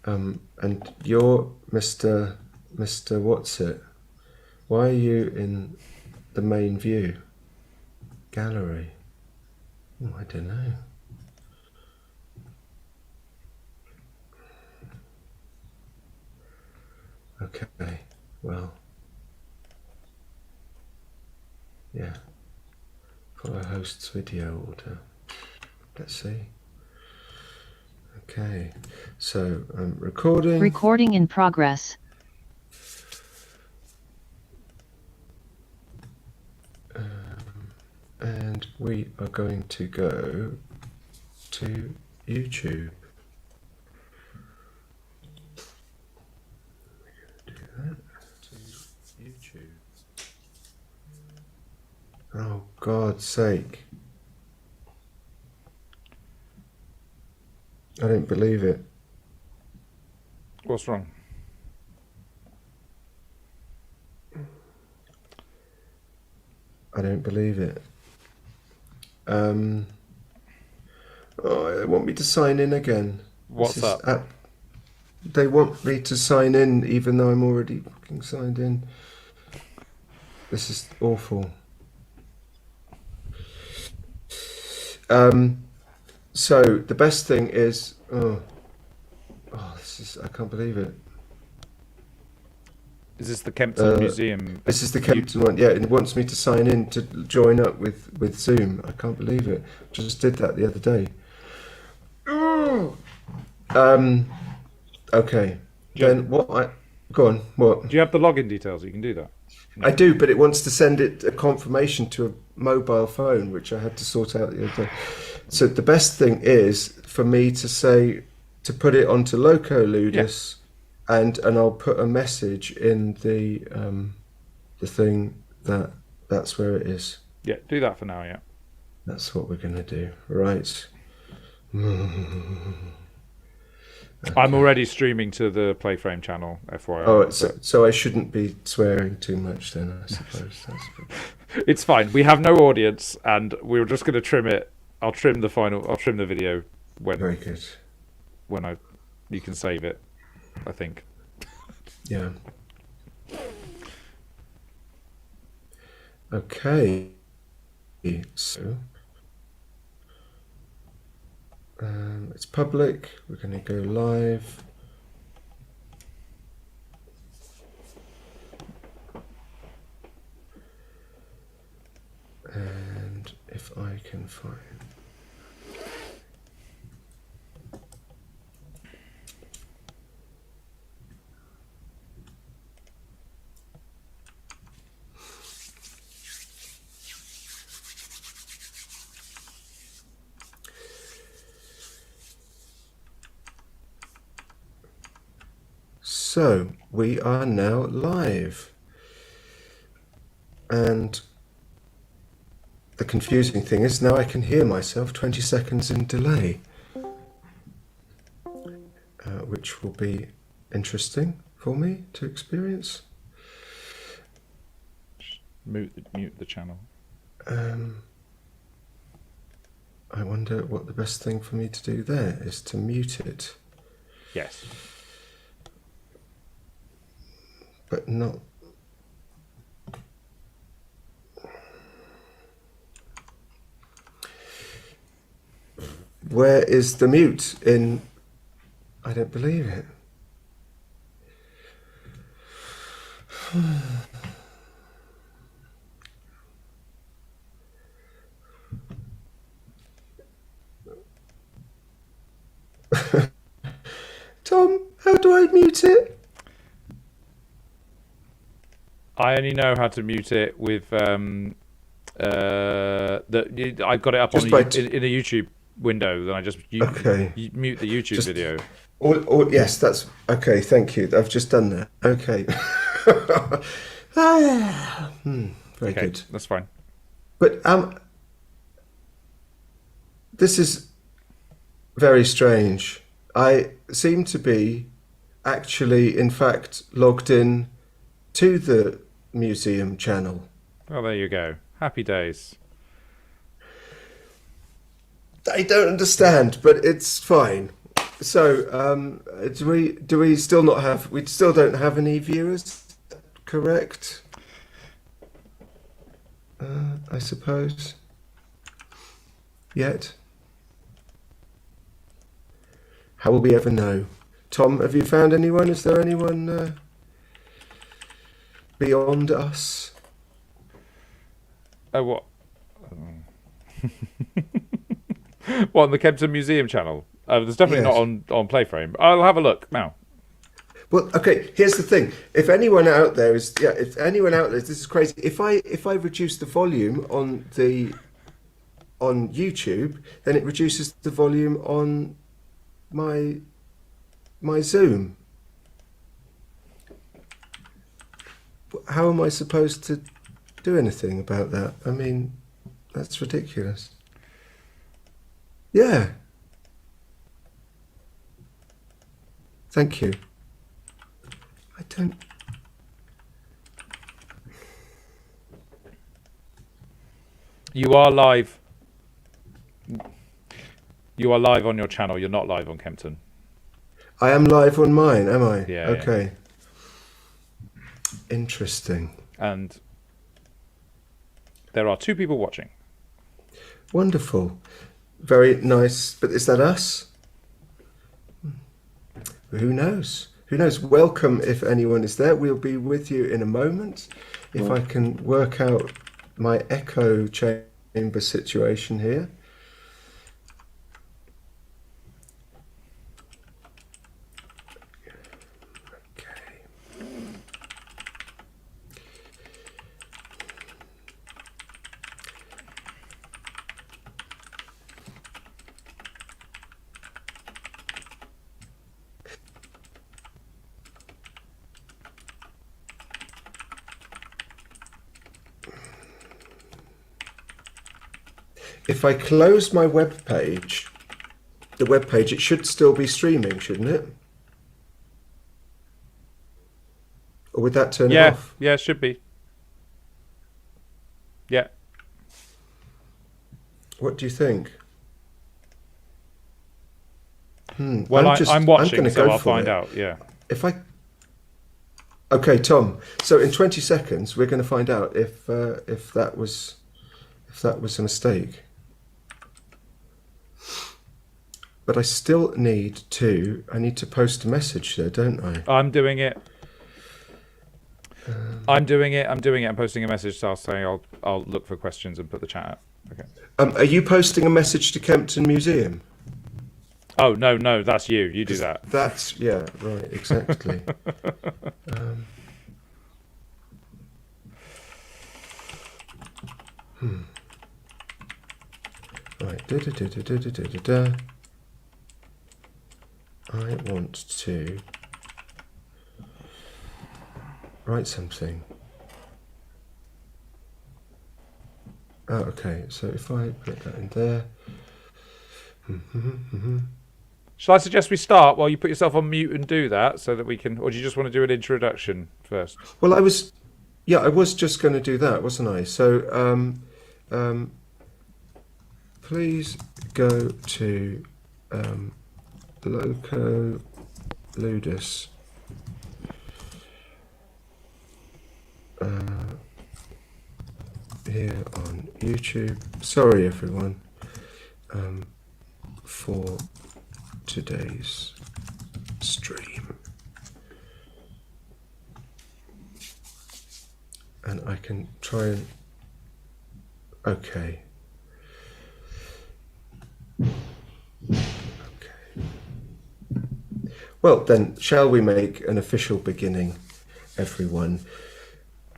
And you're Mr. What's it? Why are you in the main view? Gallery. Oh, I don't know. Okay, well, yeah. Follow host's video order. Let's see. Okay, so recording. Recording in progress. And we are going to go to YouTube. Do that to YouTube. Oh, God's sake. I don't believe it. What's wrong? I don't believe it. Oh, they want me to sign in again. What's up? They want me to sign in even though I'm already fucking signed in. This is awful. So the best thing is, I can't believe it. Is this the Kempten-Museum? This is the Kempten one. Yeah, it wants me to sign in to join up with Zoom. I can't believe it. Just did that the other day. Okay. Then what? Go on. What? Do you have the login details? You can do that. I do, but it wants to send it a confirmation to a mobile phone, which I had to sort out the other day. So the best thing is for me to say to put it onto Loco Ludus, and I'll put a message in the thing that's where it is. Yeah, do that for now. Yeah, that's what we're gonna do. Right. Okay. I'm already streaming to the Playframe channel, FYI. Oh, so I shouldn't be swearing too much then, I suppose. It's fine. We have no audience, and we're just going to trim it. I'll trim the video when. Very good. When you can save it, I think. Yeah. Okay. So. It's public. We're going to go live. And if I can find. So we are now live, and the confusing thing is now I can hear myself 20 seconds in delay, which will be interesting for me to experience. Mute the channel. I wonder what the best thing for me to do there is to mute it. Yes. But not. Where is the mute in? I don't believe it. Tom, how do I mute it? I only know how to mute it with I've got it up in a YouTube window. Then I just mute the YouTube video. Yes, that's okay. Thank you. I've just done that. Okay. Very good. That's fine. But this is very strange. I seem to be actually, in fact, logged in to the museum channel. Well, there you go. Happy days. I don't understand, but it's fine. So, do we still not have? We still don't have any viewers, correct? I suppose. Yet. How will we ever know? Tom, have you found anyone? Is there anyone beyond us? Oh, what? What, on the Kempten-Museum channel? There's definitely Yes. not on Playframe. I'll have a look now. Well, okay. Here's the thing: if anyone out there is, if anyone out there, this is crazy. If I reduce the volume on YouTube, then it reduces the volume on my Zoom. How am I supposed to do anything about that? I mean, that's ridiculous. Yeah. Thank you. I don't. You are live. You are live on your channel. You're not live on Kempten. I am live on mine, am I? Yeah. Okay. Interesting. And there are 2 people watching. Wonderful. Very nice. But is that us? Who knows? Who knows? Welcome if anyone is there. We'll be with you in a moment. If I can work out my echo chamber situation here. If I close my web page, it should still be streaming, shouldn't it? Or would that turn it off? Yeah, it should be. Yeah. What do you think? Well, I'm watching, so I'll find out. Yeah. Okay, Tom. So in 20 seconds, we're going to find out if that was a mistake. But I still need to post a message there, don't I? I'm doing it. I'm posting a message, so I'll look for questions and put the chat up. Okay. Are you posting a message to Kempten-Museum? Oh, no, that's you. You do that. That's, yeah, right, exactly. Right, I want to write something. Oh, okay, so if I put that in there. Shall I suggest we start while you put yourself on mute and do that so that we can, or do you just want to do an introduction first? Well, I was just going to do that, wasn't I? So, please go to Loco Ludus. Here on YouTube. Sorry, everyone, for today's stream. And I can try and... Okay. Well, then, shall we make an official beginning, everyone?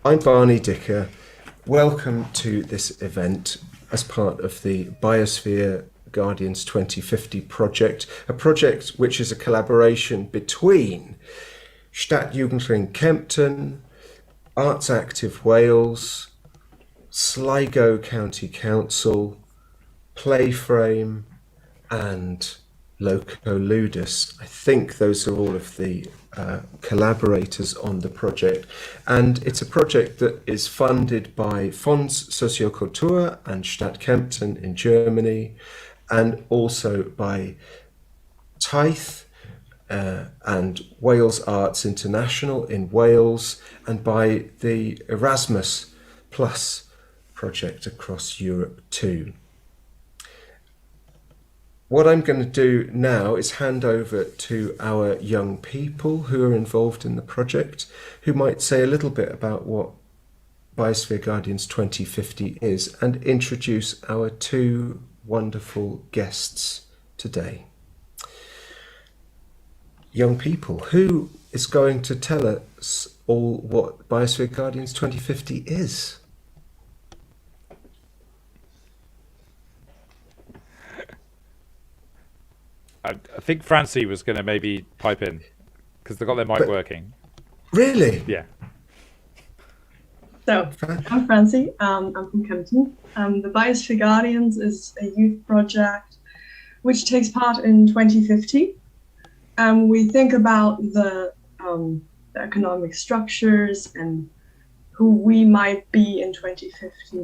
I'm Barney Dicker. Welcome to this event as part of the Biosphere Guardians 2050 project, a project which is a collaboration between Stadtjugendring Kempten, Arts Active Wales, Sligo County Council, Playframe, and Loco Ludus. I think those are all of the collaborators on the project, and it's a project that is funded by Fonds Soziokultur and Stadt Kempten in Germany, and also by Taith and Wales Arts International in Wales, and by the Erasmus Plus project across Europe too. What I'm going to do now is hand over to our young people who are involved in the project, who might say a little bit about what Biosphere Guardians 2050 is, and introduce our two wonderful guests today. Young people, who is going to tell us all what Biosphere Guardians 2050 is? I think Francie was going to maybe pipe in because they got their mic working. Really? Yeah. So, I'm Francie. I'm from Kempten. The Biosphere Guardians is a youth project which takes part in 2050. We think about the economic structures and who we might be in 2050,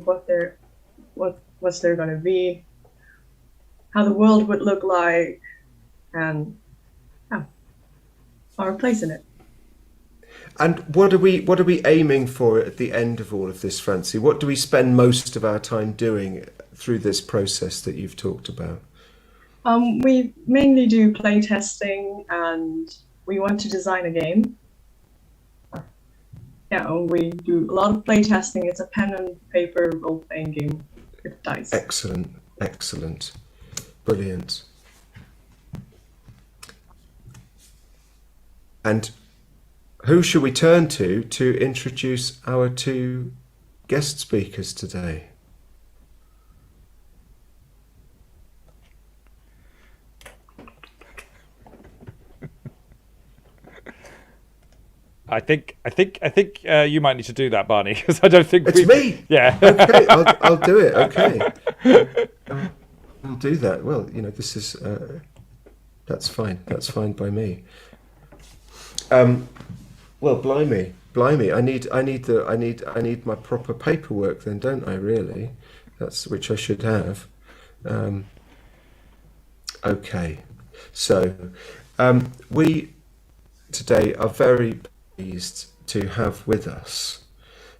what's there going to be, how the world would look like, and our place in it. And what are we aiming for at the end of all of this, Francie? What do we spend most of our time doing through this process that you've talked about? We mainly do play testing, and we want to design a game. Yeah, we do a lot of play testing. It's a pen and paper role-playing game with dice. Excellent, excellent, brilliant. And who should we turn to introduce our two guest speakers today? I think you might need to do that, Barney, because I don't think it's me. Yeah. Okay, I'll do it. Okay, I'll do that. Well, this is that's fine. That's fine by me. Well, blimey. I need my proper paperwork then, don't I? Really, which I should have. Okay, so we today are very pleased to have with us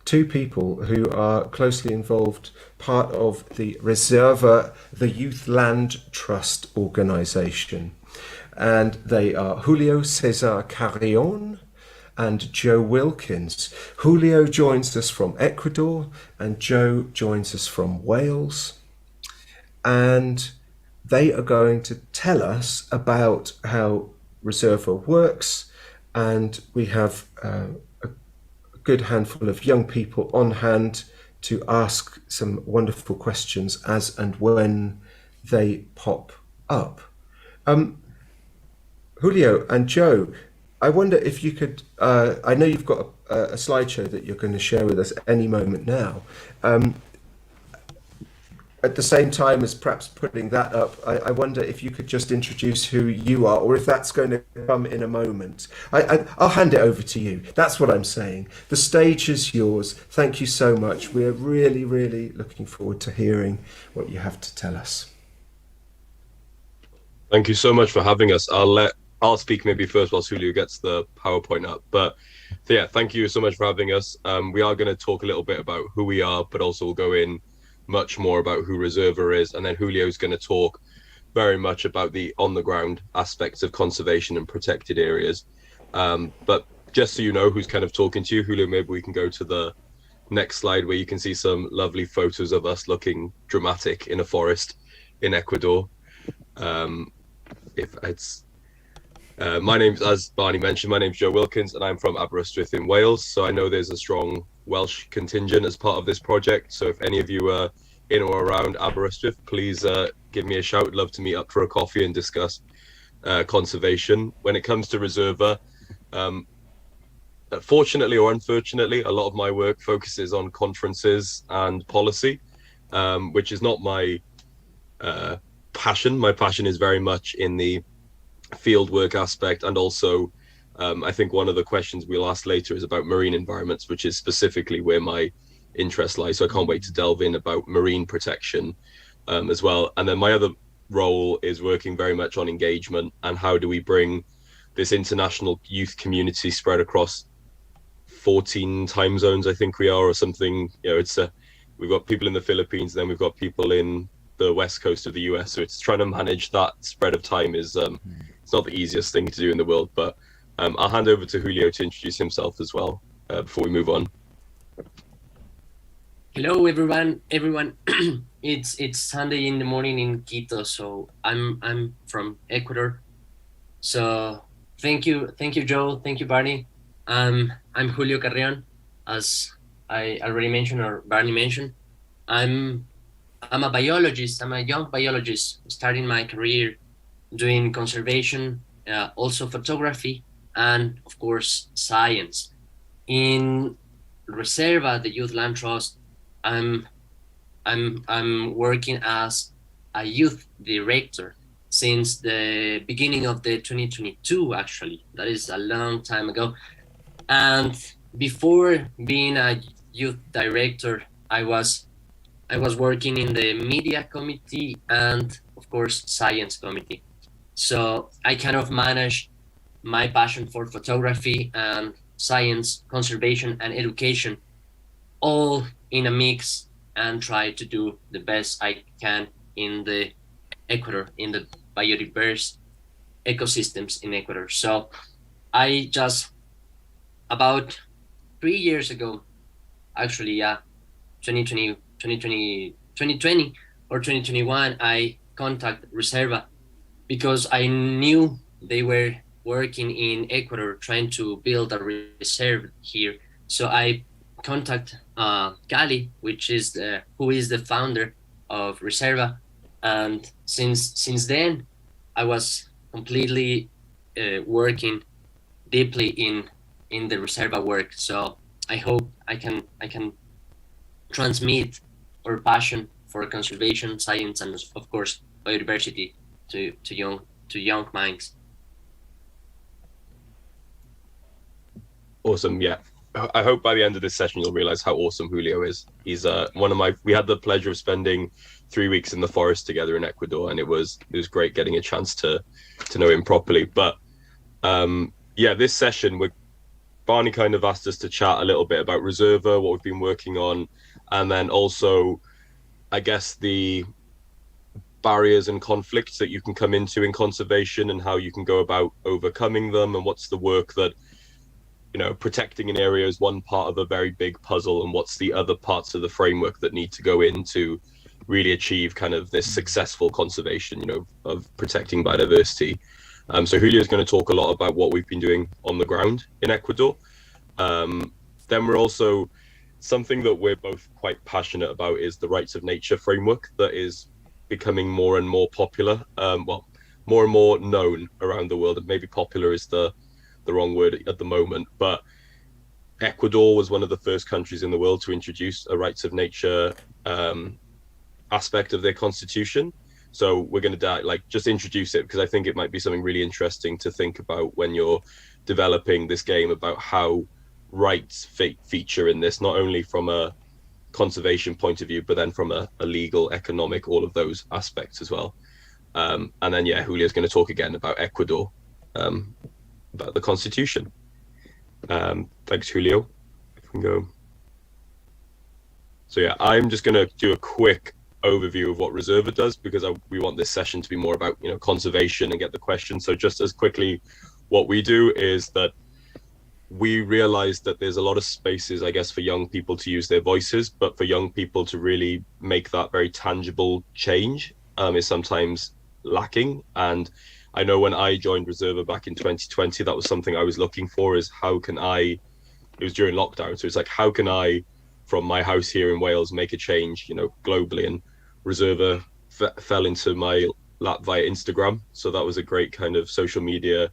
two people who are closely involved, part of the Reserva, the Youth Land Trust organisation. And they are Julio César Carrión and Joe Wilkins. Julio joins us from Ecuador and Joe joins us from Wales. And they are going to tell us about how Reserva works. And we have a good handful of young people on hand to ask some wonderful questions as and when they pop up. Julio and Joe, I wonder if you could, I know you've got a slideshow that you're going to share with us any moment now. At the same time as perhaps putting that up, I wonder if you could just introduce who you are, or if that's going to come in a moment. I'll hand it over to you. That's what I'm saying. The stage is yours. Thank you so much. We're really, really looking forward to hearing what you have to tell us. Thank you so much for having us. I'll speak maybe first while Julio gets the PowerPoint up. But yeah, thank you so much for having us. We are going to talk a little bit about who we are, but also we'll go in much more about who Reserva is. And then Julio's going to talk very much about the on-the-ground aspects of conservation and protected areas. But just so you know who's kind of talking to you, Julio, maybe we can go to the next slide where you can see some lovely photos of us looking dramatic in a forest in Ecuador. My name's, as Barney mentioned, my name's Joe Wilkins and I'm from Aberystwyth in Wales. So I know there's a strong Welsh contingent as part of this project. So if any of you are in or around Aberystwyth, please give me a shout. I'd love to meet up for a coffee and discuss conservation. When it comes to Reserva, fortunately or unfortunately, a lot of my work focuses on conferences and policy, which is not my passion. My passion is very much in the field work aspect, and also I think one of the questions we'll ask later is about marine environments, which is specifically where my interest lies. So I can't wait to delve in about marine protection as well. And then my other role is working very much on engagement and how do we bring this international youth community spread across 14 time zones, I think we are, or something. You know, it's we've got people in the Philippines, then we've got people in the west coast of the US. So it's trying to manage that spread of time is it's not the easiest thing to do in the world. But I'll hand over to Julio to introduce himself as well before we move on. Hello, everyone. It's Sunday in the morning in Quito, so I'm from Ecuador. So thank you, Joe. Thank you, Barney. I'm Julio Carrión, as I already mentioned or Barney mentioned. I'm a biologist. I'm a young biologist starting my career doing conservation, also photography, and of course science. In Reserva, the Youth Land Trust, I'm working as a youth director since the beginning of the 2022. Actually, that is a long time ago. And before being a youth director, I was working in the media committee and of course science committee. So I kind of managed my passion for photography and science, conservation and education all in a mix and try to do the best I can in the Ecuador, in the biodiverse ecosystems in Ecuador. So I just, about 3 years ago, actually, 2020 or 2021, I contacted Reserva because I knew they were working in Ecuador trying to build a reserve here. So I contact Cali, who is the founder of Reserva, and since then I was completely working deeply in the Reserva work. So I hope I can transmit our passion for conservation, science, and of course biodiversity to young minds. Awesome. Yeah. I hope by the end of this session you'll realize how awesome Julio is. He's we had the pleasure of spending 3 weeks in the forest together in Ecuador, and it was great getting a chance to know him properly. But this session, Barney kind of asked us to chat a little bit about Reserva, what we've been working on, and then also, I guess, the barriers and conflicts that you can come into in conservation and how you can go about overcoming them, and what's the work that, you know, protecting an area is one part of a very big puzzle, and what's the other parts of the framework that need to go in to really achieve kind of this successful conservation, you know, of protecting biodiversity. So Julio is going to talk a lot about what we've been doing on the ground in Ecuador. Then we're also, something that we're both quite passionate about is the rights of nature framework that is becoming more and more popular, more and more known around the world. And maybe popular is the wrong word at the moment, but Ecuador was one of the first countries in the world to introduce a rights of nature aspect of their constitution. So we're going to just introduce it because I think it might be something really interesting to think about when you're developing this game, about how rights feature in this, not only from a conservation point of view, but then from a legal, economic, all of those aspects as well. And then Julio's going to talk again about Ecuador, about the constitution. Thanks, Julio. If we can go. So I'm just going to do a quick overview of what Reserva does, because we want this session to be more about, you know, conservation and get the questions. So just as quickly, what we do is that we realize that there's a lot of spaces, I guess, for young people to use their voices, but for young people to really make that very tangible change is sometimes lacking. And I know when I joined Reserva back in 2020, that was something I was looking for, is it was during lockdown. So it's like, how can I, from my house here in Wales, make a change, you know, globally? And Reserva fell into my lap via Instagram. So that was a great kind of social media,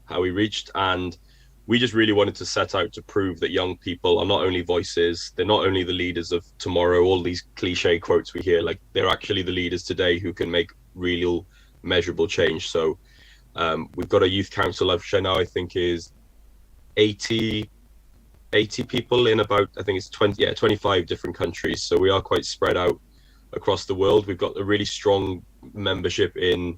how we reached. And we just really wanted to set out to prove that young people are not only voices, they're not only the leaders of tomorrow, all these cliche quotes we hear, like they're actually the leaders today who can make real measurable change. So we've got a youth council, I've shown now, I think is 80 people in about, I think it's 25 different countries. So we are quite spread out across the world. We've got a really strong membership in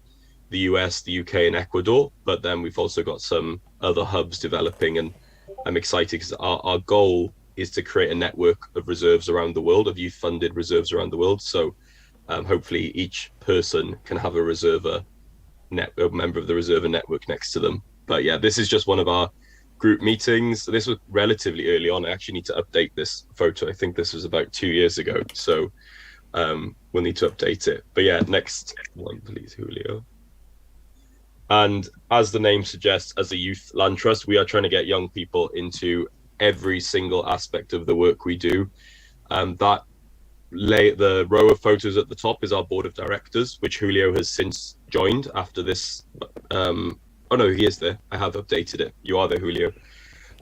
the US, the UK, and Ecuador, but then we've also got some other hubs developing, and I'm excited because our goal is to create a network of reserves around the world, of youth-funded reserves around the world. So hopefully each person can have a Reserva a member of the Reserva network next to them. But yeah, this is just one of our group meetings. This was relatively early on. I actually need to update this photo. I think this was about 2 years ago. So we'll need to update it. But yeah, next one, please, Julio. And as the name suggests, as a youth land trust, we are trying to get young people into every single aspect of the work we do. The row of photos at the top is our board of directors, which Julio has since joined after this. Oh no, he is there. I have updated it. You are there, Julio.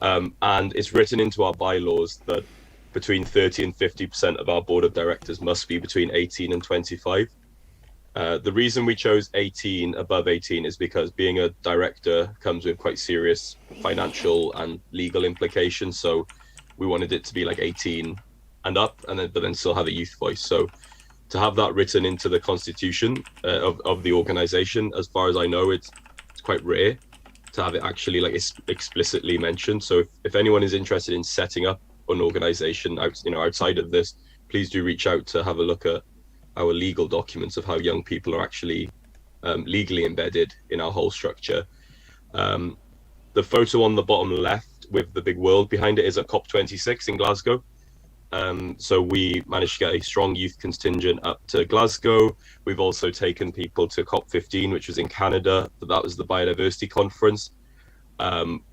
And it's written into our bylaws that between 30 and 50% of our board of directors must be between 18 and 25. The reason we chose 18 above 18 is because being a director comes with quite serious financial and legal implications. So we wanted it to be like 18 and up, but then still have a youth voice. So to have that written into the constitution of the organization, as far as I know, it's quite rare to have it actually like explicitly mentioned. So if anyone is interested in setting up an organization outside of this, please do reach out to have a look at our legal documents of how young people are actually legally embedded in our whole structure. The photo on the bottom left with the big world behind it is at COP26 in Glasgow. So we managed to get a strong youth contingent up to Glasgow. We've also taken people to COP15, which was in Canada. But that was the biodiversity conference,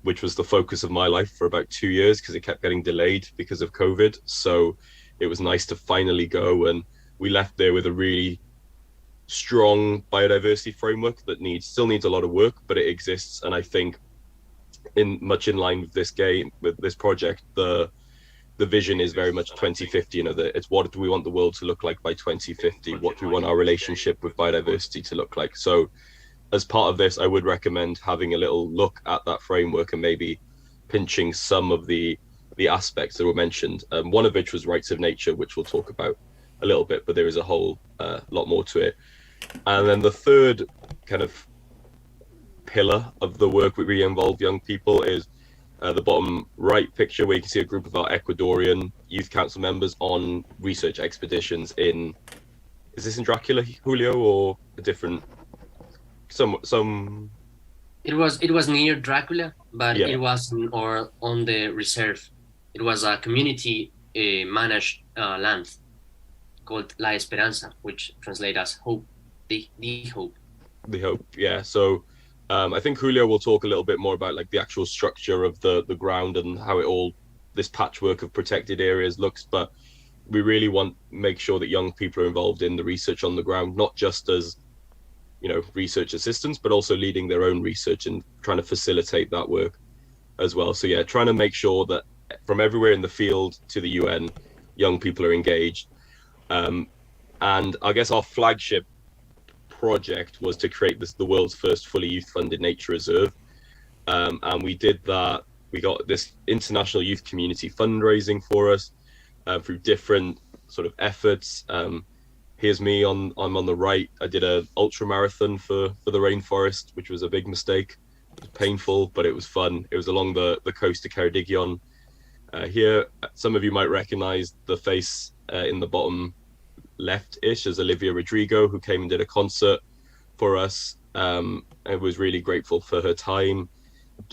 which was the focus of my life for about 2 years because it kept getting delayed because of COVID. So it was nice to finally go, and we left there with a really strong biodiversity framework that still needs a lot of work, but it exists. And I think much in line with this project, the vision is very much 2050. It's what do we want the world to look like by 2050? What do we want our relationship with biodiversity to look like? So as part of this, I would recommend having a little look at that framework and maybe pinching some of the aspects that were mentioned. One of which was rights of nature, which we'll talk about a little bit, but there is a whole lot more to it. And then the third kind of pillar of the work where we involve young people is the bottom right picture, where you can see a group of our Ecuadorian youth council members on research expeditions is this in Dracula, Julio, or a different some It was near Dracula, but Yeah. it was on the reserve. It was a community managed land called La Esperanza, which translates as hope, the hope. The hope, yeah. So I think Julio will talk a little bit more about like the actual structure of the ground and how this patchwork of protected areas looks, but we really make sure that young people are involved in the research on the ground, not just as research assistants, but also leading their own research and trying to facilitate that work as well. So yeah, trying to make sure that from everywhere in the field to the UN, young people are engaged. And I guess our flagship project was to create the world's first fully youth-funded nature reserve. And we did that. We got this international youth community fundraising for us through different sort of efforts. Here's me I'm on the right. I did an ultra marathon for the rainforest, which was a big mistake. It was painful, but it was fun. It was along the coast of Ceredigion. Here, some of you might recognize the face in the bottom left-ish as Olivia Rodrigo, who came and did a concert for us. I was really grateful for her time.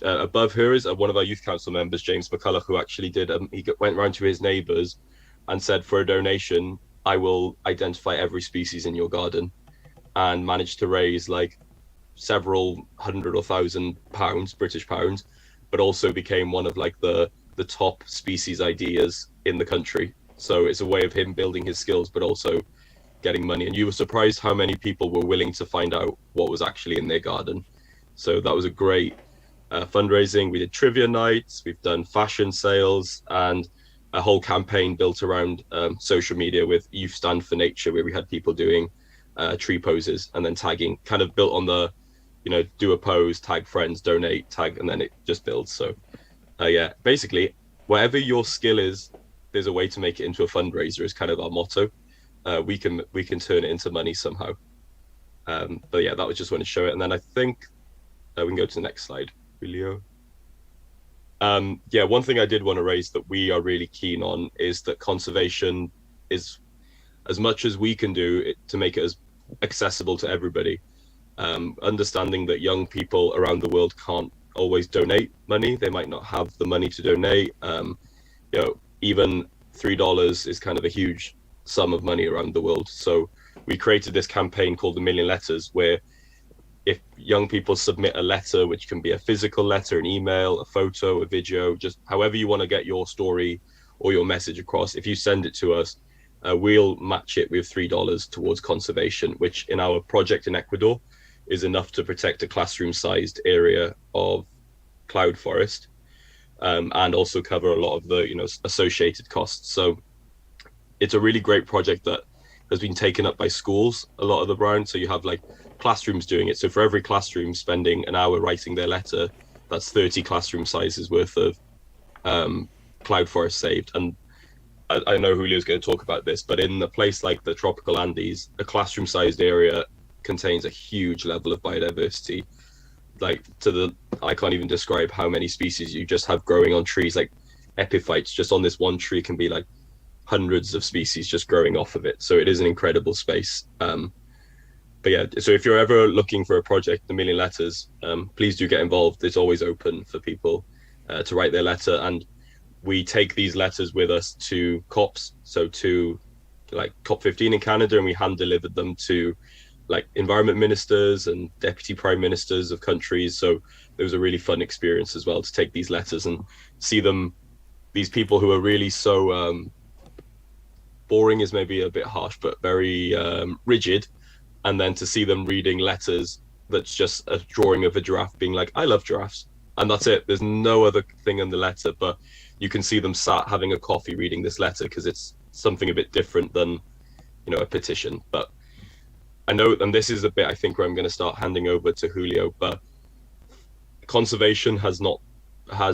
Above her is one of our youth council members, James McCulloch, who actually he went round to his neighbours and said, for a donation, I will identify every species in your garden, and managed to raise like several hundred or £1,000, British pounds, but also became one of like the top species ideas in the country. So it's a way of him building his skills, but also getting money. And you were surprised how many people were willing to find out what was actually in their garden. So that was a great fundraising. We did trivia nights, we've done fashion sales, and a whole campaign built around social media with Youth Stand for Nature, where we had people doing tree poses and then tagging, kind of built on the, do a pose, tag friends, donate, tag, and then it just builds. So yeah, basically, whatever your skill is, there's a way to make it into a fundraiser is kind of our motto. we can turn it into money somehow. But yeah, that was just want to show it. And then I think we can go to the next slide, Julio. Yeah, one thing I did want to raise that we are really keen on is that conservation is, as much as we can do it, to make it as accessible to everybody. Understanding that young people around the world can't always donate money. They might not have the money to donate. Even $3 is kind of a huge sum of money around the world. So we created this campaign called 1,000,000 Letters, where if young people submit a letter, which can be a physical letter, an email, a photo, a video, just however you want to get your story or your message across, if you send it to us, we'll match it with $3 towards conservation, which in our project in Ecuador is enough to protect a classroom-sized area of cloud forest, and also cover a lot of the associated costs. So it's a really great project that has been taken up by schools a lot of the round. So you have like classrooms doing it. So for every classroom spending an hour writing their letter, that's 30 classroom sizes worth of cloud forest saved. And I know Julio's going to talk about this, but in a place like the tropical Andes, a classroom sized area contains a huge level of biodiversity. Like I can't even describe how many species you just have growing on trees. Like epiphytes just on this one tree can be like hundreds of species just growing off of it. So it is an incredible space. But yeah, so if you're ever looking for a project, 1,000,000 Letters, please do get involved. It's always open for people to write their letter, and we take these letters with us to COPs, so to like COP15 in Canada, and we hand delivered them to like environment ministers and deputy prime ministers of countries. So it was a really fun experience as well to take these letters and see them, these people who are really so boring is maybe a bit harsh, but very rigid, and then to see them reading letters that's just a drawing of a giraffe being like, I love giraffes, and that's it. There's no other thing in the letter, but you can see them sat having a coffee reading this letter because it's something a bit different than a petition. But I know, and this is a bit I think where I'm going to start handing over to Julio, but conservation has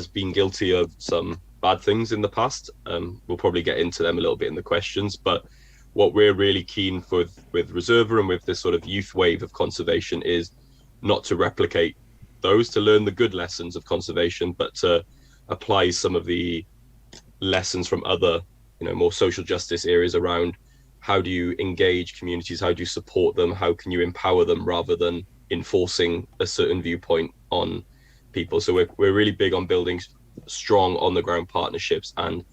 been guilty of some bad things in the past. We'll probably get into them a little bit in the questions, but what we're really keen for with Reserva and with this sort of youth wave of conservation is not to replicate those, to learn the good lessons of conservation, but to apply some of the lessons from other, more social justice areas around how do you engage communities, how do you support them, how can you empower them rather than enforcing a certain viewpoint on people. So we're really big on building strong on the ground partnerships. And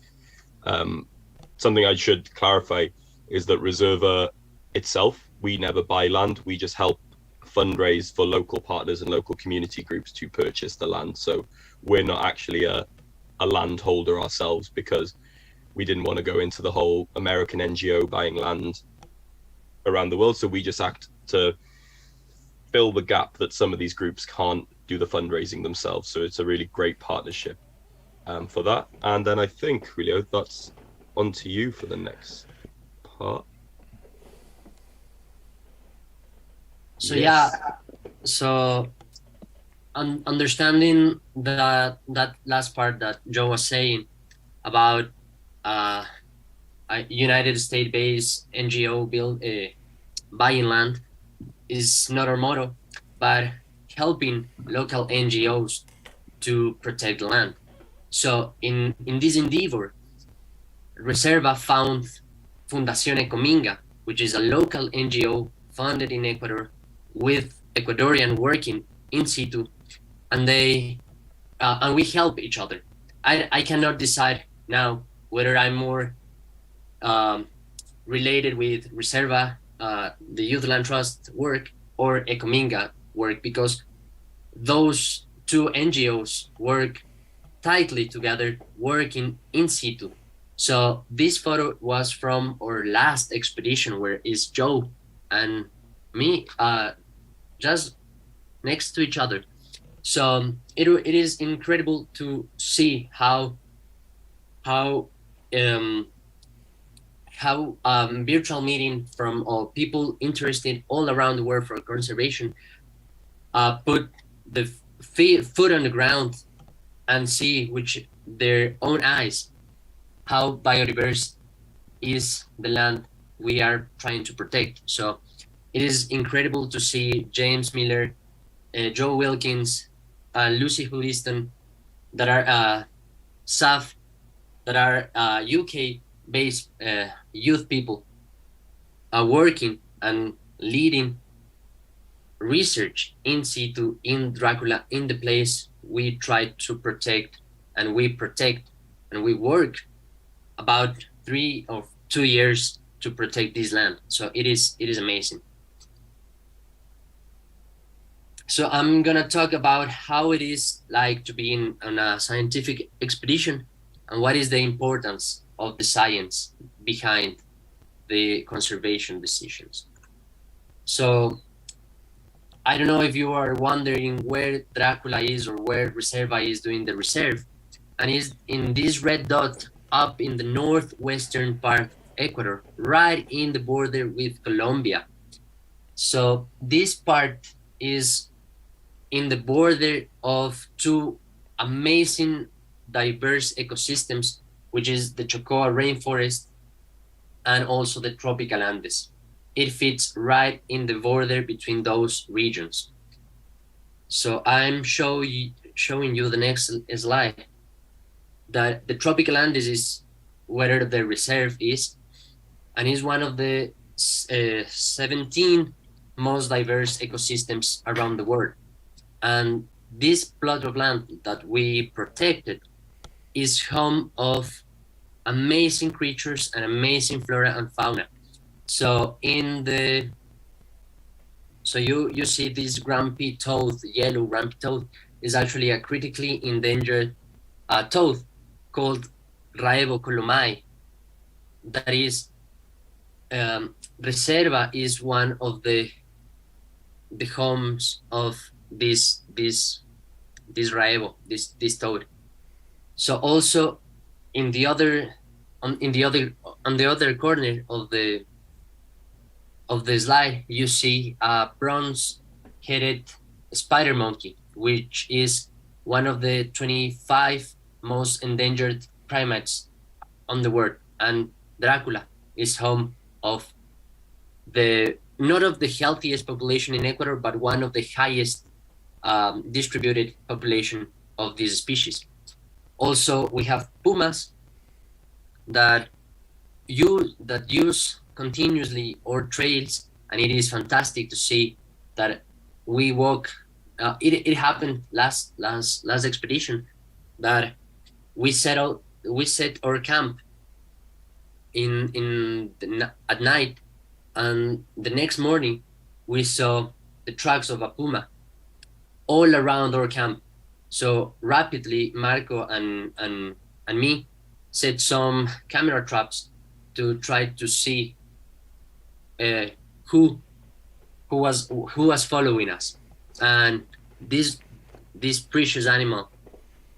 something I should clarify is that Reserva itself, we never buy land, we just help fundraise for local partners and local community groups to purchase the land. So we're not actually a landholder ourselves, because we didn't want to go into the whole American NGO buying land around the world. So we just act to fill the gap that some of these groups can't do the fundraising themselves. So it's a really great partnership for that. And then I think, Julio, that's on to you for the next part. So yes. So understanding that last part that Joe was saying about a United States-based NGO buying land is not our motto, but helping local NGOs to protect the land. So in this endeavor, Reserva found Fundación Ecominga, which is a local NGO funded in Ecuador with Ecuadorian working in situ, and we help each other. I cannot decide now whether I'm more related with Reserva, the Youth Land Trust work, or Ecominga work, because those two NGOs work tightly together, working in situ. So this photo was from our last expedition, where is Joe and me just next to each other. So it is incredible to see how virtual meeting from all people interested all around the world for conservation put the foot on the ground and see with their own eyes how biodiverse is the land we are trying to protect. So it is incredible to see James Miller, Joe Wilkins, Lucy Houston, that are SAF, that are UK-based youth people working and leading research in situ, in Dracula, in the place we try to protect, and we protect, and we work about 3 or 2 years to protect this land. So it is amazing. So I'm gonna talk about how it is like to be on a scientific expedition, and what is the importance of the science behind the conservation decisions. So I don't know if you are wondering where Dracula is or where Reserva is doing the reserve, and is in this red dot up in the northwestern part of Ecuador, right in the border with Colombia. So this part is in the border of 2 amazing diverse ecosystems, which is the Chocoa rainforest and also the tropical Andes. It fits right in the border between those regions. So I'm showing you the next slide, that the tropical Andes is where the reserve is, and is one of the 17 most diverse ecosystems around the world. And this plot of land that we protected is home of amazing creatures and amazing flora and fauna. So you see this grumpy toad, yellow grumpy toad, is actually a critically endangered toad called Raevo colomai. That is, Reserva is one of the homes of this Raevo, this toad. So also on the other corner of the slide, you see a bronze-headed spider monkey, which is one of the 25 most endangered primates on the world. And Dracula is home of not of the healthiest population in Ecuador, but one of the highest distributed population of this species. Also, we have pumas that use continuously our trails, and it is fantastic to see that we walk. It happened last expedition that we set our camp at night, and the next morning we saw the tracks of a puma all around our camp. So rapidly, Marco and me set some camera traps to try to see who was following us. And this precious animal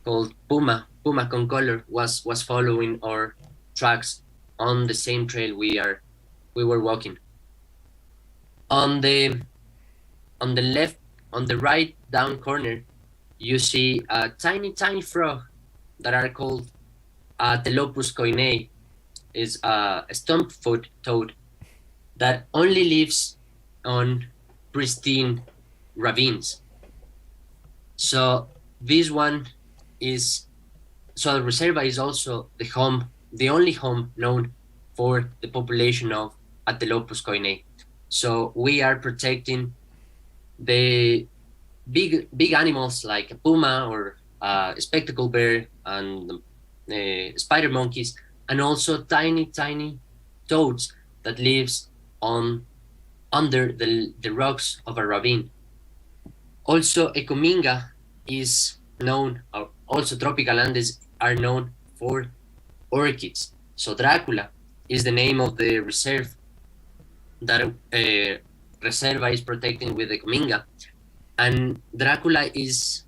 called puma con color was following our tracks on the same trail we were walking. On the right down corner, you see a tiny frog that are called Telopus koinei. Is a stump-foot toad that only lives on pristine ravines. So this one is, so Reserva is also the only home known for the population of Atelopus koinei. So we are protecting the big animals like a puma or a spectacle bear and spider monkeys, and also tiny toads that lives under the rocks of a ravine. Also, Ecominga is known, also tropical Andes are known for orchids. So Dracula is the name of the reserve that Reserva is protecting with Ecominga, and Dracula is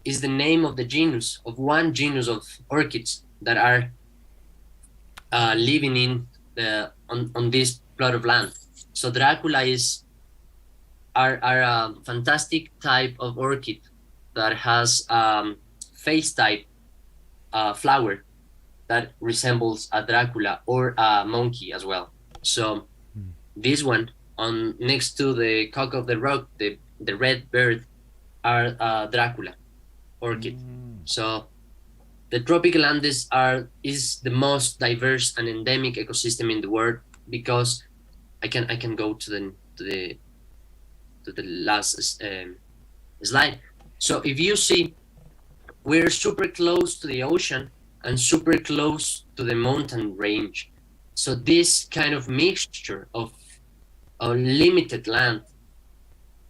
the name of the genus, of one genus of orchids that are living in on this plot of land. So Dracula are a fantastic type of orchid that has face type flower that resembles a Dracula or a monkey as well. So this one on next to the cock of the rock, the red bird, are Dracula orchid. So the tropical Andes is the most diverse and endemic ecosystem in the world, because I can go to the last slide. So if you see, we're super close to the ocean and super close to the mountain range. So this kind of mixture of limited land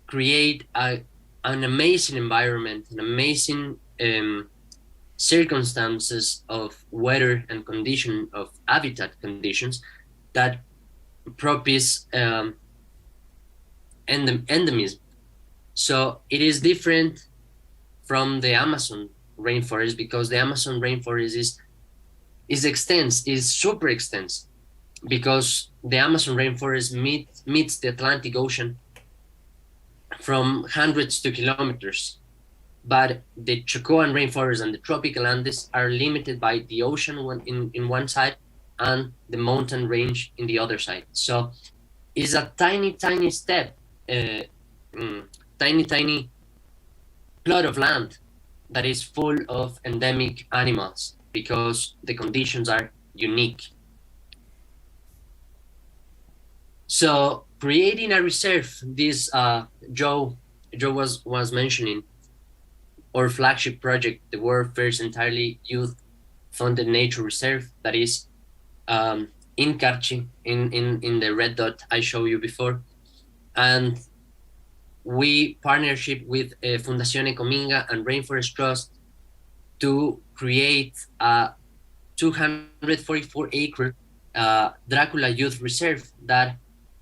create an amazing environment, an amazing circumstances of weather and condition of habitat conditions that propice endemism. So it is different from the Amazon rainforest, because the Amazon rainforest is extensive, is super extensive, because the Amazon rainforest meets the Atlantic Ocean from hundreds to kilometers. But the Chocoan rainforest and the tropical Andes are limited by the ocean in one side and the mountain range in the other side. So it's a tiny step, tiny plot of land that is full of endemic animals, because the conditions are unique. So creating a reserve, this Joe was mentioning, our flagship project, the world's first entirely youth-funded nature reserve, that is in Carchi, in the red dot I showed you before. And we partnership with Fundación Ecominga and Rainforest Trust to create a 244-acre Dracula Youth Reserve that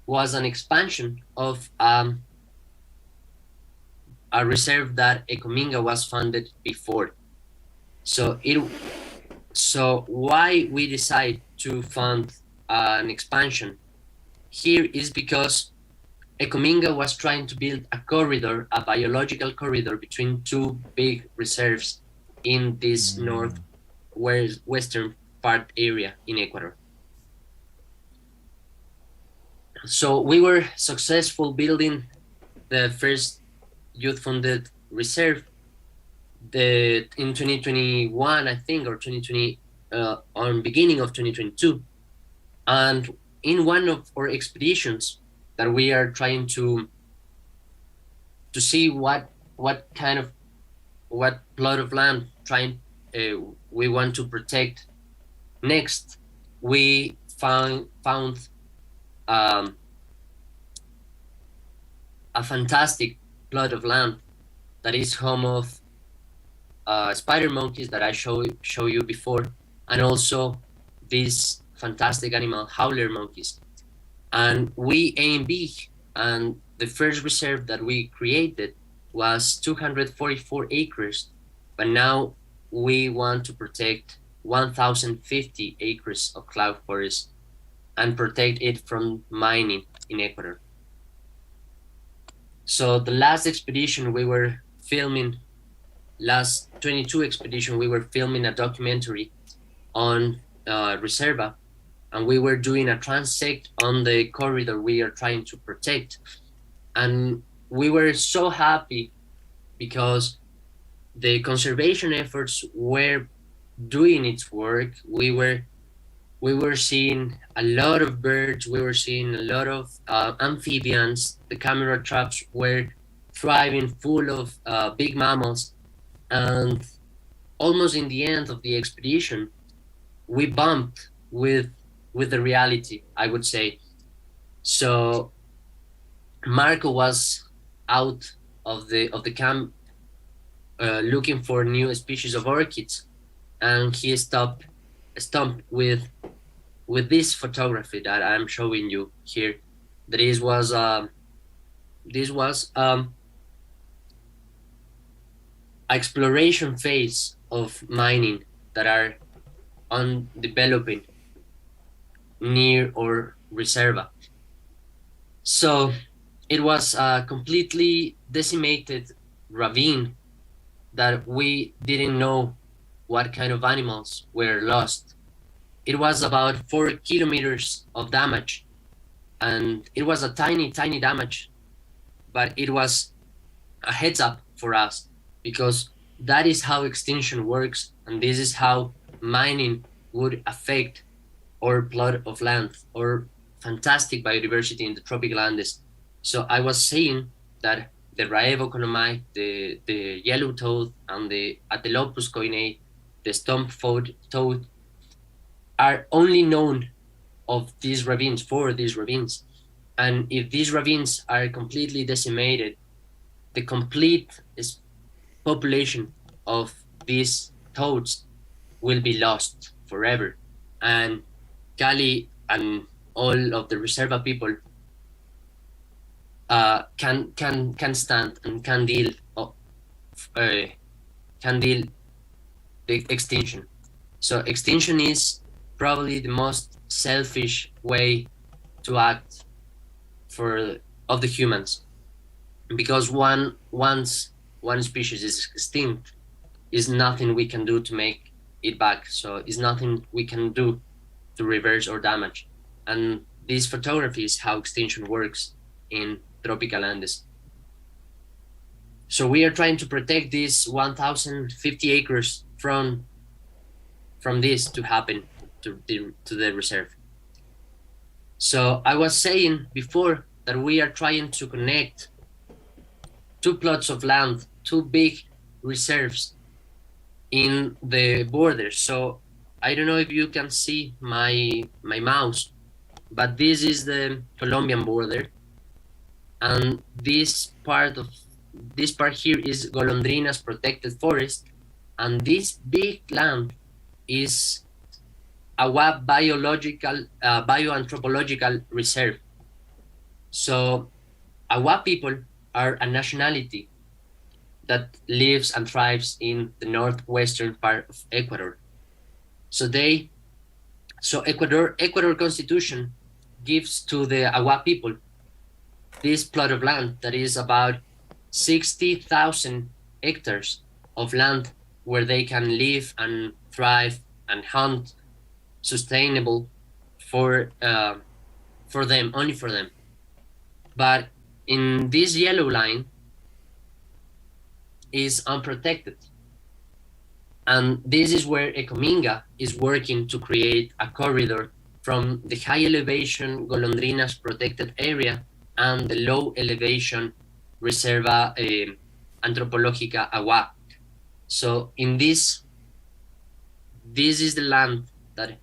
was an expansion of a reserve that Ecominga was funded before. So why we decide to fund an expansion here is because Ecominga was trying to build a corridor, a biological corridor between two big reserves in this northwestern part area in Ecuador. So we were successful building the first youth-funded reserve in 2021, I think, or 2020, on beginning of 2022. And in one of our expeditions that we are trying to see what plot of land we want to protect next, we found a fantastic plot of land that is home of spider monkeys that I show you before, and also this fantastic animal, howler monkeys. And we aim big, and the first reserve that we created was 244 acres, but now we want to protect 1,050 acres of cloud forest and protect it from mining in Ecuador. So the last expedition we were filming, last 22 expedition, we were filming a documentary on Reserva, and we were doing a transect on the corridor we are trying to protect. And we were so happy because the conservation efforts were doing its work. We were seeing a lot of birds, we were seeing a lot of amphibians, the camera traps were thriving, full of big mammals. And almost in the end of the expedition, we bumped with the reality, I would say. So Marco was out of the camp looking for new species of orchids, and he stumped with this photography that I'm showing you here. This was exploration phase of mining that are on developing near our Reserva. So it was a completely decimated ravine that we didn't know what kind of animals were lost. It was about 4 kilometers of damage, and it was a tiny damage, but it was a heads up for us, because that is how extinction works, and this is how mining would affect our plot of land or fantastic biodiversity in the tropical Andes. So I was saying that the Raevo conomai, the yellow toad, and the Atelopus coinei, the stump toad, are only known of these ravines, for these ravines. And if these ravines are completely decimated, the complete population of these toads will be lost forever. And Cali and all of the Reserva people can stand and can deal the extinction. So extinction is probably the most selfish way to act of the humans, because once one species is extinct, is nothing we can do to make it back. So it's nothing we can do to reverse or damage. And this photography is how extinction works in tropical Andes. So we are trying to protect these 1,050 acres from this to happen to the reserve. So I was saying before that we are trying to connect two plots of land, two big reserves in the border. So I don't know if you can see my mouse, but this is the Colombian border, and this part here is Golondrinas protected forest, and this big land is Agua bioanthropological reserve. So Agua people are a nationality that lives and thrives in the northwestern part of Ecuador. So Ecuador Constitution gives to the Agua people this plot of land that is about 60,000 hectares of land where they can live and thrive and hunt sustainable for them, only for them. But in this yellow line is unprotected. And this is where Ecominga is working to create a corridor from the high elevation Golondrinas protected area and the low elevation Reserva Antropológica Agua. So in this is the land that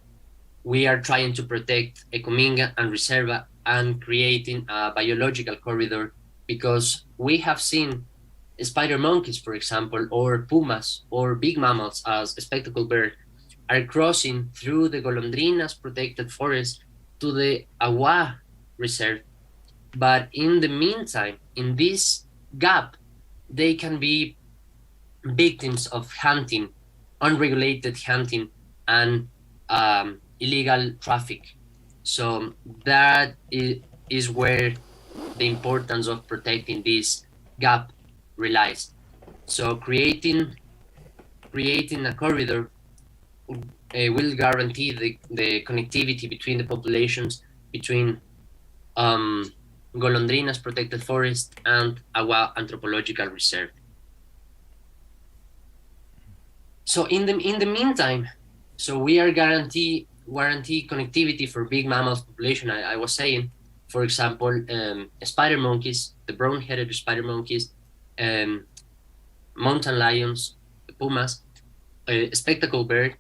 we are trying to protect, Ecominga and Reserva, and creating a biological corridor, because we have seen spider monkeys, for example, or pumas, or big mammals as a spectacled bird, are crossing through the Golondrinas protected forest to the Agua reserve. But in the meantime, in this gap, they can be victims of hunting, unregulated hunting, and illegal traffic. So that is where the importance of protecting this gap relies. So creating a corridor will guarantee the connectivity between the populations, between Golondrinas protected forest and Agua anthropological reserve. So in the meantime, so we are guarantee connectivity for big mammals population. I was saying, for example, spider monkeys, the brown-headed spider monkeys, mountain lions, pumas, spectacled bird.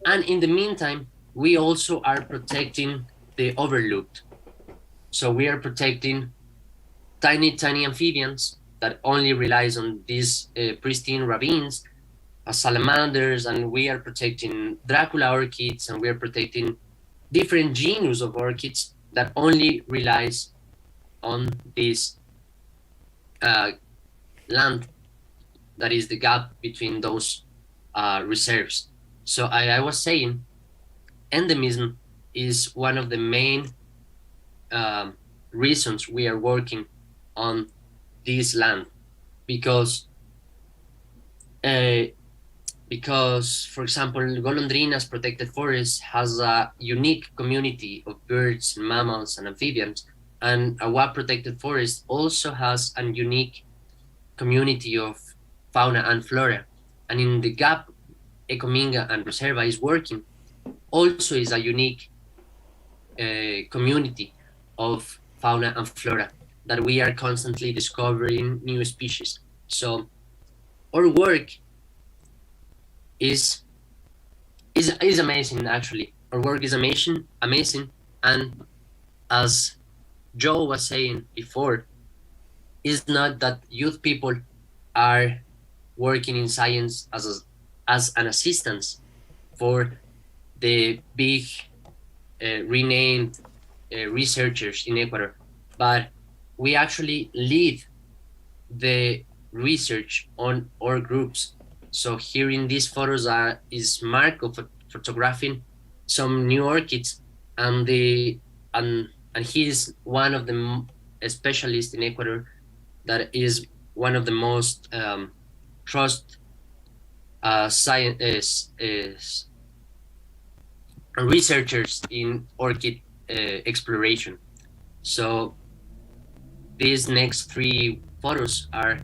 And in the meantime, we also are protecting the overlooked. So we are protecting tiny amphibians that only relies on these pristine ravines, salamanders, and we are protecting Dracula orchids, and we are protecting different genus of orchids that only relies on this land that is the gap between those reserves. So I was saying, endemism is one of the main reasons we are working on this land, because because, for example, Golondrinas Protected Forest has a unique community of birds, mammals, and amphibians, and Agua Protected Forest also has a unique community of fauna and flora. And in the gap, Ecominga and Reserva is working also is a unique community of fauna and flora that we are constantly discovering new species. So our work is amazing. Actually, our work is amazing, and as Joe was saying before, it's not that youth people are working in science as an assistance for the big renamed researchers in Ecuador, but we actually lead the research on our groups. So here in these photos is Marco photographing some new orchids, and he is one of the specialists in Ecuador that is one of the most trust science researchers in orchid exploration. So these next three photos are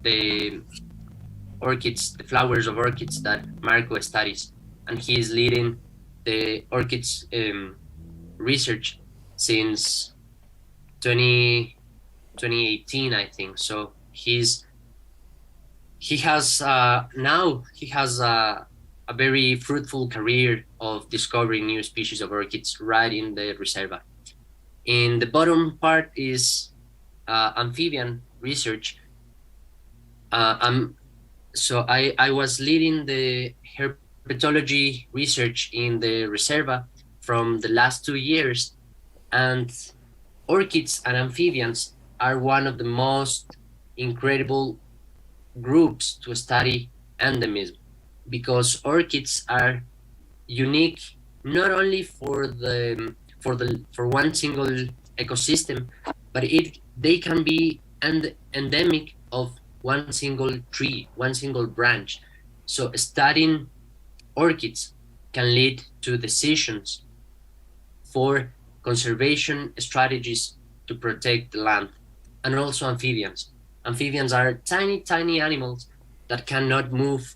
the orchids, the flowers of orchids that Marco studies, and he is leading the orchids research since 2018, I think. So he has a very fruitful career of discovering new species of orchids right in the Reserva. In the bottom part is amphibian research. So I was leading the herpetology research in the Reserva from the last 2 years, and orchids and amphibians are one of the most incredible groups to study endemism, because orchids are unique not only for one single ecosystem, but they can be endemic of one single tree, one single branch. So studying orchids can lead to decisions for conservation strategies to protect the land. And also amphibians. Amphibians are tiny animals that cannot move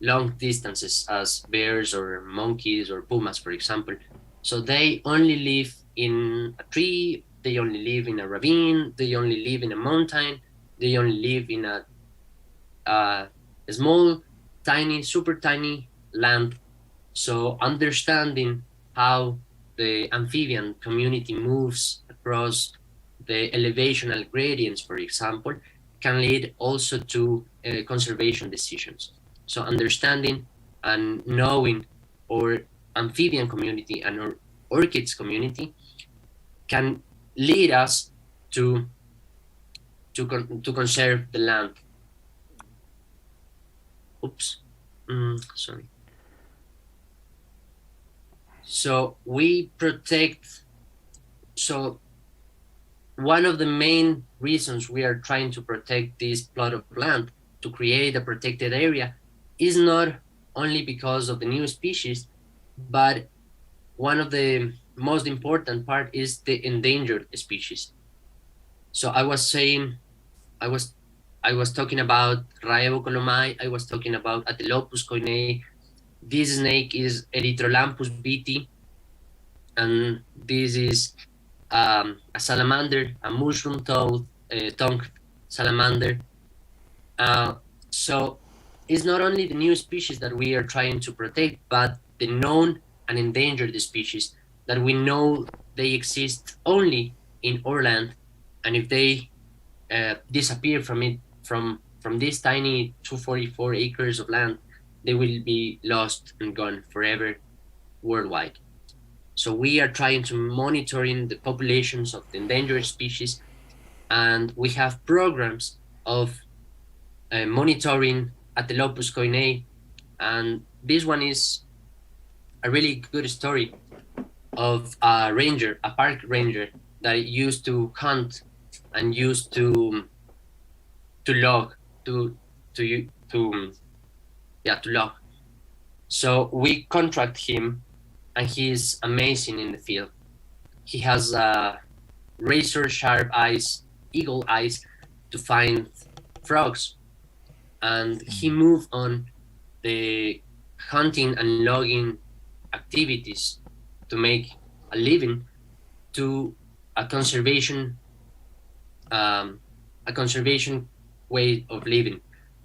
long distances as bears or monkeys or pumas, for example. So they only live in a tree, they only live in a ravine, they only live in a mountain, they only live in a small, tiny, super tiny land. So understanding how the amphibian community moves across the elevational gradients, for example, can lead also to conservation decisions. So understanding and knowing our amphibian community and our orchids community can lead us to conserve the land. Oops, sorry. So we protect. So one of the main reasons we are trying to protect this plot of land, to create a protected area, is not only because of the new species, but one of the most important part is the endangered species. So I was talking about Raevo colomai, I was talking about Atelopus koinei. This snake is Erythrolampus beatei, and this is a salamander, a mushroom-tongued salamander. So it's not only the new species that we are trying to protect, but the known and endangered species that we know they exist only in our land, and if they disappear from these tiny 244 acres of land, they will be lost and gone forever worldwide. So we are trying to monitoring the populations of the endangered species, and we have programs of monitoring Atelopus koinei, and this one is a really good story of a ranger, a park ranger, that used to hunt and used to log, to to log. So we contract him, and he's amazing in the field. He has razor sharp eyes, eagle eyes, to find frogs, and he moved on the hunting and logging activities to make a living to a conservation way of living.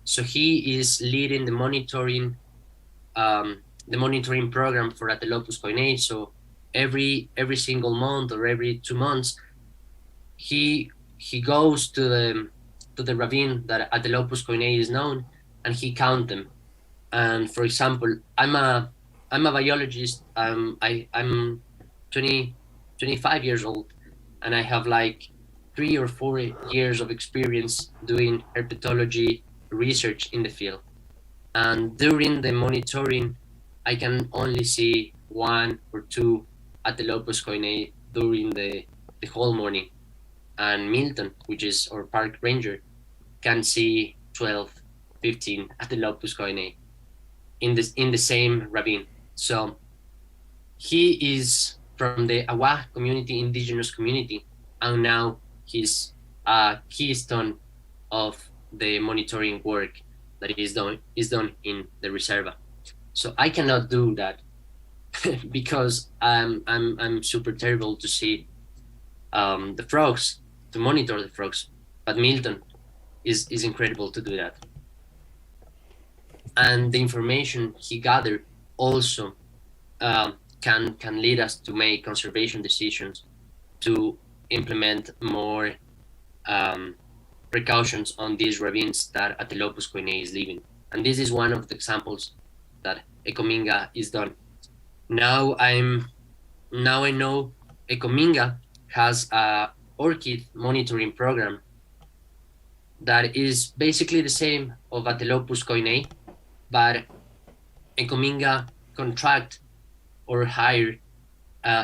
So he is leading the monitoring program for Atelopus koinei. So every single month or every 2 months, he goes to the ravine that Atelopus koinei is known, and he count them. And for example, I'm a biologist. I'm 25 years old, and I have like 3 or 4 years of experience doing herpetology research in the field. And during the monitoring, I can only see 1 or 2 Atelopus koinei during the whole morning. And Milton, which is our park ranger, can see 12, 15 Atelopus koinei in the same ravine. So he is from the Awa community, indigenous community, and now he's a keystone of the monitoring work that is done in the Reserva. So I cannot do that because I'm super terrible to see the frogs, to monitor the frogs. But Milton is incredible to do that. And the information he gathered also can lead us to make conservation decisions, to implement more precautions on these ravines that Atelopus koinei is living. And this is one of the examples that Ecominga is done. Now I know Ecominga has a orchid monitoring program that is basically the same of Atelopus koinei, but Ecominga contract or hire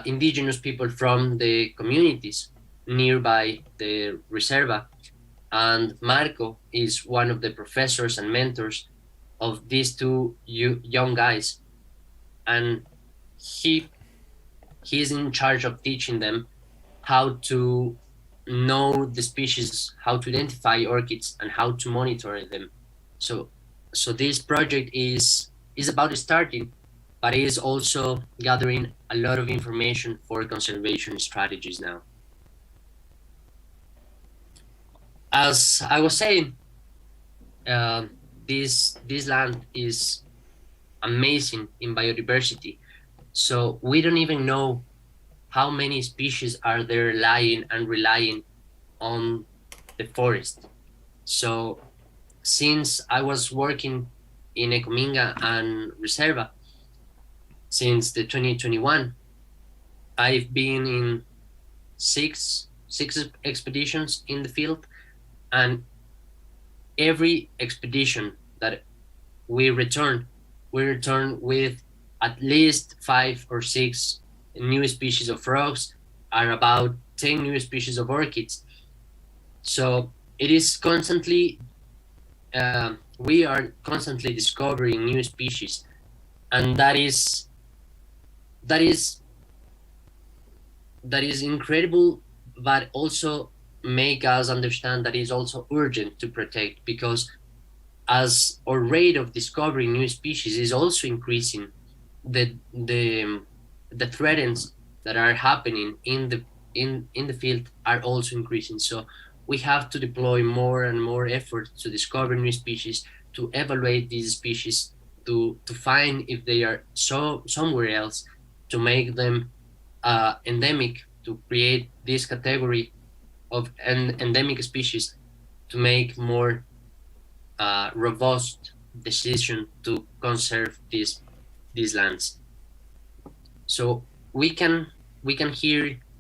indigenous people from the communities nearby the Reserva, and Marco is one of the professors and mentors of these 2 young guys, and he is in charge of teaching them how to know the species, how to identify orchids, and how to monitor them. So this project is about starting, but it is also gathering a lot of information for conservation strategies now. As I was saying, this land is amazing in biodiversity. So we don't even know how many species are there lying and relying on the forest. So since I was working in Ecominga and Reserva since the 2021, I've been in six expeditions in the field, and every expedition that we return with at least 5 or 6 new species of frogs, are about 10 new species of orchids. So it is constantly, we are constantly discovering new species, and that is incredible, but also make us understand that it's also urgent to protect, because as our rate of discovering new species is also increasing, the threats that are happening in the field are also increasing. So we have to deploy more and more effort to discover new species, to evaluate these species, to find if they are somewhere else, to make them endemic, to create this category of an endemic species, to make more robust decision to conserve these lands. So we can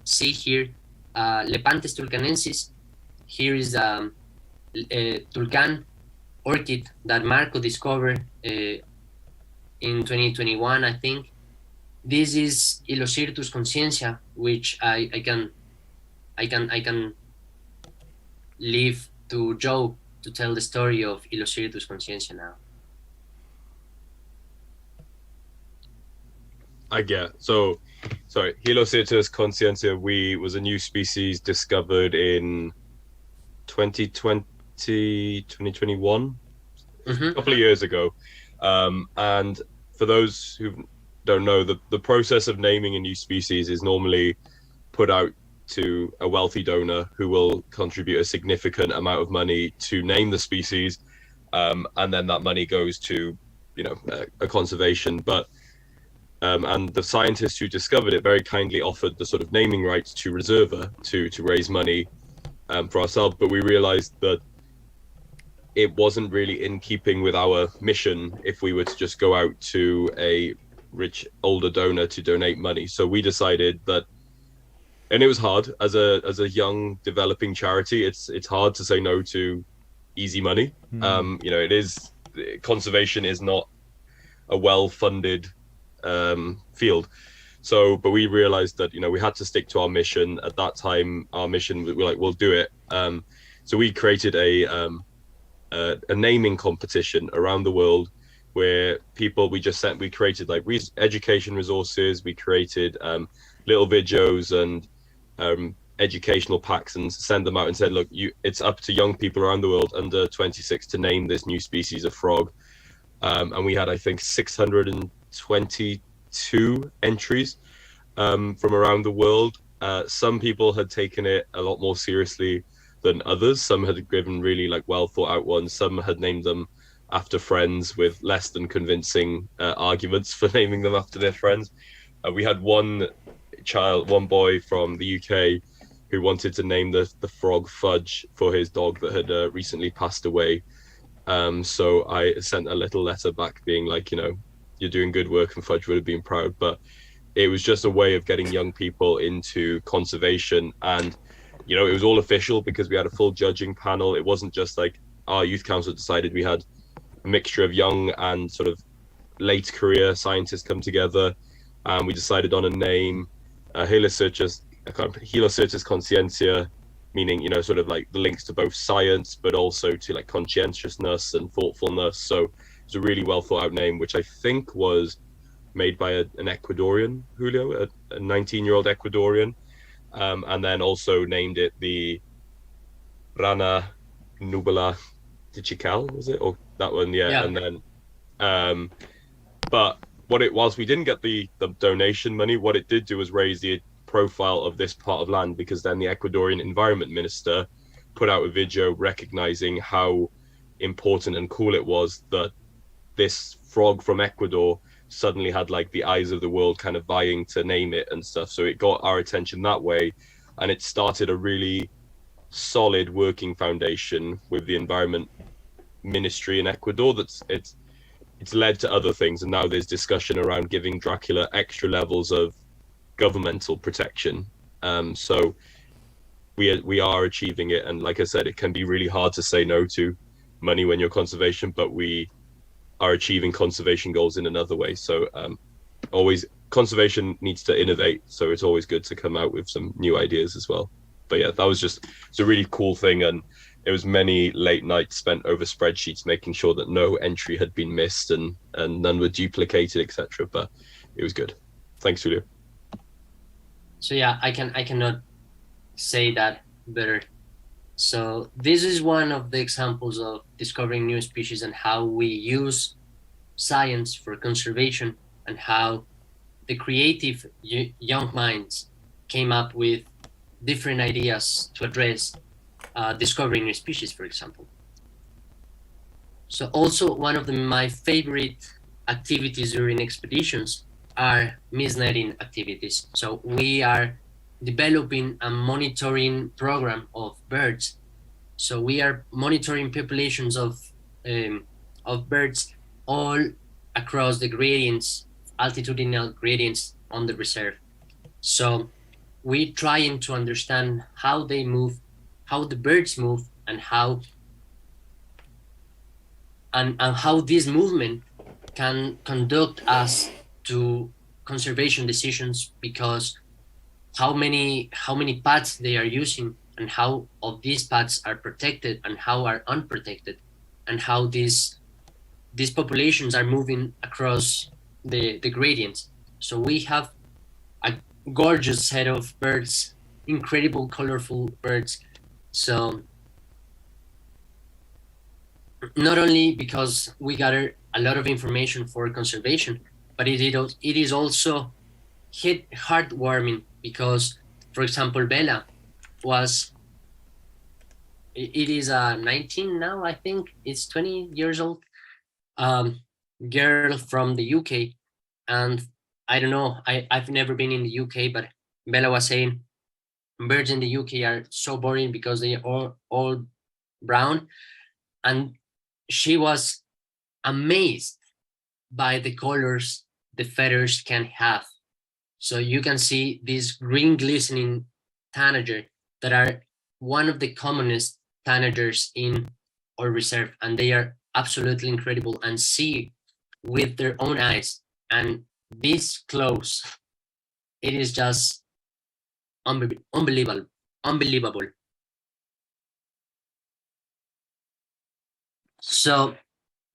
see here Lepanthes tulcanensis. Here is a tulcan orchid that Marco discovered in 2021, I think. This is Ilocyrtus conscientia, which I can leave to Joe to tell the story of Ilocyrtus conscientia now. I get. So, sorry, Julio César Carrión was a new species discovered in 2020, 2021, a couple of years ago. And for those who don't know, the process of naming a new species is normally put out to a wealthy donor who will contribute a significant amount of money to name the species, and then that money goes to, a conservation. But and the scientists who discovered it very kindly offered the sort of naming rights to Reserva to raise money for ourselves. But we realized that it wasn't really in keeping with our mission if we were to just go out to a rich older donor to donate money. So we decided that, and it was hard as a young developing charity. It's hard to say no to easy money. It is, conservation is not a well-funded field. So, but we realized that, we had to stick to our mission. At that time, our mission, we were like, we'll do it. So we created a naming competition around the world where we created like education resources. We created little videos and educational packs and sent them out and said, look, it's up to young people around the world under 26 to name this new species of frog. And we had, I think, 622 entries from around the world. Some people had taken it a lot more seriously than others. Some had given really like well thought out ones. Some had named them after friends with less than convincing arguments for naming them after their friends. We had one boy from the UK who wanted to name the frog Fudge for his dog that had recently passed away. So I sent a little letter back being like, you're doing good work and Fudge would have been proud. But it was just a way of getting young people into conservation. And, it was all official because we had a full judging panel. It wasn't just like our youth council decided. We had a mixture of young and sort of late career scientists come together, and we decided on a name, Julio César Conciencia, meaning, sort of like the links to both science, but also to like conscientiousness and thoughtfulness. So it's a really well thought out name, which I think was made by an Ecuadorian, Julio, a 19-year-old Ecuadorian. And then also named it the Rana Nubila de Chical, was it? Or that one, yeah. And then, but what it was, we didn't get the donation money. What it did do was raise the profile of this part of land, because then the Ecuadorian environment minister put out a video recognizing how important and cool it was that this frog from Ecuador suddenly had like the eyes of the world kind of vying to name it and stuff. So it got our attention that way, and it started a really solid working foundation with the environment ministry in Ecuador. It's led to other things, and now there's discussion around giving Dracula extra levels of governmental protection. So we are achieving it, and like I said, it can be really hard to say no to money when you're conservation, but we are achieving conservation goals in another way. So always conservation needs to innovate, so it's always good to come out with some new ideas as well. But yeah, it's a really cool thing, and it was many late nights spent over spreadsheets making sure that no entry had been missed and none were duplicated, etc. But it was good. Thanks, Julio. So yeah, I cannot say that better. So this is one of the examples of discovering new species and how we use science for conservation, and how the creative young minds came up with different ideas to address discovering new species, for example. So also one of my favorite activities during expeditions are misnetting activities. So we are developing a monitoring program of birds. So we are monitoring populations of birds all across the gradients, altitudinal gradients on the reserve. So we're trying to understand how they move, how the birds move, and how this movement can conduct us to conservation decisions, because how many paths they are using, and how of these paths are protected and how are unprotected, and how these populations are moving across the gradients. So we have a gorgeous set of birds, incredible, colorful birds. So not only because we gather a lot of information for conservation, but it is also heartwarming because, for example, Bella was, it is 19 now, I think. It's 20 years old, girl from the UK. And I don't know, I've never been in the UK, but Bella was saying birds in the UK are so boring because they are all brown. And she was amazed by the colors the feathers can have. So you can see these green glistening tanager that are one of the commonest tanagers in our reserve, and they are absolutely incredible and see with their own eyes. And this close, it is just unbelievable, unbelievable. So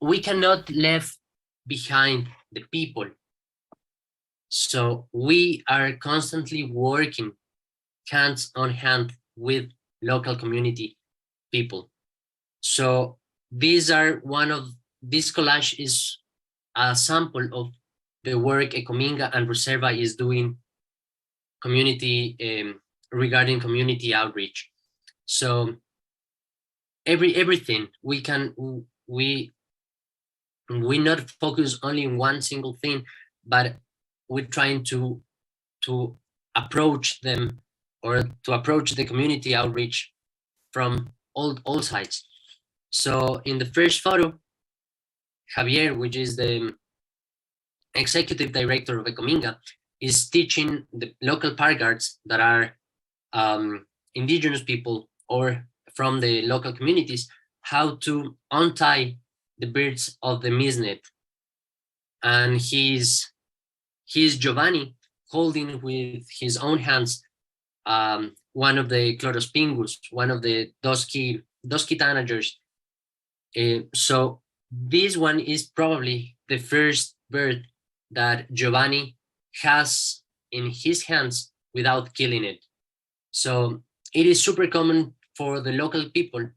we cannot leave behind the people. So we are constantly working hands on hand with local community people. So these are this collage is a sample of the work Ecominga and Reserva is doing regarding community outreach. So everything we not focus only on one single thing, but we're trying to approach them, or to approach the community outreach from all sides. So in the first photo, Javier, which is the executive director of Ecominga, is teaching the local park guards that are indigenous people or from the local communities how to untie the birds of the misnet. And he's Giovanni holding with his own hands one of the Chlorospingus, one of the dusky tanagers. So this one is probably the first bird that Giovanni has in his hands without killing it. So it is super common for the local people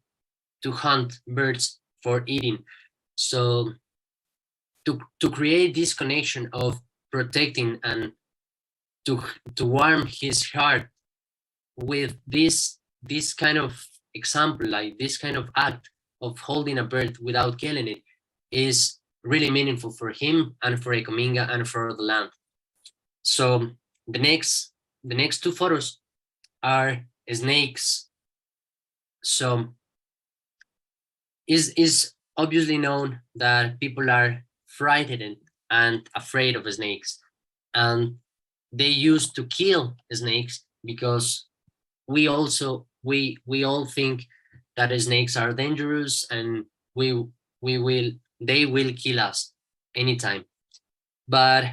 to hunt birds for eating. So to create this connection of protecting and to warm his heart with this kind of example, like this kind of act of holding a bird without killing it, is really meaningful for him and for Ecominga and for the land. So the next two photos are snakes. So is obviously known that people are frightened and afraid of snakes, and they used to kill snakes because we all think that snakes are dangerous and they will kill us anytime. But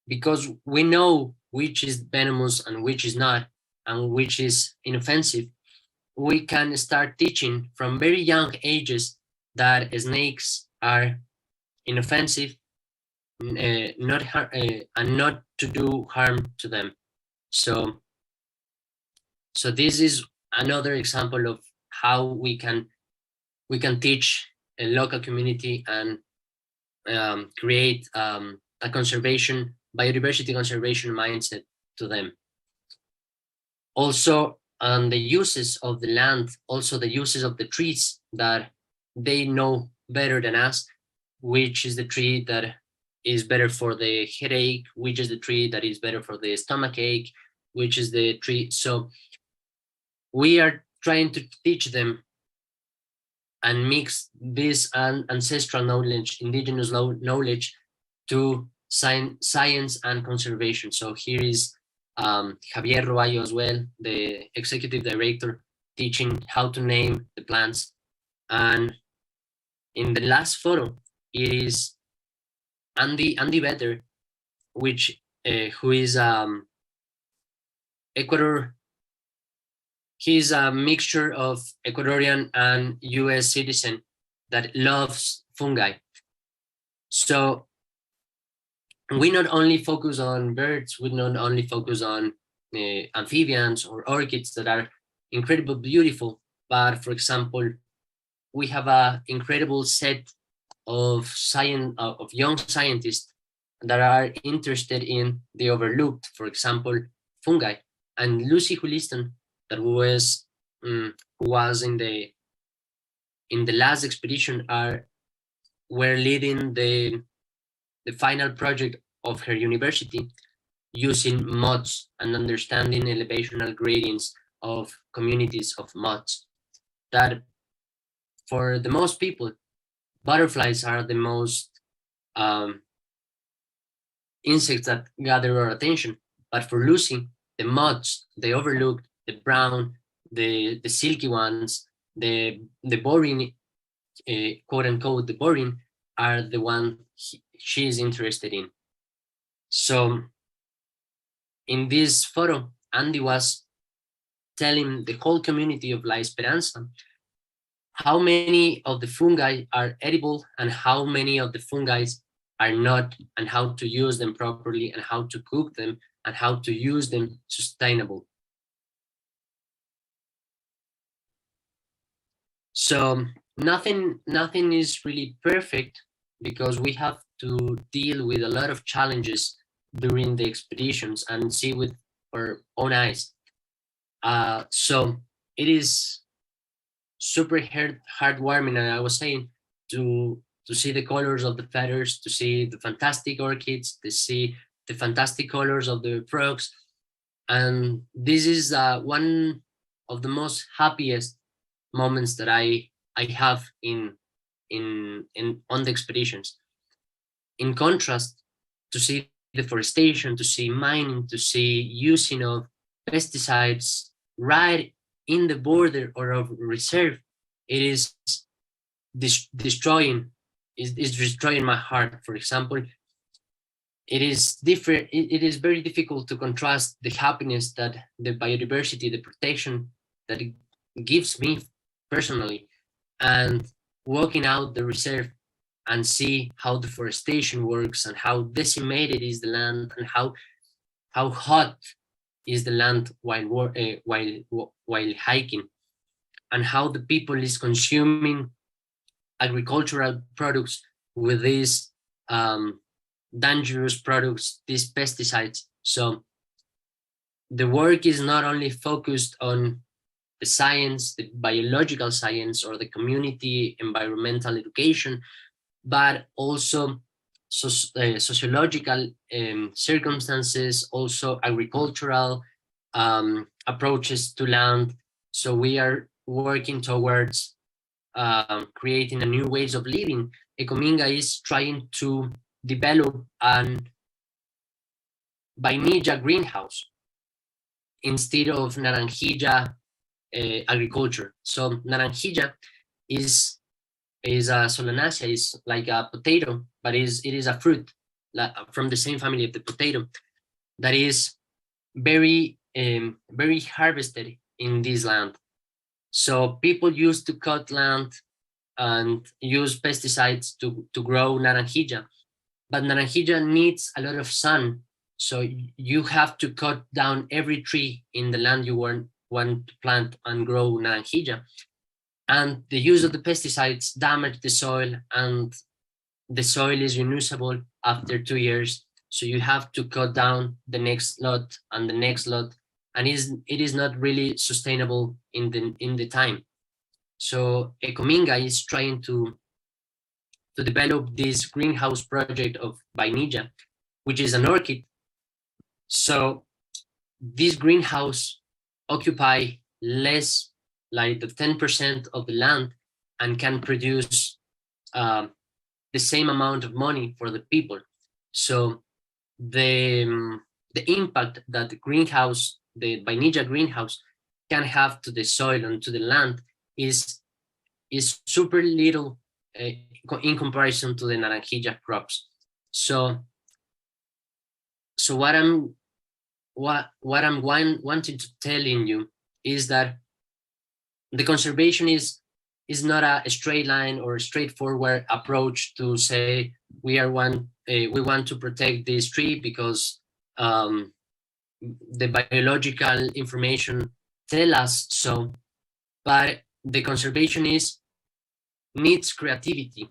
because we know which is venomous and which is not, and which is inoffensive, we can start teaching from very young ages that snakes are inoffensive, and not to do harm to them. So this is another example of how we can teach a local community and create a biodiversity conservation mindset to them. Also, on the uses of the land, also the uses of the trees that they know better than us, which is the tree that is better for the headache, which is the tree that is better for the stomach ache, which is the tree. So we are trying to teach them and mix this ancestral knowledge, indigenous knowledge, to science and conservation. So here is Javier Roballo as well, the executive director, teaching how to name the plants. And in the last photo, it is Andy Vetter, who is Ecuador. He's a mixture of Ecuadorian and US citizen that loves fungi. So we not only focus on birds, we not only focus on amphibians or orchids that are incredibly beautiful, but for example, we have an incredible set of young scientists that are interested in the overlooked, for example, fungi. And Lucy Huliston, that was who was in the last expedition, were leading the final project of her university using moths and understanding elevational gradients of communities of moths. That for the most people, butterflies are the most insects that gather our attention. But for Lucy, the moths, the overlooked, the brown, the silky ones, the boring, quote unquote, the boring, are the one she is interested in. So in this photo, Andy was telling the whole community of La Esperanza how many of the fungi are edible and how many of the fungi are not, and how to use them properly and how to cook them and how to use them sustainable. So nothing is really perfect, because we have to deal with a lot of challenges during the expeditions and see with our own eyes. So it is super heartwarming, and I was saying, to see the colors of the feathers, to see the fantastic orchids, to see the fantastic colors of the frogs. And this is one of the most happiest moments that I have on the expeditions. In contrast, to see deforestation, to see mining, to see using of pesticides right in the border or of reserve, it is destroying my heart. For example, it is different. It is very difficult to contrast the happiness that the biodiversity, the protection that it gives me personally, and walking out the reserve and see how deforestation works and how decimated is the land and how hot is the land while hiking, and how the people is consuming agricultural products with these dangerous products, these pesticides. So the work is not only focused on the science, the biological science, or the community environmental education, but also sociological circumstances, also agricultural approaches to land. So we are working towards creating a new ways of living. Ecominga is trying to develop an vainilla greenhouse instead of naranjilla agriculture. So naranjilla is a solanaceae, is like a potato, but it is a fruit from the same family of the potato that is very harvested in this land. So people used to cut land and use pesticides to grow naranjilla, but naranjilla needs a lot of sun. So you have to cut down every tree in the land you want to plant and grow naranjilla. And the use of the pesticides damage the soil, and the soil is unusable after 2 years. So you have to cut down the next lot and the next lot, and it is not really sustainable in the time. So Ecominga is trying to develop this greenhouse project of vainilla, which is an orchid. So this greenhouse occupy less, like the 10% of the land, and can produce the same amount of money for the people. So the impact that the greenhouse, the vainilla greenhouse, can have to the soil and to the land is super little in comparison to the naranjilla crops. So what I'm wanting to tell you is that the conservation is not a straight line or a straightforward approach to say we want to protect this tree because the biological information tell us so, but the conservationist needs creativity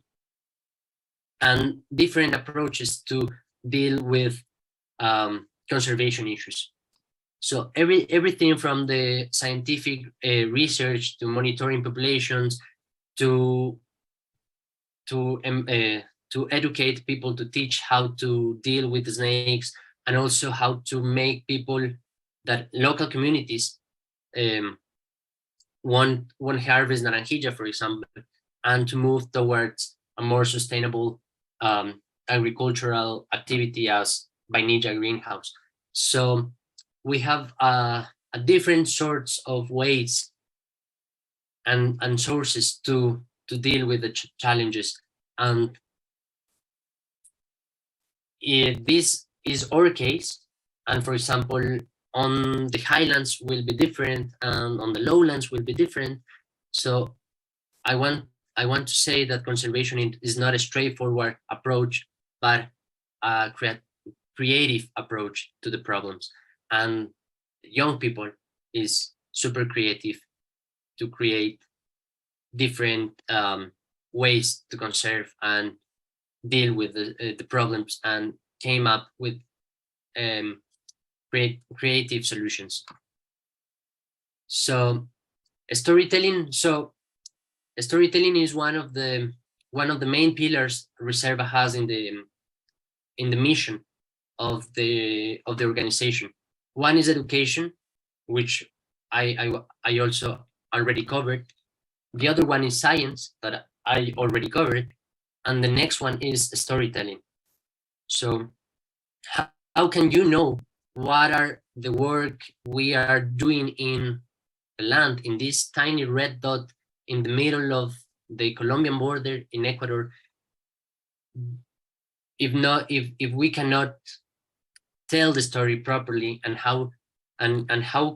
and different approaches to deal with conservation issues. So everything from the scientific research to monitoring populations to educate people, to teach how to deal with the snakes, and also how to make people that local communities won't harvest naranjilla, for example, and to move towards a more sustainable agricultural activity as Vainilla greenhouse. So we have a different sorts of ways and sources to deal with the challenges. And if this is our case, and for example, on the highlands will be different, and on the lowlands will be different. So I want to say that conservation is not a straightforward approach, but a creative approach to the problems. And young people is super creative to create different ways to conserve and deal with the problems, and came up with creative solutions. So storytelling is one of the main pillars Reserva has in the mission of the organization. One is education, which I also already covered. The other one is science, that I already covered, and the next one is storytelling. So how can you know what are the work we are doing in the land, in this tiny red dot in the middle of the Colombian border in Ecuador, if we cannot tell the story properly, and how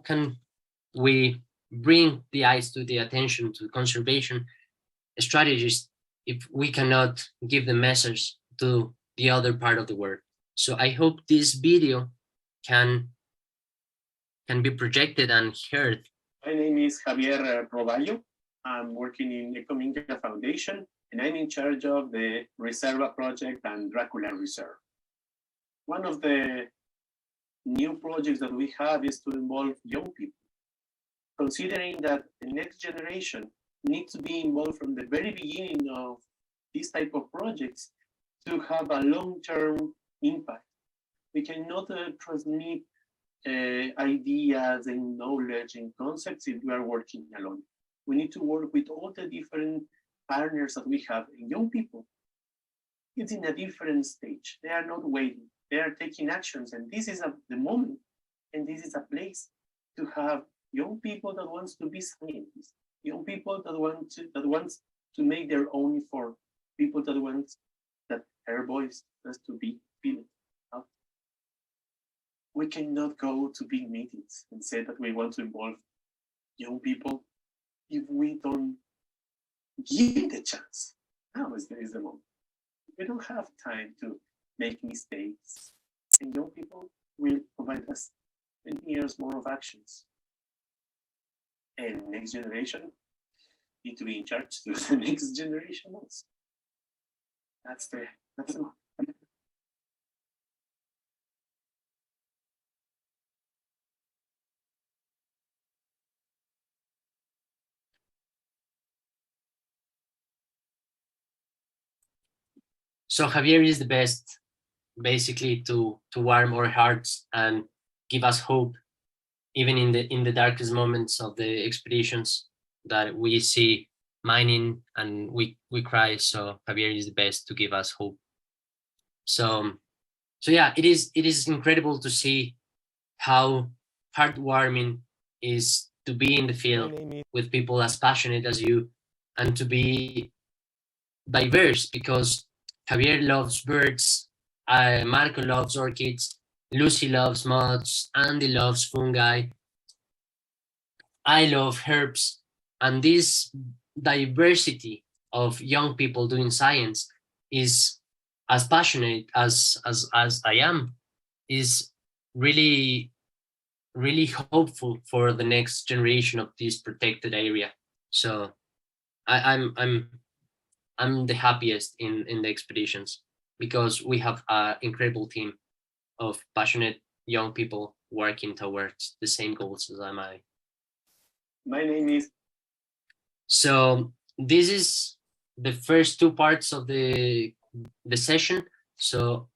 can we bring the eyes to the attention to conservation strategies if we cannot give the message to the other part of the world. So I hope this video can be projected and heard. My name is Javier Roballo. I'm working in Ecominca Foundation, and I'm in charge of the Reserva project and Dracula Reserve. One of the new projects that we have is to involve young people, considering that the next generation needs to be involved from the very beginning of this type of projects to have a long-term impact. We cannot transmit ideas and knowledge and concepts if we are working alone. We need to work with all the different partners that we have. And young people, it's in a different stage. They are not waiting. They are taking actions. And this is the moment. And this is a place to have young people that wants to be scientists, young people that wants to make their own effort, people that want that their voice has to be felt. We cannot go to big meetings and say that we want to involve young people if we don't give the chance. Now is the moment. We don't have time to make mistakes, and young people will provide us 10 years more of actions. And next generation need to be in charge to the next generation also. That's the So Javier is the best, basically, to warm our hearts and give us hope, even in the darkest moments of the expeditions that we see mining and we cry. So Javier is the best to give us hope. So yeah, it is incredible to see how heartwarming is to be in the field with people as passionate as you, and to be diverse, because Javier loves birds, Marco loves orchids, Lucy loves moths, Andy loves fungi, I love herbs, and this diversity of young people doing science is as passionate as I am, is really really hopeful for the next generation of this protected area. So I'm the happiest in the expeditions, because we have an incredible team of passionate young people working towards the same goals as am I. My name is. So this is the first two parts of the session. So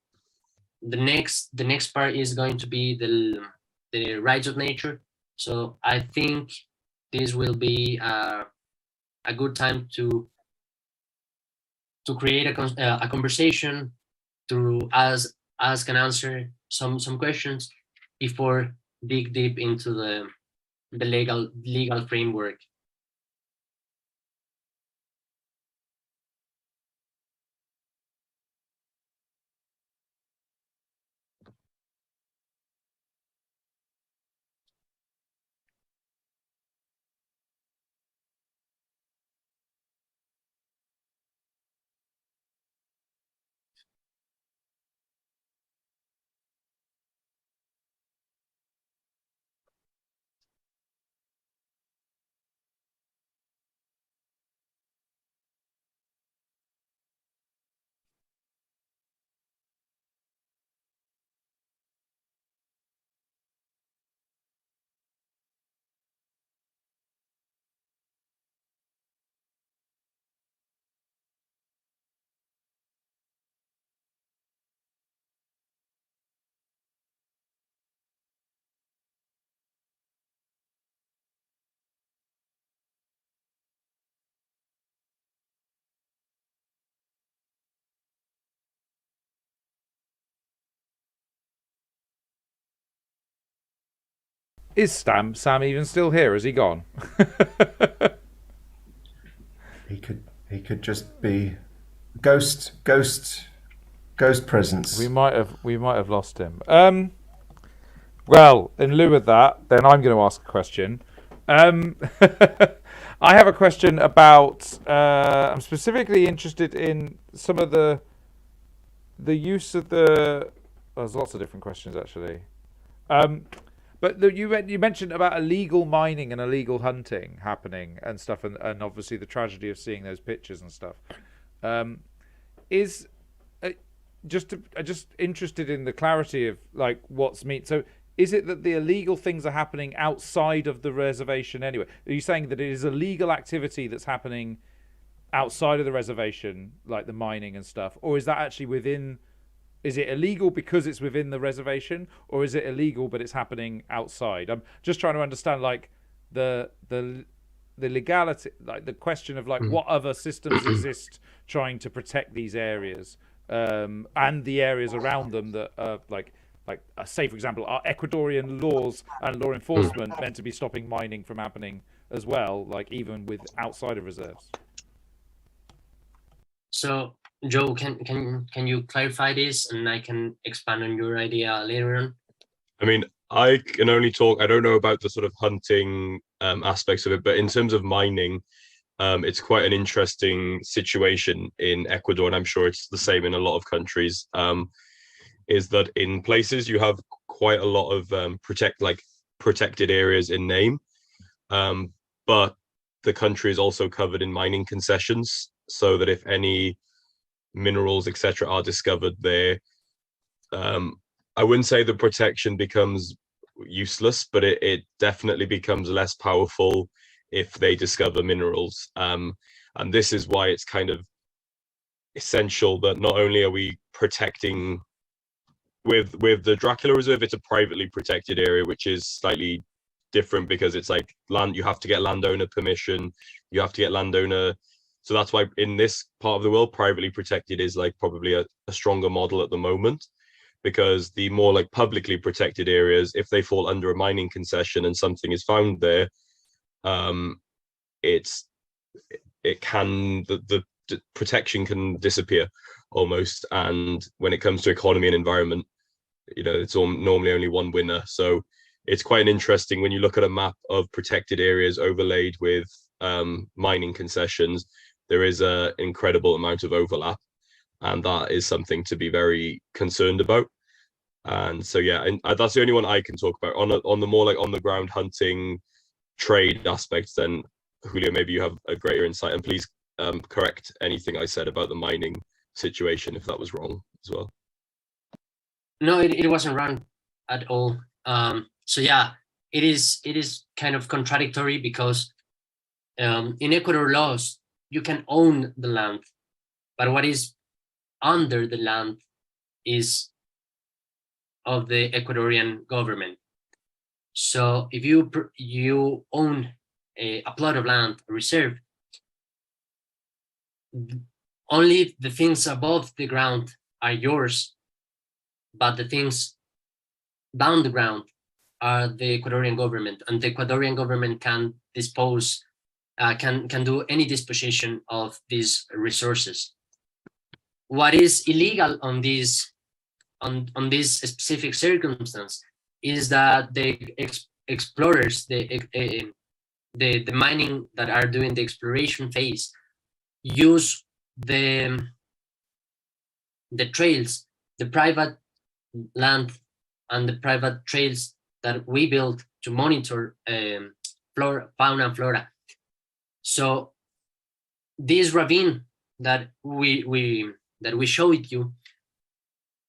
the next part is going to be the rights of nature. So I think this will be a good time to create a conversation, to ask and answer some questions before dig deep into the legal framework. Is Sam even still here? Has he gone? He could just be ghost presence. We might have lost him. Well, in lieu of that, then I'm going to ask a question. I have a question about. I'm specifically interested in some of the use of the. Oh, there's lots of different questions actually. But you mentioned about illegal mining and illegal hunting happening and stuff, and obviously the tragedy of seeing those pictures and stuff. Just interested in the clarity of like what's mean. So is it that the illegal things are happening outside of the reservation anyway? Are you saying that it is illegal activity that's happening outside of the reservation, like the mining and stuff, or is that actually within? Is it illegal because it's within the reservation, or is it illegal but it's happening outside? I'm just trying to understand like the legality, like the question of like what other systems exist trying to protect these areas, and the areas around them that are like say for example, are Ecuadorian laws and law enforcement meant to be stopping mining from happening as well, like even with outside of reserves? So Joe, can you clarify this, and I can expand on your idea later on? I mean, I can only talk. I don't know about the sort of hunting aspects of it, but in terms of mining, it's quite an interesting situation in Ecuador, and I'm sure it's the same in a lot of countries. Is that in places you have quite a lot of protected areas in name, but the country is also covered in mining concessions, so that if any minerals etc are discovered there, I wouldn't say the protection becomes useless, but it definitely becomes less powerful if they discover minerals, and this is why it's kind of essential that not only are we protecting with the Dracula Reserve, it's a privately protected area, which is slightly different because it's like land, you have to get landowner permission, you have to get landowner. So that's why in this part of the world, privately protected is like probably a stronger model at the moment, because the more like publicly protected areas, if they fall under a mining concession and something is found there, the protection can disappear almost. And when it comes to economy and environment, it's normally only one winner. So it's quite interesting when you look at a map of protected areas overlaid with mining concessions. There is an incredible amount of overlap, and that is something to be very concerned about. And so yeah, and that's the only one I can talk about on the more like on the ground hunting trade aspects. Then Julio, maybe you have a greater insight, and please correct anything I said about the mining situation if that was wrong as well. No, it wasn't wrong at all. So yeah, it is kind of contradictory because in Ecuador laws you can own the land, but what is under the land is of the Ecuadorian government. So if you own a plot of land, a reserve, only the things above the ground are yours, but the things down the ground are the Ecuadorian government, and the Ecuadorian government can dispose, can do any disposition of these resources. What is illegal on this specific circumstance is that the explorers, the mining that are doing the exploration phase, use the trails, the private land and the private trails that we built to monitor fauna and flora. So this ravine that we showed you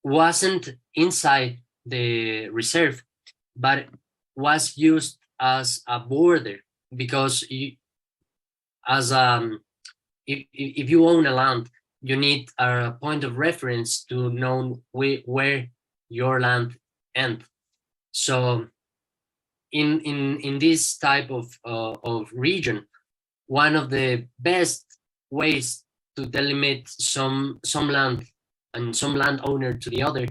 wasn't inside the reserve, but was used as a border, because if you own a land, you need a point of reference to know where your land ends. So in this type of region, one of the best ways to delimit some land and some landowner to the other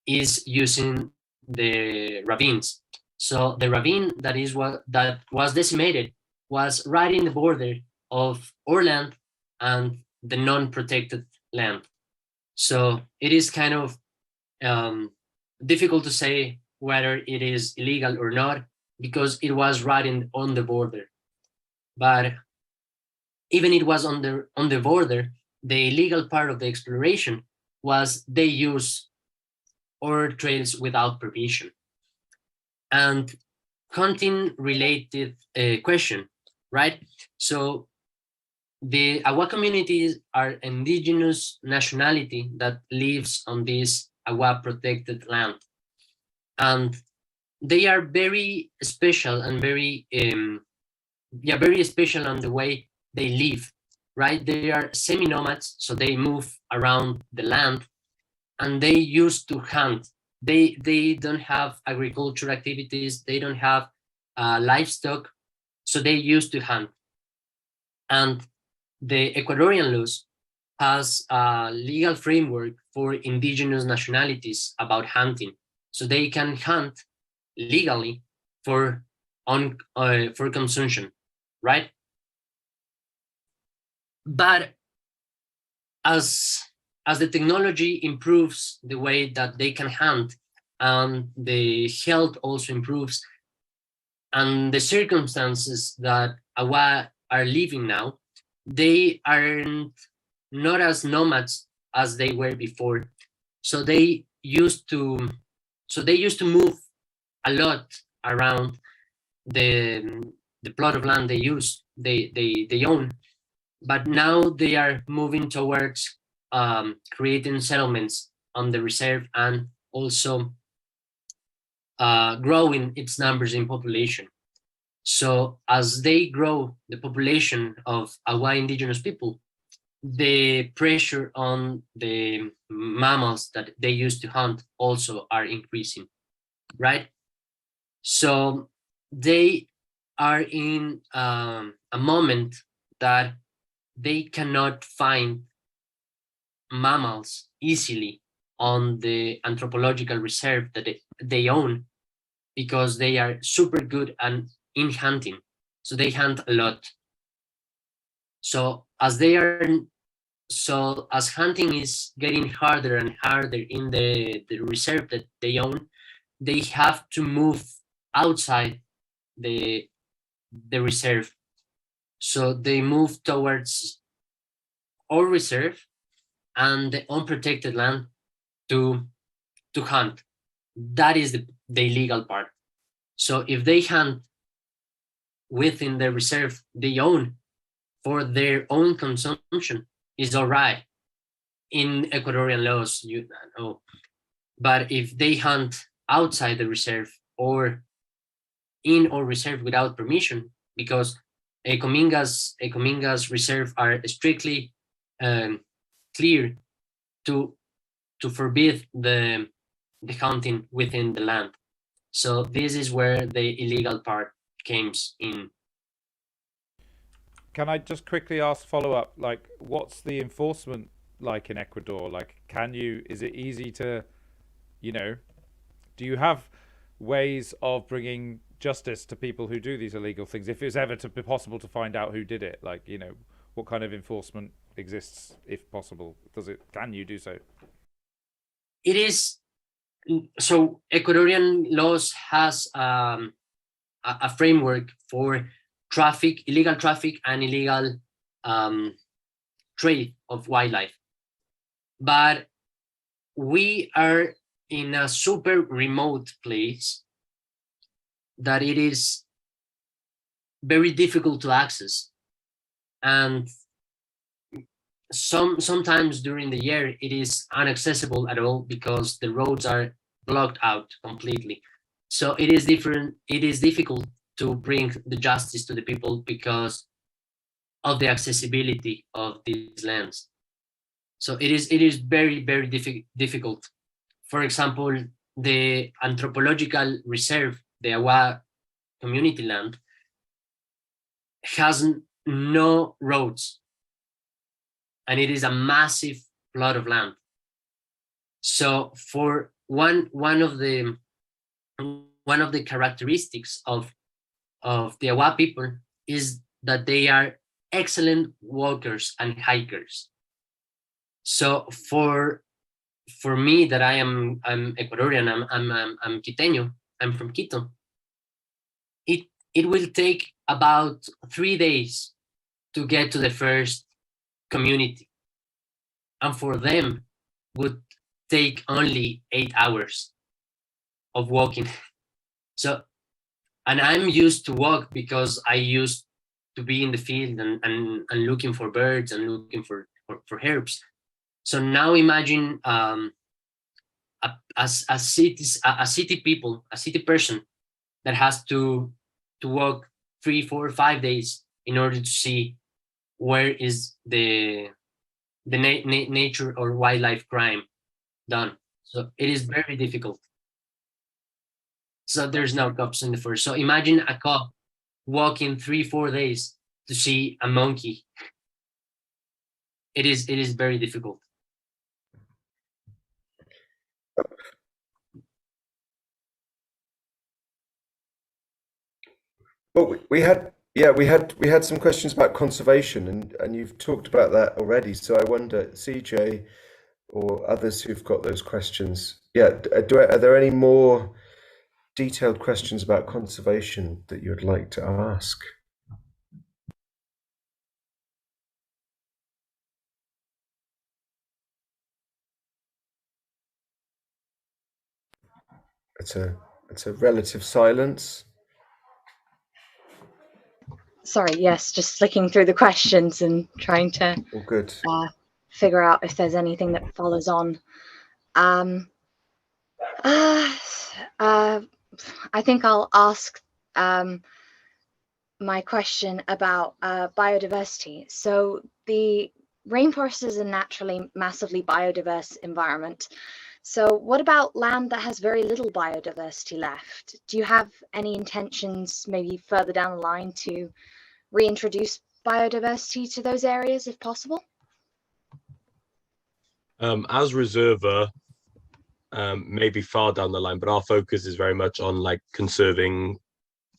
is using the ravines. So the ravine that was decimated was right in the border of our land and the non-protected land. So it is kind of difficult to say whether it is illegal or not, because it was right on the border. But even it was on the border, the illegal part of the exploration was they use our trails without permission. And hunting related question, right? So the Agua communities are indigenous nationality that lives on this Agua protected land. And they are very special and very special on the way they live, right? They are semi-nomads, so they move around the land, and they used to hunt. They don't have agriculture activities, they don't have livestock, so they used to hunt. And the Ecuadorian laws has a legal framework for indigenous nationalities about hunting, so they can hunt legally for consumption, right? But as the technology improves the way that they can hunt, and the health also improves, and the circumstances that Agua are living now, they aren't not as nomads as they were before. So they used to move a lot around the plot of land they own, but now they are moving towards creating settlements on the reserve, and also growing its numbers in population. So as they grow the population of Agua indigenous people, the pressure on the mammals that they used to hunt also are increasing, right? So they are in a moment that they cannot find mammals easily on the anthropological reserve that they own, because they are super good in hunting. So they hunt a lot. So as hunting is getting harder and harder in the reserve that they own, they have to move outside the reserve. So they move towards our reserve, and the unprotected land to hunt. That is the illegal part. So if they hunt within the reserve they own for their own consumption, is all right in Ecuadorian laws, you know. But if they hunt outside the reserve or in or reserve without permission, because Ecominga's reserve are strictly clear to forbid the hunting within the land. So this is where the illegal part comes in. Can I just quickly ask follow up? Like, what's the enforcement like in Ecuador? Like, is it easy to, do you have ways of bringing justice to people who do these illegal things? If it's ever to be possible to find out who did it, like, what kind of enforcement exists, if possible? Can you do so? It is, so Ecuadorian laws has a framework for illegal traffic and illegal trade of wildlife. But we are in a super remote place that it is very difficult to access. And sometimes during the year, it is inaccessible at all because the roads are blocked out completely. So it is difficult to bring the justice to the people because of the accessibility of these lands. So it is very, very difficult. For example, the anthropological reserve, the Awa community land, has no roads, and it is a massive plot of land. So for one of the characteristics of the Awa people is that they are excellent walkers and hikers. So for me, that I'm Ecuadorian, I'm Quiteño, I'm from Quito. It will take about 3 days to get to the first community, and for them would take only 8 hours of walking. So, and I'm used to walk because I used to be in the field and looking for birds and looking for herbs. So now imagine a city person that has to walk 3, 4, 5 days in order to see where is the nature or wildlife crime done. So it is very difficult. So there's no cops in the forest. So imagine a cop walking 3, 4 days to see a monkey. It is very difficult. Well, we had some questions about conservation, and you've talked about that already. So I wonder, CJ or others who've got those questions, are there any more detailed questions about conservation that you'd like to ask? It's a relative silence. Sorry, yes, just flicking through the questions and trying to good. Figure out if there's anything that follows on. I think I'll ask my question about biodiversity. So the rainforest is a naturally massively biodiverse environment. So what about land that has very little biodiversity left? Do you have any intentions maybe further down the line to reintroduce biodiversity to those areas if possible? As Reserva, maybe far down the line, but our focus is very much on like conserving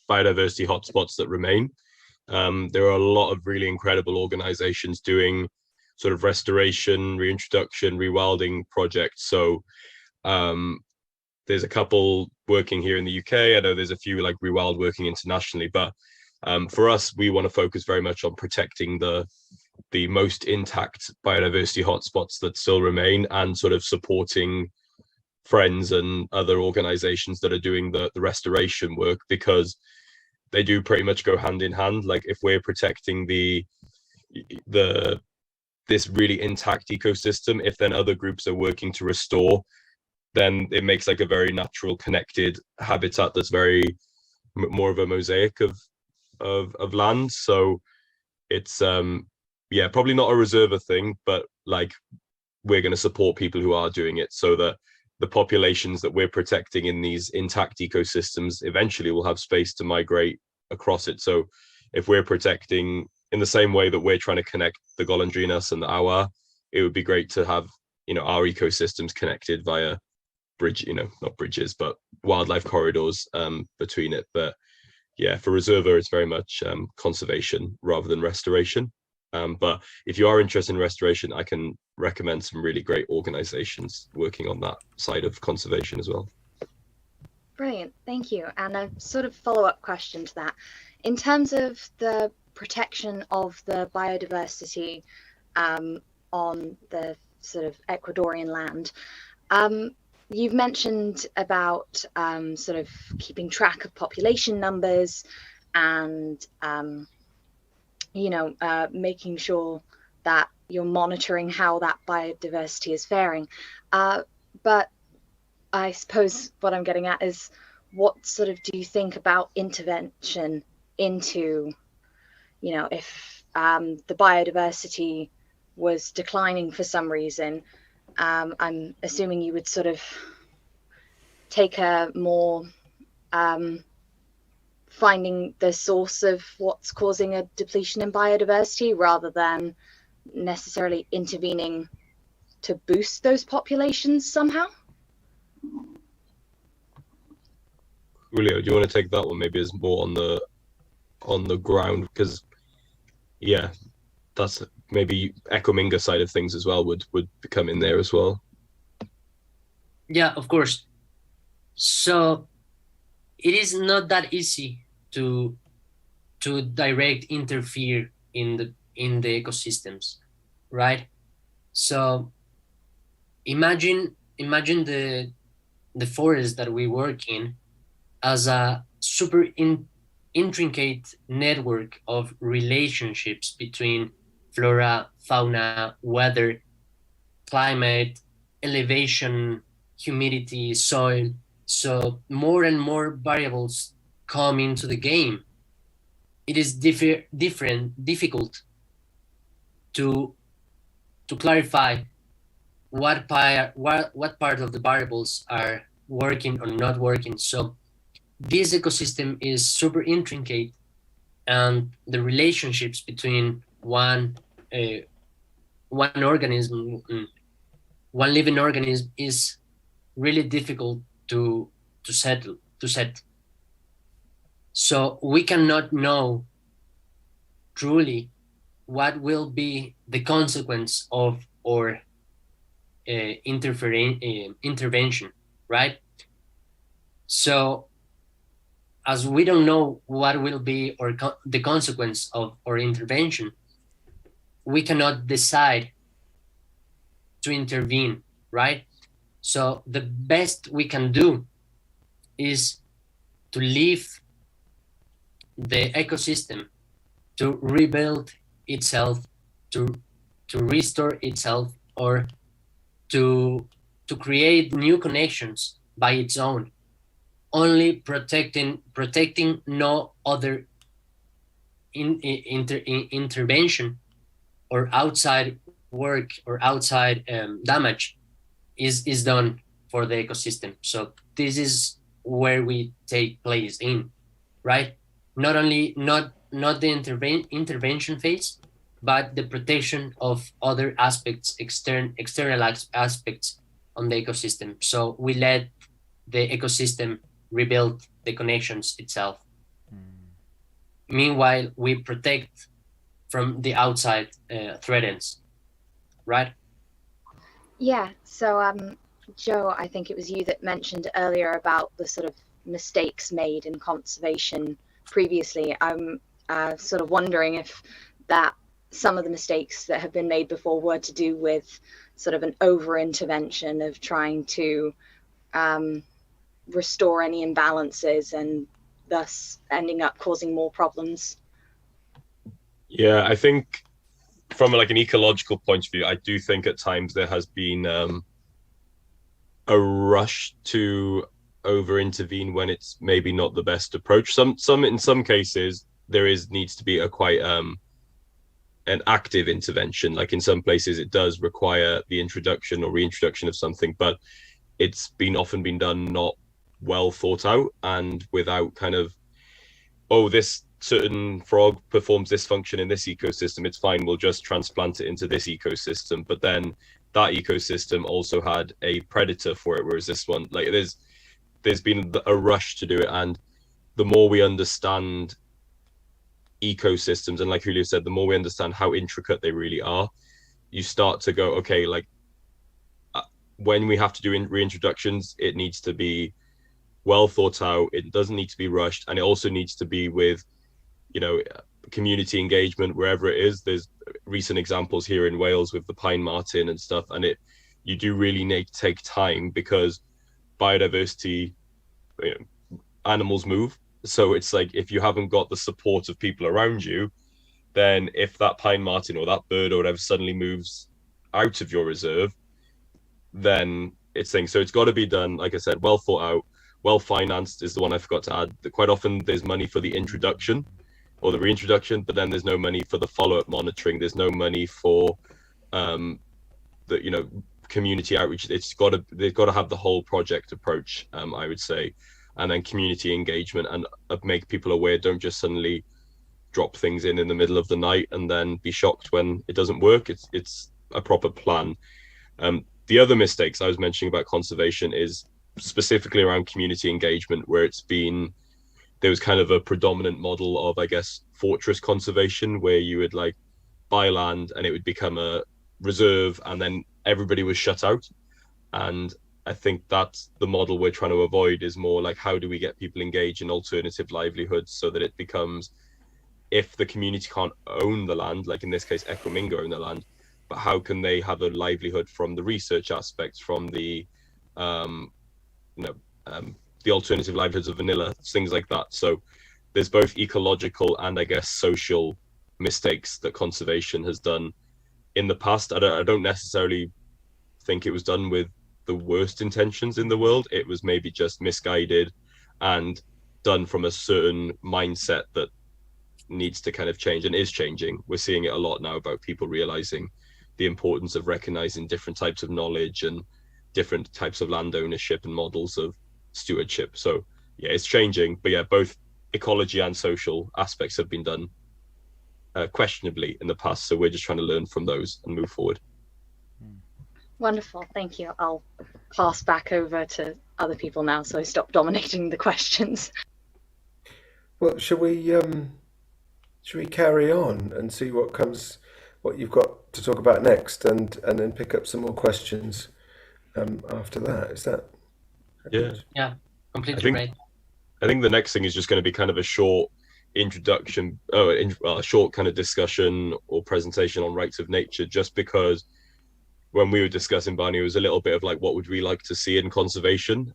biodiversity hotspots that remain. There are a lot of really incredible organizations doing sort of restoration, reintroduction, rewilding projects. So there's a couple working here in the UK. I know there's a few like rewild working internationally, but for us, we want to focus very much on protecting the the most intact biodiversity hotspots that still remain, and sort of supporting friends and other organizations that are doing the restoration work, because they do pretty much go hand in hand. Like if we're protecting this really intact ecosystem, if then other groups are working to restore, then it makes like a very natural connected habitat that's very more of a mosaic of land. So it's yeah, probably not a Reserva thing, but like we're going to support people who are doing it, so that the populations that we're protecting in these intact ecosystems eventually will have space to migrate across it. So if we're protecting in the same way that we're trying to connect the Golondrinas and the Awa, it would be great to have, you know, our ecosystems connected via bridge, you know, not bridges, but wildlife corridors between it. But yeah, for Reserva, it's very much conservation rather than restoration. But if you are interested in restoration, I can recommend some really great organizations working on that side of conservation as well. Brilliant, thank you. And a sort of follow-up question to that. In terms of the protection of the biodiversity on the sort of Ecuadorian land, you've mentioned about sort of keeping track of population numbers and you know, making sure that you're monitoring how that biodiversity is faring. But I suppose what I'm getting at is, what sort of do you think about intervention into, you know, if the biodiversity was declining for some reason, I'm assuming you would sort of take a more finding the source of what's causing a depletion in biodiversity, rather than necessarily intervening to boost those populations somehow? Julio, do you want to take that one? Maybe it's more on the ground, because yeah, that's maybe Ecominga side of things as well would come in there as well. Yeah, of course. So it is not that easy to direct interfere in the ecosystems, right? So imagine the forest that we work in as a super intricate network of relationships between flora, fauna, weather, climate, elevation, humidity, soil. So more and more variables come into the game. It is difficult to clarify what part of the variables are working or not working. So this ecosystem is super intricate, and the relationships between one organism, one living organism, is really difficult to set. So we cannot know truly what will be the consequence of our intervention, right? So as we don't know what will be the consequence of our intervention, we cannot decide to intervene, right? So the best we can do is to leave the ecosystem to rebuild itself, to restore itself, or to create new connections by its own, only protecting no other intervention or outside work or outside damage is done for the ecosystem. So this is where we take place in, right? Not only not the intervention phase, but the protection of other aspects, external aspects on the ecosystem. So we let the ecosystem rebuild the connections itself. Meanwhile, we protect from the outside threats, right? Yeah, so Joe, I think it was you that mentioned earlier about the sort of mistakes made in conservation previously. I'm sort of wondering if that some of the mistakes that have been made before were to do with sort of an over-intervention of trying to restore any imbalances and thus ending up causing more problems. Yeah, I think from like an ecological point of view, I do think at times there has been a rush to over intervene when it's maybe not the best approach. Some in some cases there needs to be a quite an active intervention. Like in some places it does require the introduction or reintroduction of something, but it's often been done not well thought out and without kind of, oh, this certain frog performs this function in this ecosystem, it's fine, we'll just transplant it into this ecosystem. But then that ecosystem also had a predator for it, whereas this one, like there's been a rush to do it. And the more we understand ecosystems, and like Julio said, the more we understand how intricate they really are, you start to go, okay, like when we have to do reintroductions, it needs to be well thought out, it doesn't need to be rushed, and it also needs to be with, you know, community engagement wherever it is. There's recent examples here in Wales with the pine marten and stuff, and you do really need to take time, because biodiversity, you know, animals move. So it's like, if you haven't got the support of people around you, then if that pine marten or that bird or whatever suddenly moves out of your reserve, then it's things. So it's got to be done, like I said, well thought out, well financed is the one I forgot to add. Quite often there's money for the introduction or the reintroduction, but then there's no money for the follow-up monitoring. There's no money for the, you know, community outreach. They've got to have the whole project approach, I would say, and then community engagement and make people aware. Don't just suddenly drop things in the middle of the night and then be shocked when it doesn't work. It's a proper plan. The other mistakes I was mentioning about conservation is specifically around community engagement, where there was kind of a predominant model of, I guess, fortress conservation, where you would like buy land and it would become a reserve and then everybody was shut out. And I think that's the model we're trying to avoid, is more like, how do we get people engaged in alternative livelihoods so that it becomes, if the community can't own the land, like in this case Ecomingo own the land, but how can they have a livelihood from the research aspects, from the the alternative livelihoods of vanilla, things like that. So there's both ecological and, I guess, social mistakes that conservation has done in the past. I don't necessarily think it was done with the worst intentions in the world. It was maybe just misguided and done from a certain mindset that needs to kind of change and is changing. We're seeing it a lot now about people realizing the importance of recognizing different types of knowledge and different types of land ownership and models of stewardship. So yeah, it's changing, but yeah, both ecology and social aspects have been done questionably in the past. So we're just trying to learn from those and move forward. Wonderful, thank you. I'll pass back over to other people now, so I stop dominating the questions. Well, should we carry on and see what you've got to talk about next, and then pick up some more questions after that? Is that? Yeah, completely right. I think the next thing is just going to be kind of a short introduction, a short kind of discussion or presentation on rights of nature, just because when we were discussing, Barney, it was a little bit of like, what would we like to see in conservation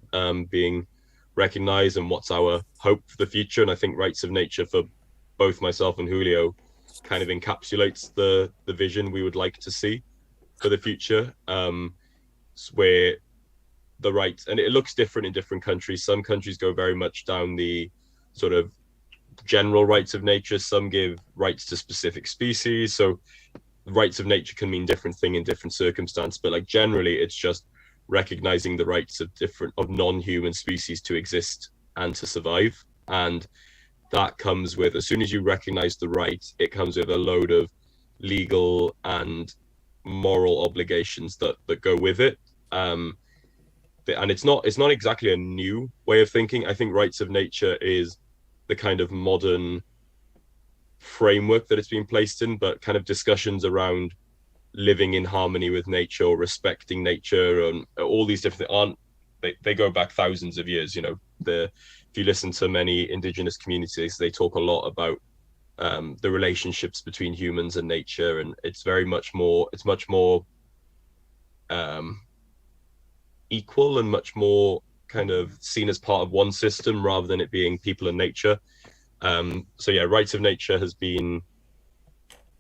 being recognized, and what's our hope for the future? And I think rights of nature, for both myself and Julio, kind of encapsulates the vision we would like to see for the future, where the rights, and it looks different in different countries. Some countries go very much down the sort of general rights of nature. Some give rights to specific species. So rights of nature can mean different thing in different circumstances, but like generally it's just recognizing the rights of non-human species to exist and to survive. And that comes with, as soon as you recognize the right, it comes with a load of legal and moral obligations that go with it. And it's not exactly a new way of thinking. I think rights of nature is the kind of modern framework that it's been placed in, but kind of discussions around living in harmony with nature or respecting nature and all these different things they go back thousands of years. You know, if you listen to many indigenous communities, they talk a lot about the relationships between humans and nature, and it's much more equal and much more kind of seen as part of one system rather than it being people and nature. So yeah, rights of nature has been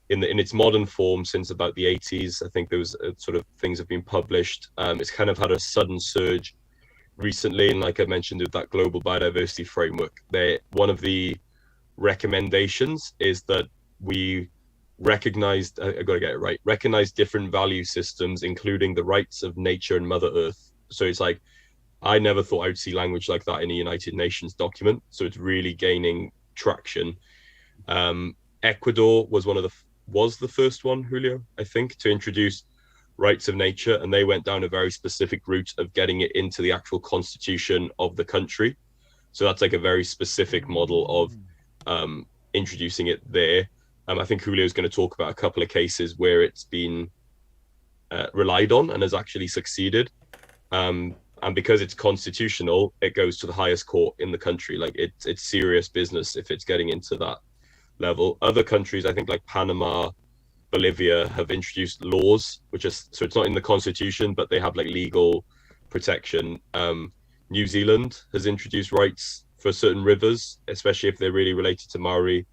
in its modern form since about the 80s. I think those sort of things have been published. It's kind of had a sudden surge recently, and like I mentioned with that global biodiversity framework, one of the recommendations is that we recognize, I got to get it right, recognize different value systems, including the rights of nature and Mother Earth. So it's like, I never thought I would see language like that in a United Nations document. So it's really gaining traction. Ecuador was the first one, Julio, I think, to introduce rights of nature, and they went down a very specific route of getting it into the actual constitution of the country. So that's like a very specific model of introducing it there. I think Julio is going to talk about a couple of cases where it's been relied on and has actually succeeded. And because it's constitutional, it goes to the highest court in the country. Like it's serious business if it's getting into that level. Other countries, I think like Panama, Bolivia, have introduced laws, so it's not in the constitution, but they have like legal protection. New Zealand has introduced rights for certain rivers, especially if they're really related to Maori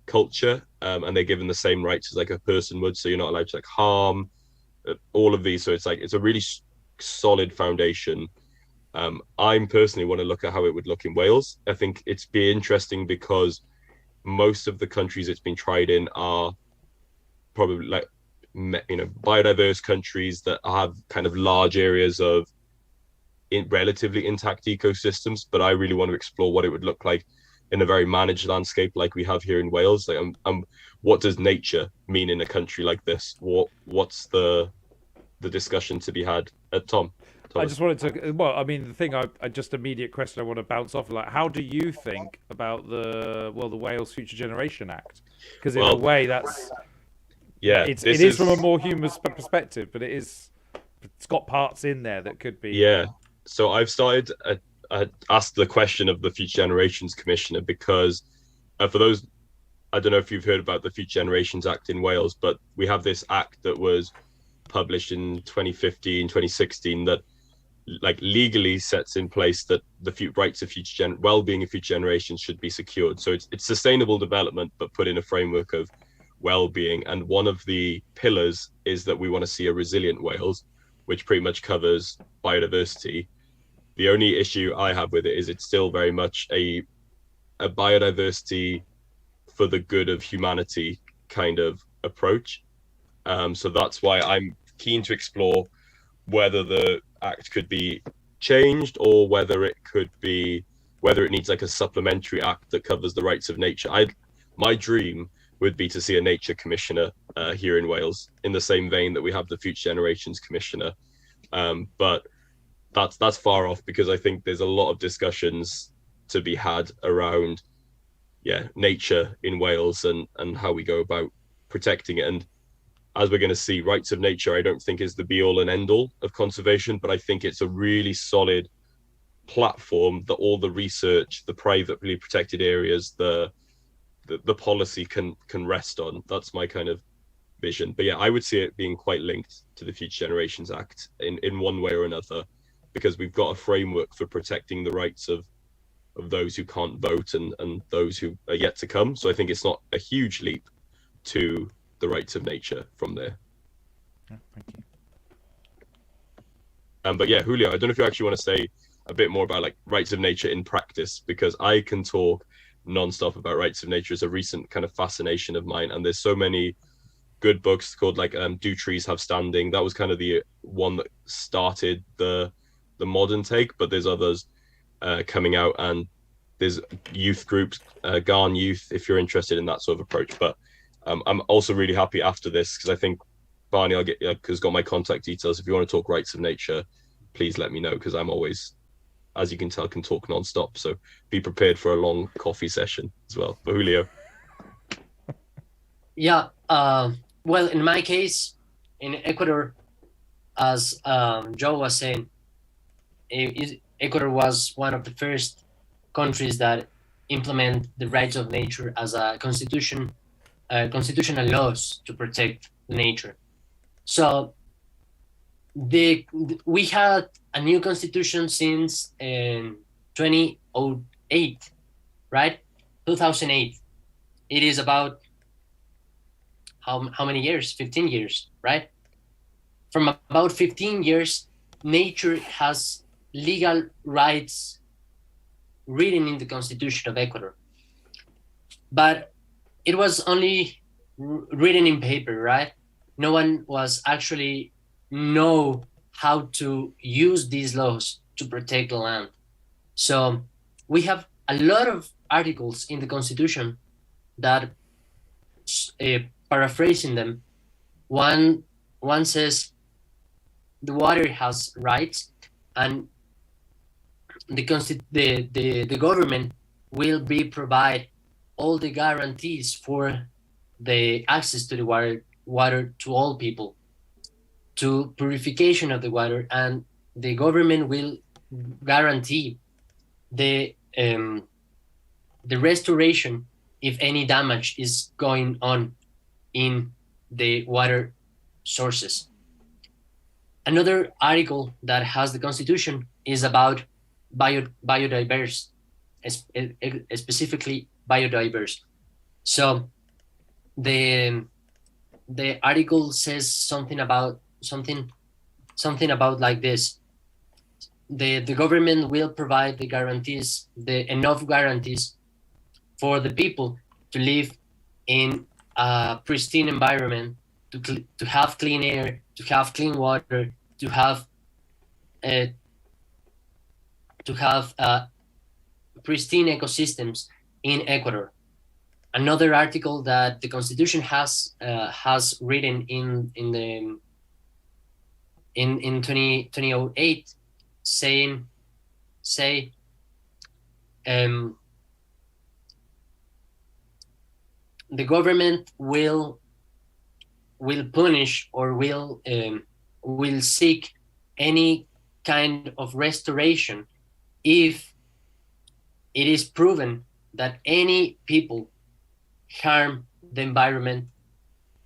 culture, and they're given the same rights as like a person would. So you're not allowed to like harm all of these. So it's a really solid foundation. I personally want to look at how it would look in Wales. I think it's be interesting because most of the countries it's been tried in are probably like, biodiverse countries that have kind of large areas of relatively intact ecosystems. But I really want to explore what it would look like in a very managed landscape like we have here in Wales. Like, what does nature mean in a country like this? What's the discussion to be had? Tom? I just wanted to, well, I mean, the thing, I just immediate question I want to bounce off, like, how do you think about the Wales Future Generation Act? Because in a way, that's, yeah, it is from a more human perspective, but it's got parts in there that could be. Yeah. So I've started, I asked the question of the Future Generations Commissioner because for those, I don't know if you've heard about the Future Generations Act in Wales, but we have this act that was published in 2015, 2016 that like legally sets in place that the rights of well-being of future generations should be secured. So it's sustainable development, but put in a framework of well-being. And one of the pillars is that we want to see a resilient Wales, which pretty much covers biodiversity. The only issue I have with it is it's still very much a biodiversity for the good of humanity kind of approach. So that's why I'm keen to explore whether the act could be changed or whether it needs like a supplementary act that covers the rights of nature. My dream would be to see a nature commissioner here in Wales in the same vein that we have the Future Generations Commissioner. But that's far off because I think there's a lot of discussions to be had around nature in Wales and how we go about protecting it. And as we're going to see, rights of nature, I don't think is the be all and end all of conservation, but I think it's a really solid platform that all the research, the privately protected areas, the policy can rest on. That's my kind of vision. But yeah, I would see it being quite linked to the Future Generations Act in one way or another, because we've got a framework for protecting the rights of those who can't vote and those who are yet to come. So I think it's not a huge leap to the rights of nature from there. Thank you. But yeah, Julio, I don't know if you actually want to say a bit more about like rights of nature in practice, because I can talk non-stop about rights of nature. It's a recent kind of fascination of mine, and there's so many good books called like Do Trees Have Standing? That was kind of the one that started the modern take, but there's others coming out, and there's youth groups, Garn Youth, if you're interested in that sort of approach. But I'm also really happy after this, because I think Barney has got my contact details. If you want to talk rights of nature, please let me know, because I'm always, as you can tell, can talk non-stop. So be prepared for a long coffee session as well. But Julio. Yeah. Well, in my case, in Ecuador, as Joe was saying, Ecuador was one of the first countries that implement the rights of nature as a constitutional laws to protect nature. So we had a new constitution since 2008, right? 2008. It is about how many years? 15 years, right? From about 15 years, nature has legal rights written in the Constitution of Ecuador. But it was only written in paper, right? No one was actually know how to use these laws to protect the land. So we have a lot of articles in the Constitution that, paraphrasing them, one says the water has rights, and the government will be provide all the guarantees for the access to the water to all people, to purification of the water, and the government will guarantee the restoration if any damage is going on in the water sources. Another article that has the Constitution is about biodiverse, specifically biodiverse. So the article says something about like this: the government will provide the guarantees, enough guarantees for the people to live in a pristine environment, to have clean air, to have clean water, to have pristine ecosystems in Ecuador. Another article that the Constitution has written in 2008 say the government will punish or will seek any kind of restoration if it is proven that any people harm the environment,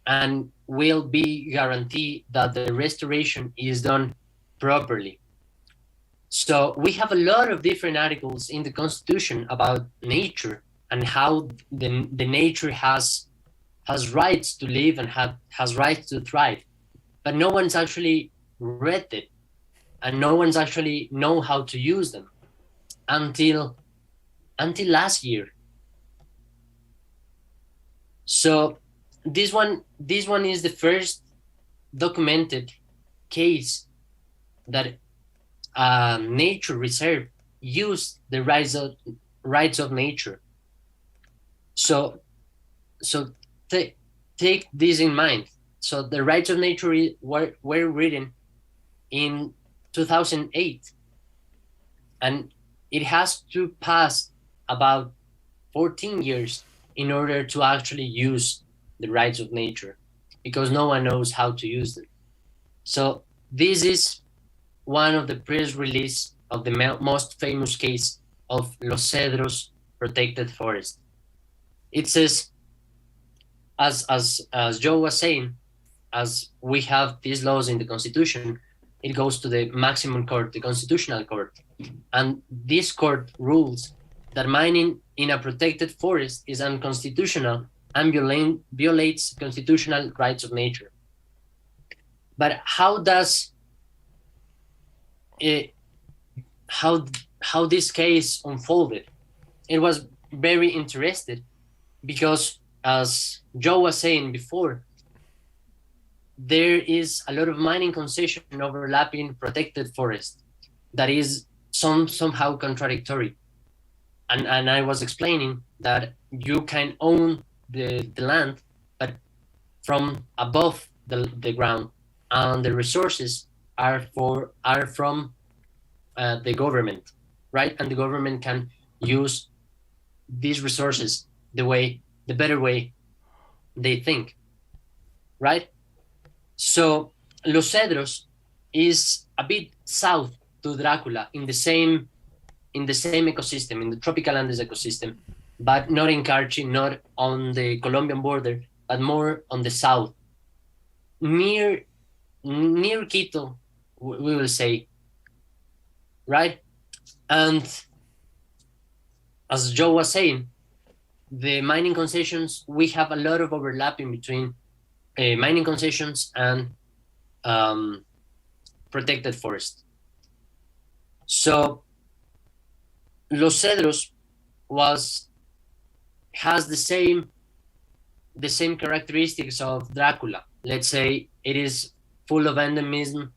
and will be guaranteed that the restoration is done properly. So we have a lot of different articles in the Constitution about nature and how the nature has rights to live and has rights to thrive, but no one's actually read it, and no one's actually know how to use them until last year. So this one is the first documented case that nature reserve used the rights of nature. So take this in mind. So the rights of nature were written in 2008, and it has to pass about 14 years in order to actually use the rights of nature, because no one knows how to use them. So this is one of the press release of the most famous case of Los Cedros protected forest. It says, as Joe was saying, as we have these laws in the Constitution, it goes to the maximum court, the Constitutional Court, and this court rules that mining in a protected forest is unconstitutional and violates constitutional rights of nature. But how does how this case unfolded? It was very interesting because, as Joe was saying before, there is a lot of mining concession overlapping protected forest that is somehow contradictory. And I was explaining that you can own the land, but from above the ground, and the resources are from the government, right? And the government can use these resources the better way they think, right? So Los Cedros is a bit south to Dracula, in the same in the same ecosystem, in the tropical Andes ecosystem, but not in Carchi, not on the Colombian border, but more on the south, near Quito, we will say, right? And as Joe was saying, the mining concessions, we have a lot of overlapping between mining concessions and protected forest. So Los Cedros has the same characteristics of Dracula. Let's say it is full of endemism,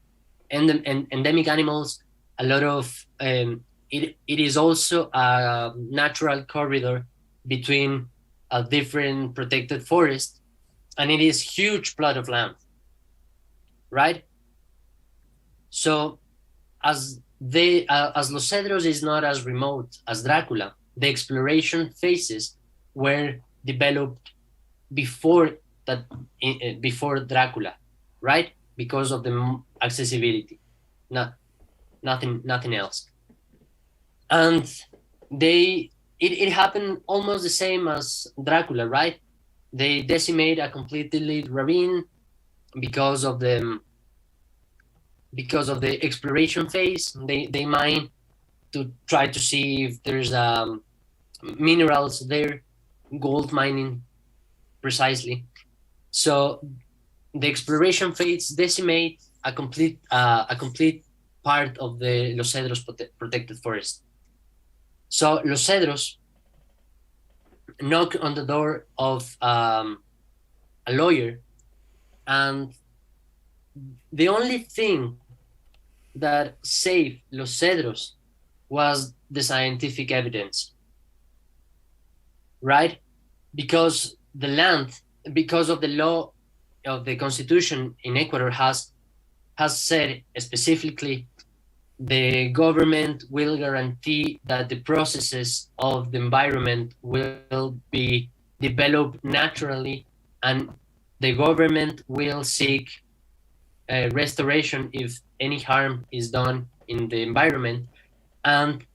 endemic animals, a lot of it is also a natural corridor between a different protected forest, and it is huge plot of land, right? So as Los Cedros is not as remote as Dracula, the exploration phases were developed before Dracula, right? Because of the accessibility, nothing else. And it happened almost the same as Dracula, right? They decimate a completely ravine because of the exploration phase. They mine to try to see if there's minerals there, gold mining precisely. So the exploration phase decimate a complete part of the Los Cedros protected forest. So Los Cedros knock on the door of a lawyer, and the only thing that saved Los Cedros was the scientific evidence, right? Because the land, because of the law of the constitution in Ecuador has said specifically the government will guarantee that the processes of the environment will be developed naturally, and the government will seek restoration if any harm is done in the environment, and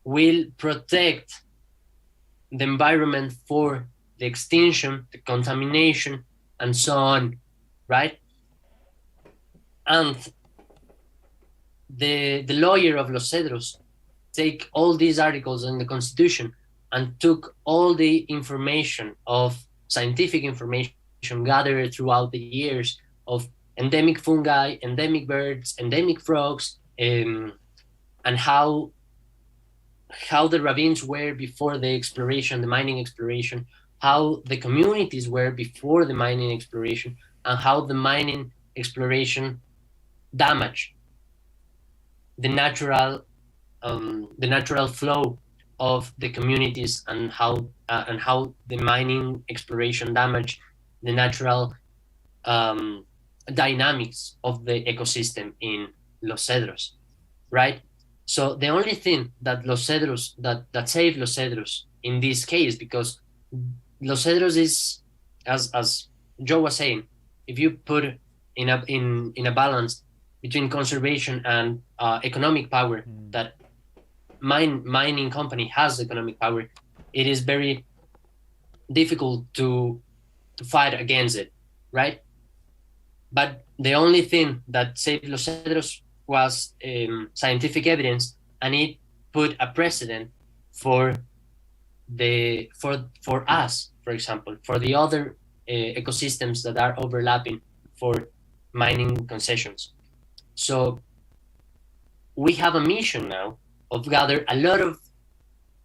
will protect the environment for the extinction, the contamination, and so on, right? And the lawyer of Los Cedros take all these articles in the Constitution and took all the information of scientific information gathered throughout the years of endemic fungi, endemic birds, endemic frogs, and how the ravines were before the exploration, the mining exploration, how the communities were before the mining exploration, and how the mining exploration damaged the natural flow of the communities, and how the mining exploration damaged the natural dynamics of the ecosystem in Los Cedros, right? So the only thing that Los Cedros that saved Los Cedros in this case, because Los Cedros is, as Joe was saying, if you put in a balance between conservation and economic power, that mining company has economic power, it is very difficult to fight against it, right? But the only thing that saved Los Cedros was scientific evidence, and it put a precedent for us, for example, for the other ecosystems that are overlapping for mining concessions. So we have a mission now of gather a lot of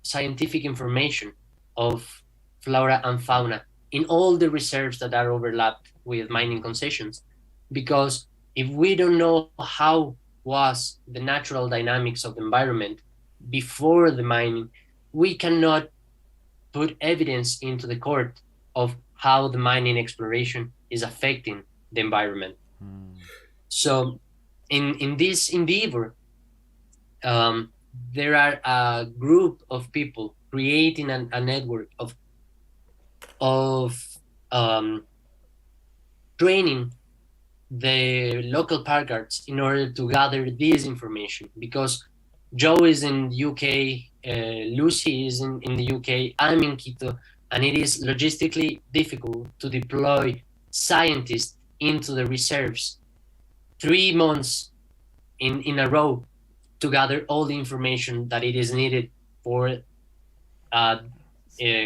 scientific information of flora and fauna in all the reserves that are overlapped with mining concessions, because if we don't know how was the natural dynamics of the environment before the mining, we cannot put evidence into the court of how the mining exploration is affecting the environment. So in this endeavor, there are a group of people creating a network of training the local park guards in order to gather this information, because Joe is in the UK, Lucy is in the UK, I'm in Quito, and it is logistically difficult to deploy scientists into the reserves 3 months in a row to gather all the information that it is needed for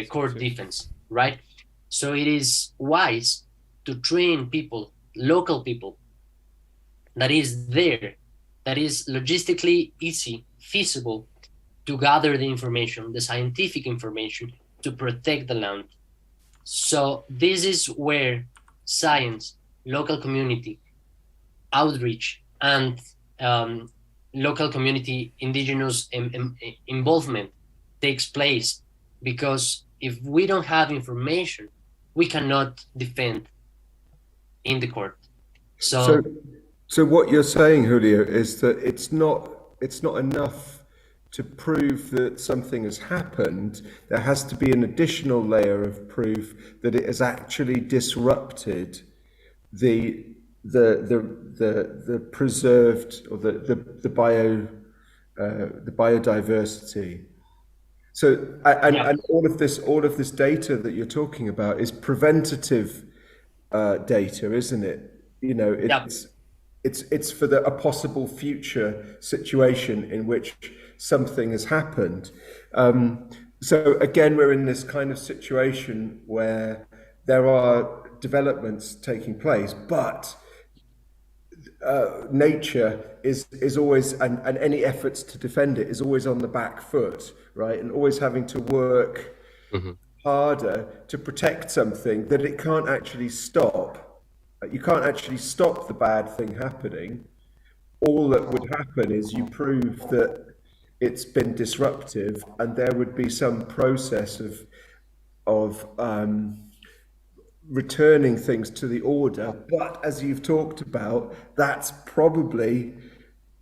court defense, right? So it is wise to train people, local people, that is there, that is logistically easy, feasible to gather the information, the scientific information, to protect the land. So this is where science, local community, outreach, and local community indigenous involvement takes place, because if we don't have information, we cannot defend in the court. So what you're saying, Julio, is that it's not enough to prove that something has happened. There has to be an additional layer of proof that it has actually disrupted the preserved, or the biodiversity. So and all of this data that you're talking about is preventative data, isn't it? You know, it's for a possible future situation in which something has happened. So again, we're in this kind of situation where there are developments taking place, but nature is always, and any efforts to defend it is always on the back foot, right? And always having to work harder to protect something that it can't actually stop. You can't actually stop the bad thing happening. All that would happen is you prove that it's been disruptive, and there would be some process of returning things to the order. But as you've talked about, that's probably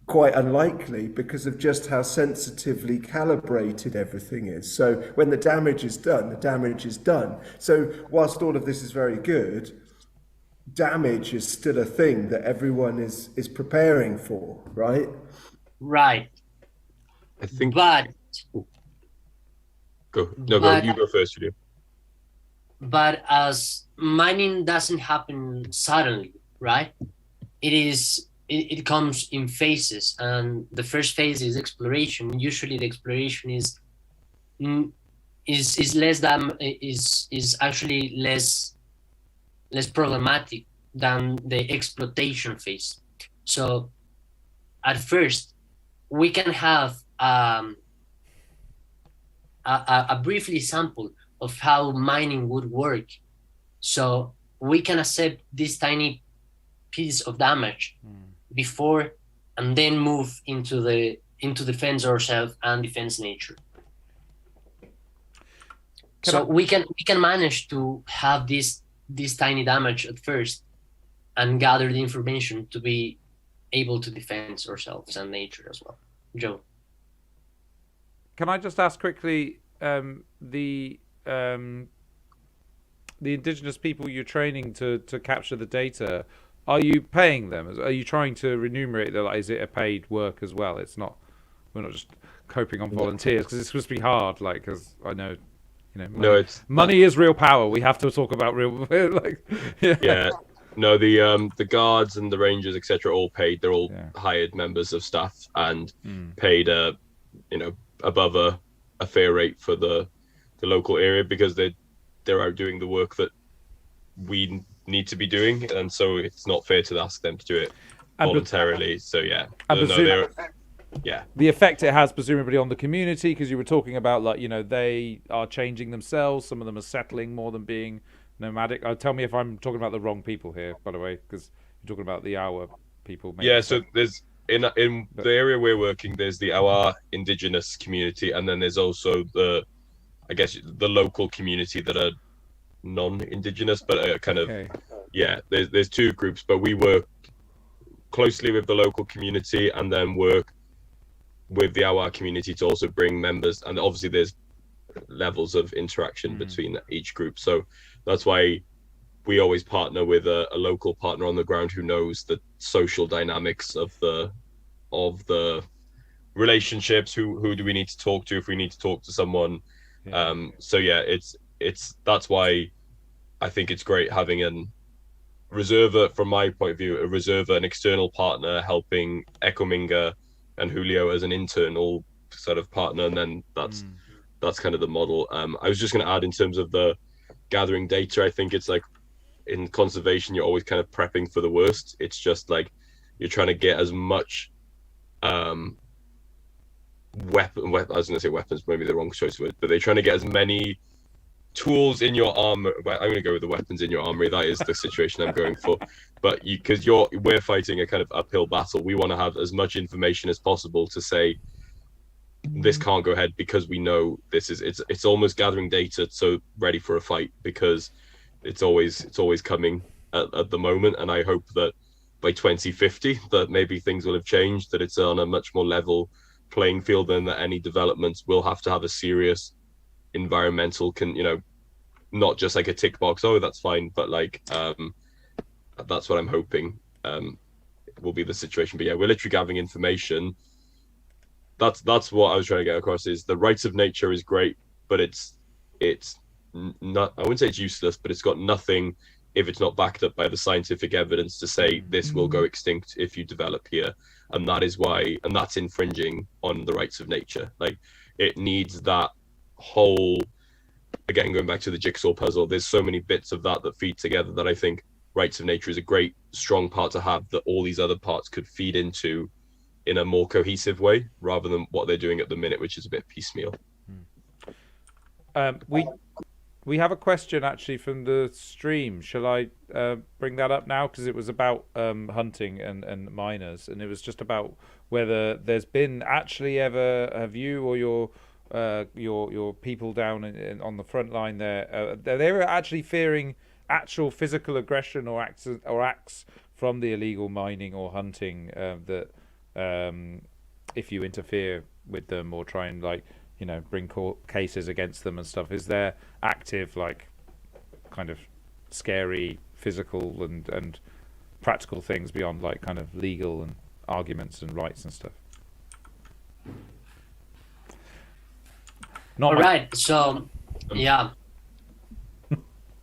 quite unlikely because of just how sensitively calibrated everything is. So when the damage is done, the damage is done. So whilst all of this is very good, damage is still a thing that everyone is preparing for, right? Right. I think. But go. You go first, Julio. But as mining doesn't happen suddenly, right? It comes in phases, and the first phase is exploration. Usually, the exploration is actually less problematic than the exploitation phase. So at first we can have a brief example of how mining would work. So we can accept this tiny piece of damage before, and then move into defense ourselves and defense nature. We can manage to have this tiny damage at first and gather the information to be able to defend ourselves and nature as well. Joe. Can I just ask quickly, the indigenous people you're training to capture the data, are you paying them? Are you trying to remunerate them? Like, is it a paid work as well? We're not just coping on volunteers, because it's supposed to be hard. Like, because I know, money is real power. We have to talk about real, yeah. No, the guards and the rangers, etc., all paid. They're all hired members of staff and paid, above a fair rate for the local area, because they're out doing the work that we need to be doing, and so it's not fair to ask them to do it voluntarily. So the effect it has presumably on the community, because you were talking about, like, they are changing themselves. Some of them are settling more than being nomadic. Tell me if I'm talking about the wrong people here, by the way, because you're talking about the Awa people. So there's in the area we're working, there's the Awa indigenous community, and then there's also the local community that are non-indigenous, but there's two groups. But we work closely with the local community, and then work with the Awa community to also bring members, and obviously there's levels of interaction between each group. So that's why we always partner with a local partner on the ground who knows the social dynamics of the relationships. Who do we need to talk to if we need to talk to someone? Yeah. So yeah, it's that's why I think it's great having an Reserva, from my point of view, a Reserva, an external partner helping Ecominga and Julio as an internal sort of partner, and then that's kind of the model. I was just going to add in terms of the gathering data. I think it's like in conservation, you're always kind of prepping for the worst. It's just like you're trying to get as much weapon. I was going to say weapons, maybe the wrong choice of word, but they're trying to get as many tools in your armor. I'm going to go with the weapons in your armory. That is the situation I'm going for. But because we're fighting a kind of uphill battle, we want to have as much information as possible to say this can't go ahead, because we know this is it's almost gathering data so ready for a fight, because it's always coming at the moment. And I hope that by 2050 that maybe things will have changed, that it's on a much more level playing field, and that any developments will have to have a serious environmental not just like a tick box, oh that's fine, but like that's what I'm hoping will be the situation. But yeah, we're literally gathering information. That's what I was trying to get across, is the rights of nature is great, but it's not, I wouldn't say it's useless, but it's got nothing if it's not backed up by the scientific evidence to say this will go extinct if you develop here. And that is why, and that's infringing on the rights of nature. Like, it needs that whole, again, going back to the jigsaw puzzle, there's so many bits of that feed together, that I think rights of nature is a great strong part to have, that all these other parts could feed into in a more cohesive way, rather than what they're doing at the minute, which is a bit piecemeal. We have a question actually from the stream. Shall I bring that up now? Because it was about hunting and miners, and it was just about whether there's been actually ever, have you or your people down on the front line there, they were actually fearing actual physical aggression or acts from the illegal mining or hunting, that if you interfere with them or try and bring court cases against them and stuff, is there active, like, kind of scary physical and practical things beyond, like, kind of legal and arguments and rights and stuff? All right, so yeah,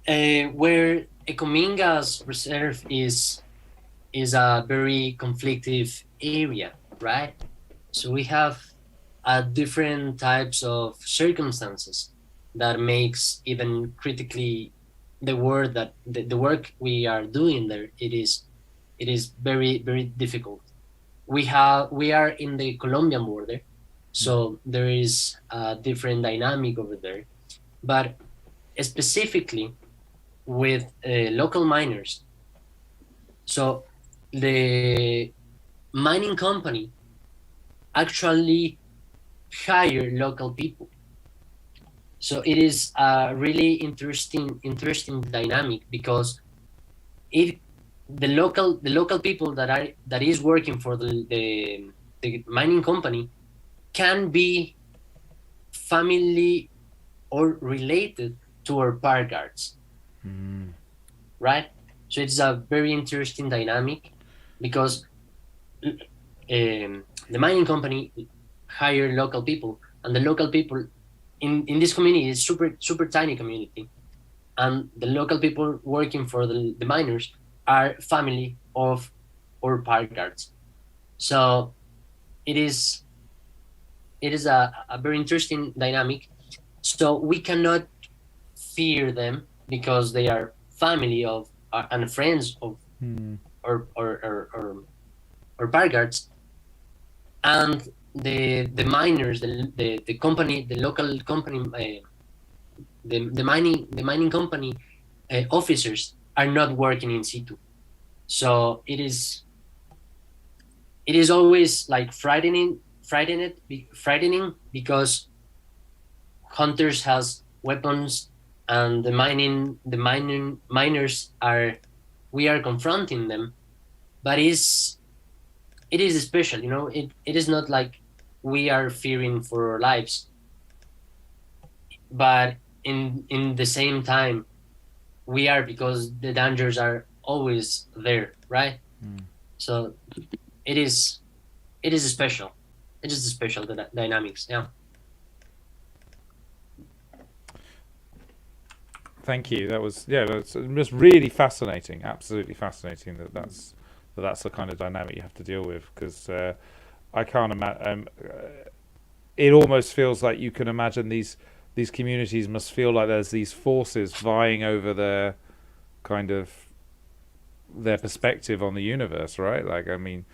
where Ecominga's reserve is a very conflictive area, right? So we have different types of circumstances that makes even critically the work that the work we are doing there. It is very, very difficult. We are in the Colombian border, so there is a different dynamic over there, but specifically with local miners. So the mining company actually hire local people. So it is a really interesting dynamic, because if the local people that is working for the mining company can be family or related to our park guards, right? So it's a very interesting dynamic, because the mining company hire local people, and the local people in this community is super tiny community, and the local people working for the miners are family of our park guards. So it is a very interesting dynamic. So we cannot fear them, because they are family of and friends of or park guards, and the miners, the company, the local company, the mining company officers are not working in situ. So it is always like frightening, because hunters has weapons, and the miners we are confronting them, but it is special, it is not like we are fearing for our lives, but in the same time we are, because the dangers are always there, right? So it is special. It's just a special dynamics. Yeah. Thank you. That's just really fascinating. Absolutely fascinating that's the kind of dynamic you have to deal with, because I can't imagine. It almost feels like you can imagine these communities must feel like there's these forces vying over their kind of their perspective on the universe, right? Like, I mean,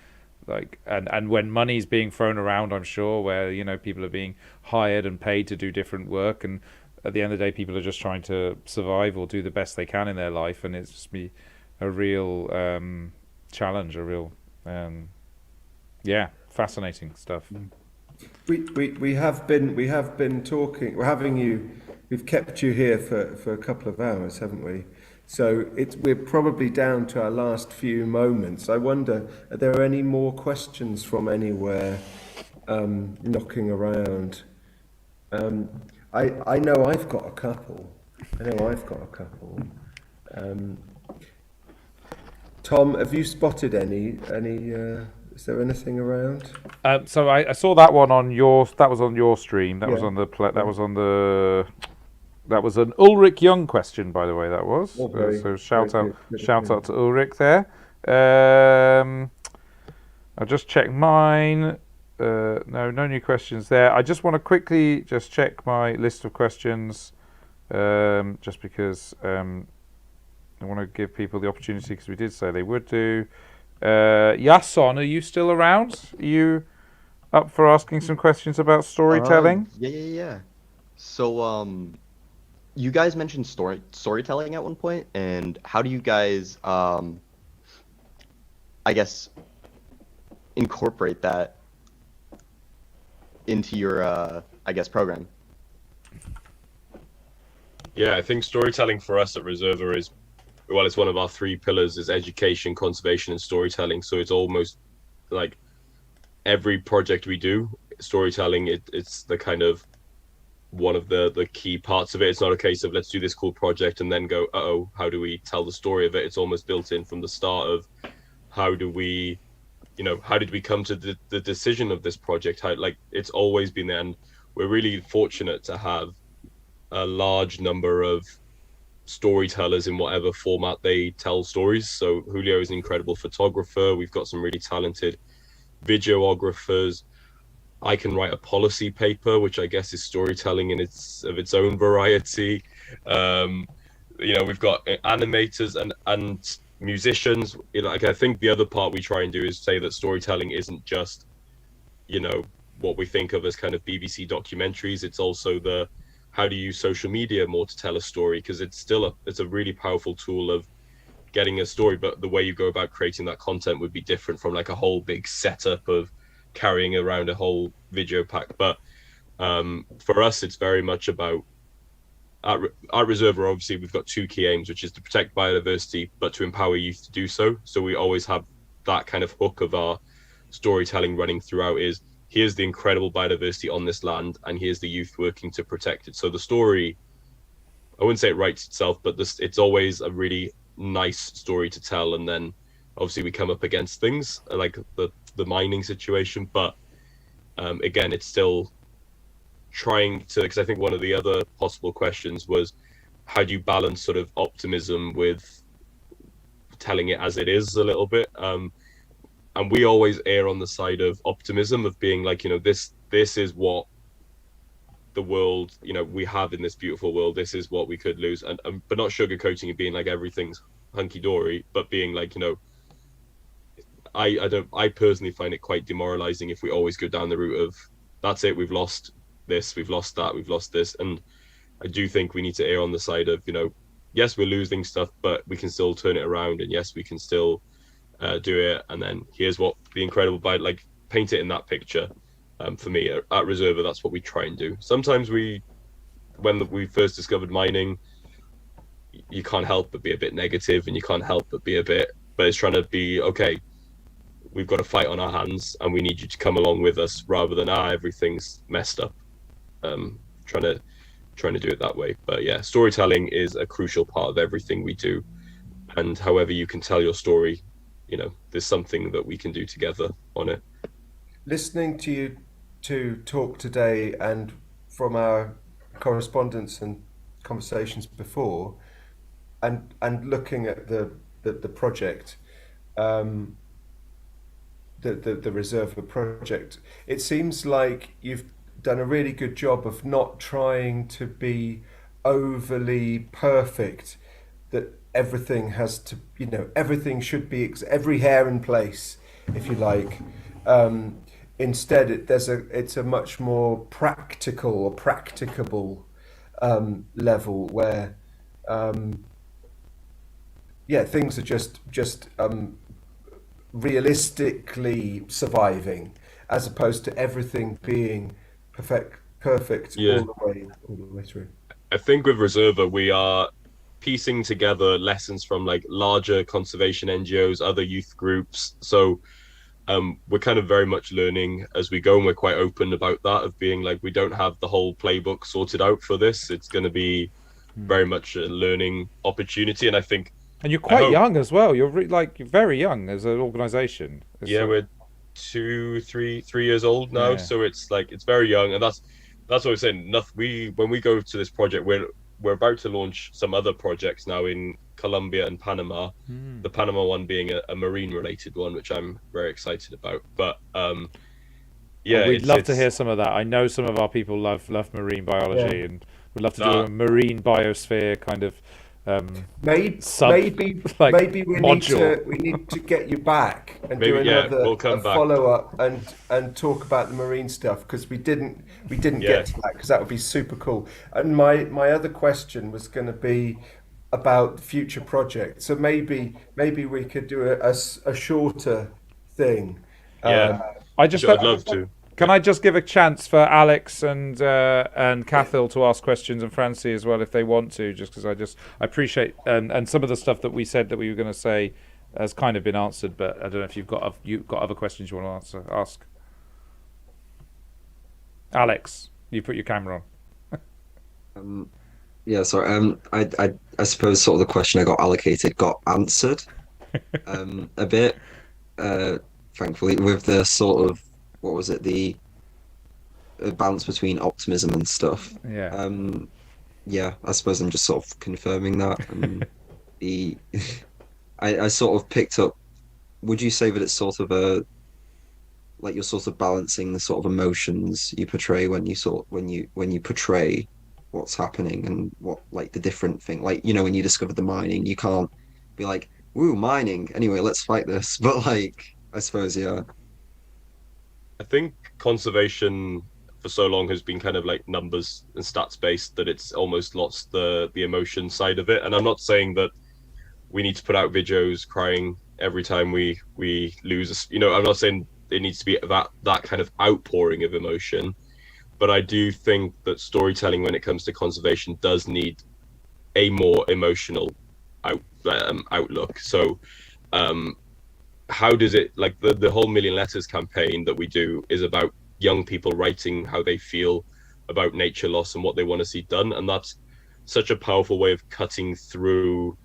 like, and when money's being thrown around, I'm sure, where, you know, people are being hired and paid to do different work, and at the end of the day, people are just trying to survive or do the best they can in their life, and it's just be a real challenge, a real fascinating stuff. We have been talking. We've kept you here for a couple of hours, haven't we? So we're probably down to our last few moments. I wonder, are there any more questions from anywhere knocking around? I know I've got a couple. Tom, have you spotted any? Is there anything around? So I saw that one on your. That was on your stream. That was on the. That was an Ulrich Young question, by the way. That was. So shout out to Ulrich there. I'll just check mine. No new questions there. I just want to quickly just check my list of questions, just because I want to give people the opportunity, because we did say they would do. Yason, are you still around? Are you up for asking some questions about storytelling? Yeah. So, you guys mentioned storytelling at one point, and how do you guys, I guess, incorporate that into your, I guess, program? Yeah, I think storytelling for us at Reserva is, well, it's one of our three pillars: is education, conservation, and storytelling. So it's almost like every project we do, storytelling, it's the kind of one of the key parts of it. It's not a case of let's do this cool project and then go, uh-oh, how do we tell the story of it? It's almost built in from the start of how did we come to the decision of this project? It's always been there, and we're really fortunate to have a large number of storytellers in whatever format they tell stories. So Julio is an incredible photographer. We've got some really talented videographers. I can write a policy paper, which I guess is storytelling in its own variety. We've got animators and musicians. I think the other part we try and do is say that storytelling isn't just, what we think of as kind of BBC documentaries. It's also how do you use social media more to tell a story, because it's a really powerful tool of getting a story, but the way you go about creating that content would be different from like a whole big setup of carrying around a whole video pack. But for us, it's very much about at Reserva, obviously we've got two key aims, which is to protect biodiversity but to empower youth to do so. So we always have that kind of hook of our storytelling running throughout, is here's the incredible biodiversity on this land and here's the youth working to protect it. So the story, I wouldn't say it writes itself, but it's always a really nice story to tell. And then obviously we come up against things like the mining situation, but again, it's still trying to, because I think one of the other possible questions was, how do you balance sort of optimism with telling it as it is a little bit? And we always err on the side of optimism, of being like, this is what the world, we have in this beautiful world, this is what we could lose, and but not sugarcoating it, being like everything's hunky-dory, but being like, I personally find it quite demoralizing if we always go down the route of, that's it, we've lost this, we've lost that, we've lost this. And I do think we need to err on the side of, yes, we're losing stuff, but we can still turn it around, and yes, we can still do it. And then here's what the incredible paint it in that picture. For me at Reserva, that's what we try and do. Sometimes when we first discovered mining, you can't help but be a bit negative, and you can't help but be but it's trying to be, okay, we've got a fight on our hands and we need you to come along with us, rather than everything's messed up. Trying to do it that way. But yeah, storytelling is a crucial part of everything we do, and however you can tell your story, there's something that we can do together on it. Listening to you to talk today, and from our correspondence and conversations before, and looking at the project, the Reserva project, it seems like you've done a really good job of not trying to be overly perfect, that everything has to, everything should be every hair in place, if you like. Instead, it's a much more practical or practicable level where things are just realistically surviving, as opposed to everything being perfect all the way through. I think with Reserva, we are piecing together lessons from like larger conservation NGOs, other youth groups. So we're kind of very much learning as we go, and we're quite open about that, of being like, we don't have the whole playbook sorted out for this. It's going to be very much a learning opportunity, and I think. And you're quite young as well. You're you're very young as an organisation. We're 3 years old now, so it's like, it's very young, and that's what I'm saying. When we go to this project, we're about to launch some other projects now in Colombia and Panama. The Panama one being a marine related one, which I'm very excited about. But we'd love to hear some of that. I know some of our people love marine biology, and we'd love to do a marine biosphere kind of maybe we need to get you back and do another follow up and talk about the marine stuff, because we didn't get to that, because that would be super cool. And my other question was going to be about future projects, so maybe we could do a shorter thing. I'd love to. Can I just give a chance for Alex and Cathil to ask questions, and Francie as well if they want to, just because I appreciate, and some of the stuff that we said that we were going to say has kind of been answered, but I don't know if you've got other questions you want to ask. Alex, you put your camera on. Sorry. I suppose sort of the question I got allocated got answered a bit, thankfully, with the sort of, what was it, the balance between optimism and stuff. I suppose I'm just sort of confirming that. I sort of picked up, would you say that it's sort of you're sort of balancing the sort of emotions you portray when you portray what's happening, and what, like, the different thing, like, when you discover the mining, you can't be like, woo, mining, anyway, let's fight this. But like, I suppose, I think conservation for so long has been kind of like numbers and stats based, that it's almost lost the emotion side of it. And I'm not saying that we need to put out videos crying every time we lose. I'm not saying it needs to be that kind of outpouring of emotion, but I do think that storytelling, when it comes to conservation, does need a more emotional outlook. So how does it, like, the whole Million Letters campaign that we do is about young people writing how they feel about nature loss and what they want to see done, and that's such a powerful way of cutting through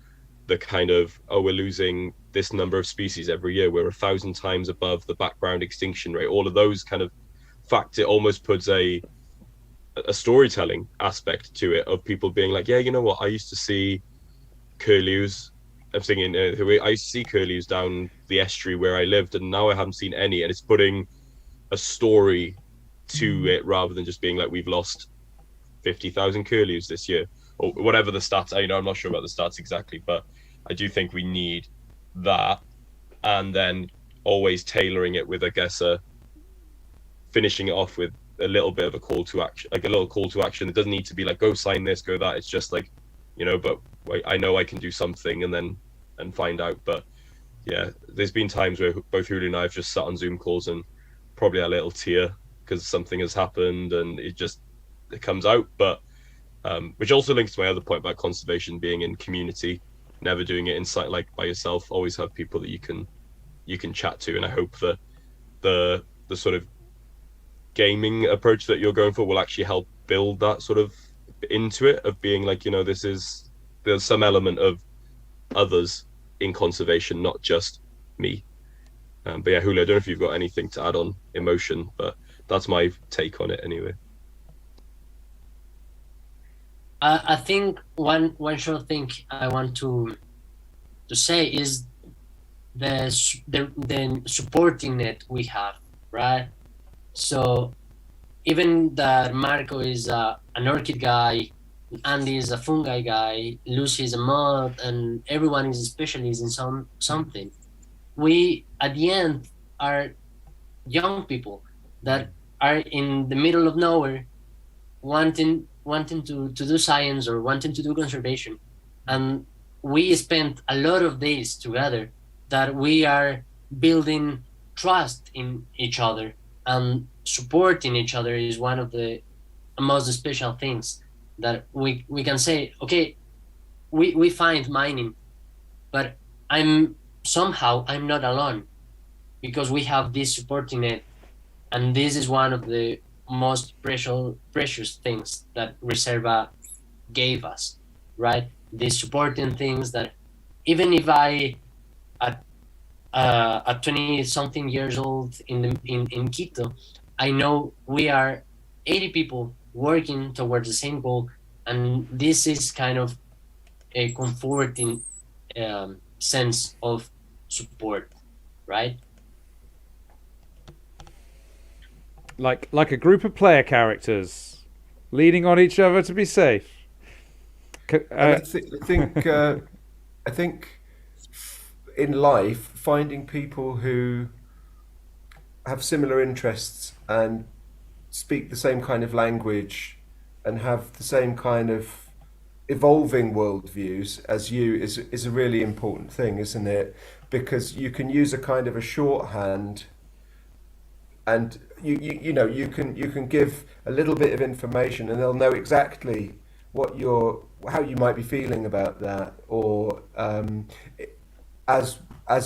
the kind of, we're losing this number of species every year, we're 1,000 times above the background extinction rate, all of those kind of facts. It almost puts a storytelling aspect to it, of people being like, you know what, I used to see curlews. I'm thinking, I used to see curlews down the estuary where I lived, and now I haven't seen any. And it's putting a story to it, rather than just being like, we've lost 50,000 curlews this year, or whatever the stats. I'm not sure about the stats exactly, but I do think we need that, and then always tailoring it with, I guess, finishing it off with a little bit of a call to action, like a little call to action. It doesn't need to be like, go sign this, go that. It's just like, but I know I can do something, and find out. But there's been times where both Julio and I have just sat on Zoom calls and probably a little tear because something has happened, and it comes out. But which also links to my other point about conservation being in community, never doing it inside, like, by yourself. Always have people that you can chat to, and I hope that the sort of gaming approach that you're going for will actually help build that sort of into it, of being like, there's some element of others in conservation, not just me. But Julio, I don't know if you've got anything to add on emotion, but that's my take on it anyway. I think one short thing I want to say is the supporting net we have, right? So even that Marco is an orchid guy, Andy is a fungi guy, Lucy is a moth, and everyone is a specialist in something. We at the end are young people that are in the middle of nowhere, wanting to do science or wanting to do conservation, and we spent a lot of days together that we are building trust in each other, and supporting each other is one of the most special things that we can say. Okay, we find mining, but I'm not alone, because we have this supporting it, and this is one of the most precious things that Reserva gave us, right? These supporting things that even if I at 20 something years old in Quito, I know we are 80 people working towards the same goal, and this is kind of a comforting sense of support, right? Like a group of player characters leaning on each other to be safe. I think in life, finding people who have similar interests and speak the same kind of language and have the same kind of evolving worldviews as you is a really important thing, isn't it? Because you can use a kind of a shorthand, and you can give a little bit of information and they'll know exactly how you might be feeling about that, or as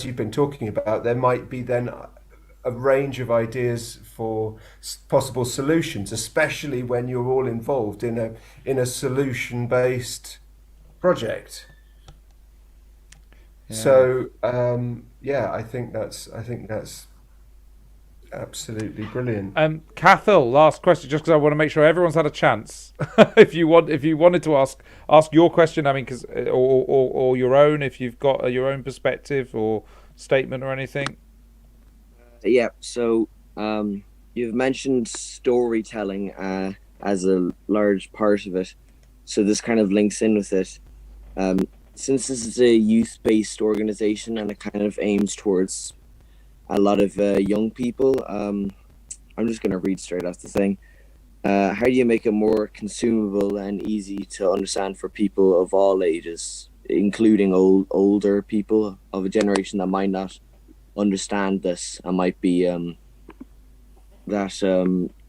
you've been talking about, there might be then a range of ideas for possible solutions, especially when you're all involved in a solution-based project. Yeah. So I think that's absolutely brilliant. Cathal, last question, just because I want to make sure everyone's had a chance. if you wanted to ask your question, I mean, because or your own, if you've got your own perspective or statement or anything. Yeah. So you've mentioned storytelling as a large part of it. So this kind of links in with it. Since this is a youth-based organization and it kind of aims towards a lot of young people, I'm just going to read straight off the thing. How do you make it more consumable and easy to understand for people of all ages, including older people of a generation that might not understand this and might be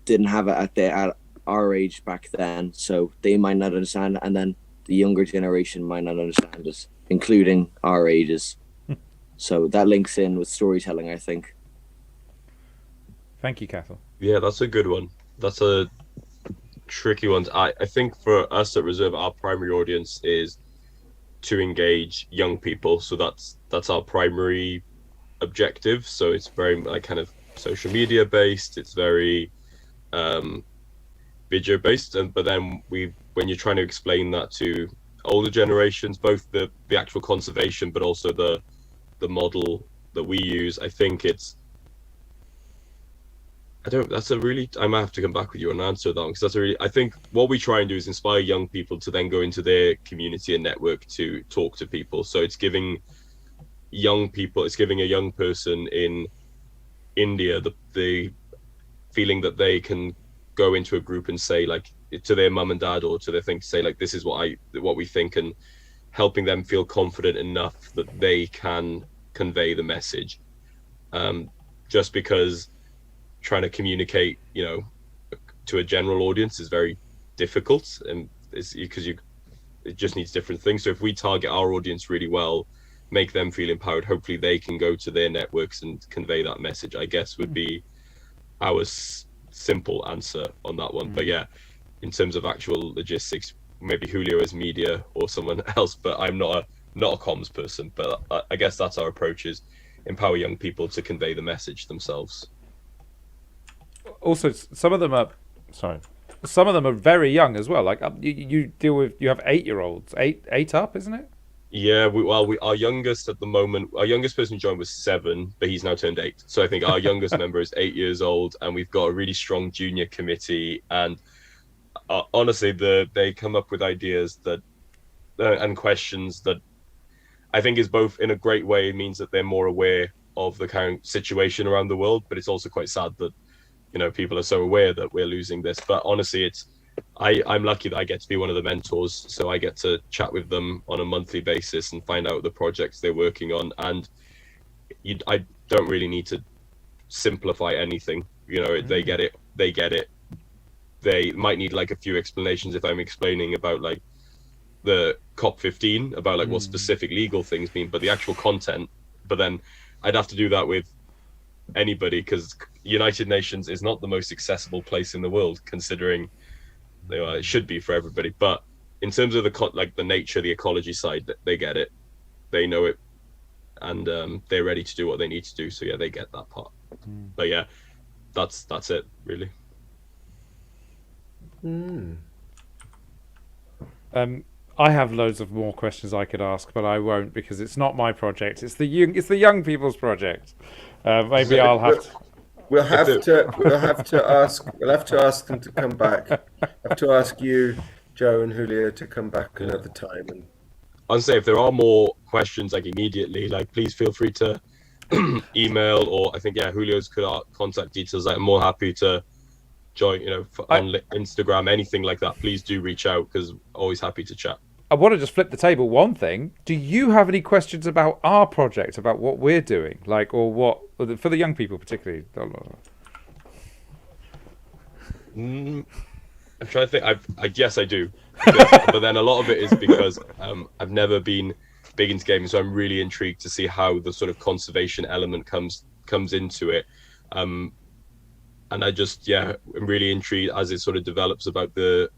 didn't have it at our age back then, so they might not understand it, and then the younger generation might not understand it, including our ages. So that links in with storytelling, I think. Thank you, Cathal. Yeah, that's a good one. That's a tricky one. I think for us at Reserva, our primary audience is to engage young people. So that's our primary objective. So it's very like kind of social media based. It's very video based. But then when you're trying to explain that to older generations, both the actual conservation, but also the model that we use, I think I might have to come back with you on an answer to that one, because I think what we try and do is inspire young people to then go into their community and network to talk to people. So it's giving a young person in India the feeling that they can go into a group and say, like, to their mum and dad or to their thing, say, like, this is what we think, and helping them feel confident enough that they can convey the message. Just because trying to communicate, to a general audience is very difficult, and it's because it just needs different things. So if we target our audience really well, make them feel empowered, hopefully they can go to their networks and convey that message, I guess would be our simple answer on that one. But yeah, in terms of actual logistics, maybe Julio is media or someone else, but I'm not a comms person. But I guess that's our approach, is empower young people to convey the message themselves. also some of them are some of them are very young as well. Like you deal with, you have 8-year-olds, eight up, isn't it? Yeah, our youngest at the moment, our youngest person joined was 7, but he's now turned 8. So I think our youngest member is 8 years old, and we've got a really strong junior committee. And honestly, they come up with ideas that and questions that I think is both in a great way. It means that they're more aware of the current situation around the world, but it's also quite sad that people are so aware that we're losing this. But honestly, I'm lucky that I get to be one of the mentors, so I get to chat with them on a monthly basis and find out the projects they're working on. And I don't really need to simplify anything. They get it. They might need like a few explanations if I'm explaining about like the COP15, about like what specific legal things mean, but the actual content. But then I'd have to do that with anybody, because United Nations is not the most accessible place in the world, considering it should be for everybody. But in terms of the nature, the ecology side, they get it, they know it, and they're ready to do what they need to do. So yeah, they get that part. But yeah, that's it really. I have loads of more questions I could ask, but I won't, because it's not my project. It's the young people's project. Maybe I'll have to. We'll have to ask them to come back. Have to ask you, Joe and Julio, to come back another time. And I'll say, if there are more questions like immediately, like please feel free to email, or I think Julio's contact details. I'm more happy to join, on Instagram, anything like that. Please do reach out, because always happy to chat. I want to just flip the table one thing. Do you have any questions about our project, about what we're doing, for the young people particularly? I'm trying to think. Yes, I do. But then a lot of it is because I've never been big into gaming, so I'm really intrigued to see how the sort of conservation element comes into it. And I just, I'm really intrigued as it sort of develops about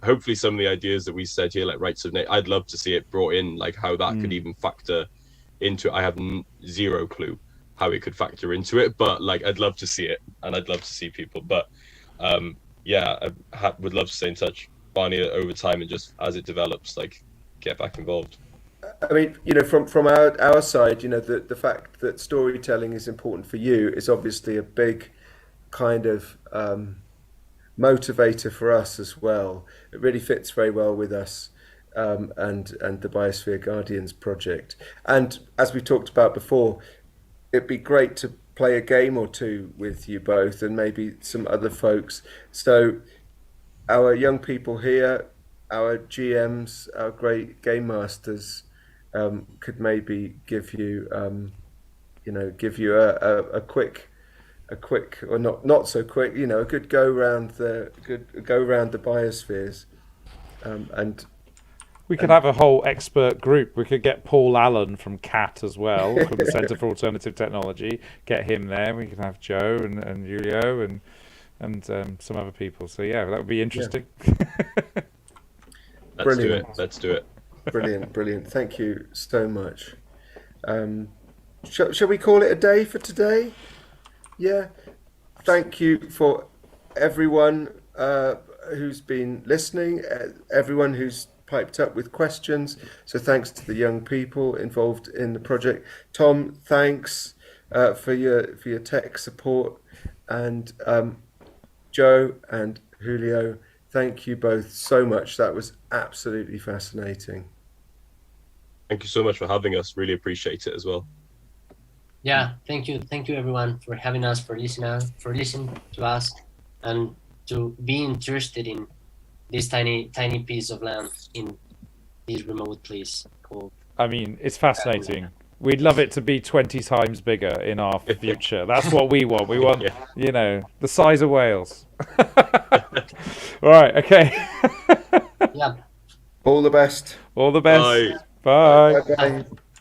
hopefully some of the ideas that we said here, like rights of nature. I'd love to see it brought in, like how that could even factor into it. I have zero clue how it could factor into it, but like I'd love to see it, and I'd love to see people. But I would love to stay in touch, Barney, over time, and just as it develops, like get back involved. I mean, from our side, the fact that storytelling is important for you is obviously a big kind of motivator for us as well. It really fits very well with us and the Biosphere Guardians project. And as we talked about before, it'd be great to play a game or two with you both, and maybe some other folks. So our young people here, our GMs, our great game masters, could maybe give you a quick, or not so quick, a good go round the biospheres, and we could have a whole expert group. We could get Paul Allen from CAT as well, from the Centre for Alternative Technology. Get him there. We could have Joe and Julio and some other people. So that would be interesting. Let's do it. Brilliant. Thank you so much. Shall we call it a day for today? Yeah. Thank you for everyone who's been listening, everyone who's piped up with questions. So thanks to the young people involved in the project. Tom, thanks for your tech support, and Joe and Julio, thank you both so much. That was absolutely fascinating. Thank you so much for having us. Really appreciate it as well. Yeah, thank you everyone for having us, for listening to us, and to be interested in this tiny piece of land in this remote place called. I mean, it's fascinating. We'd love it to be 20 times bigger in our future. That's what we want. We want, the size of Wales. All right. Okay. Yeah. All the best. All the best. Bye. Bye. Bye.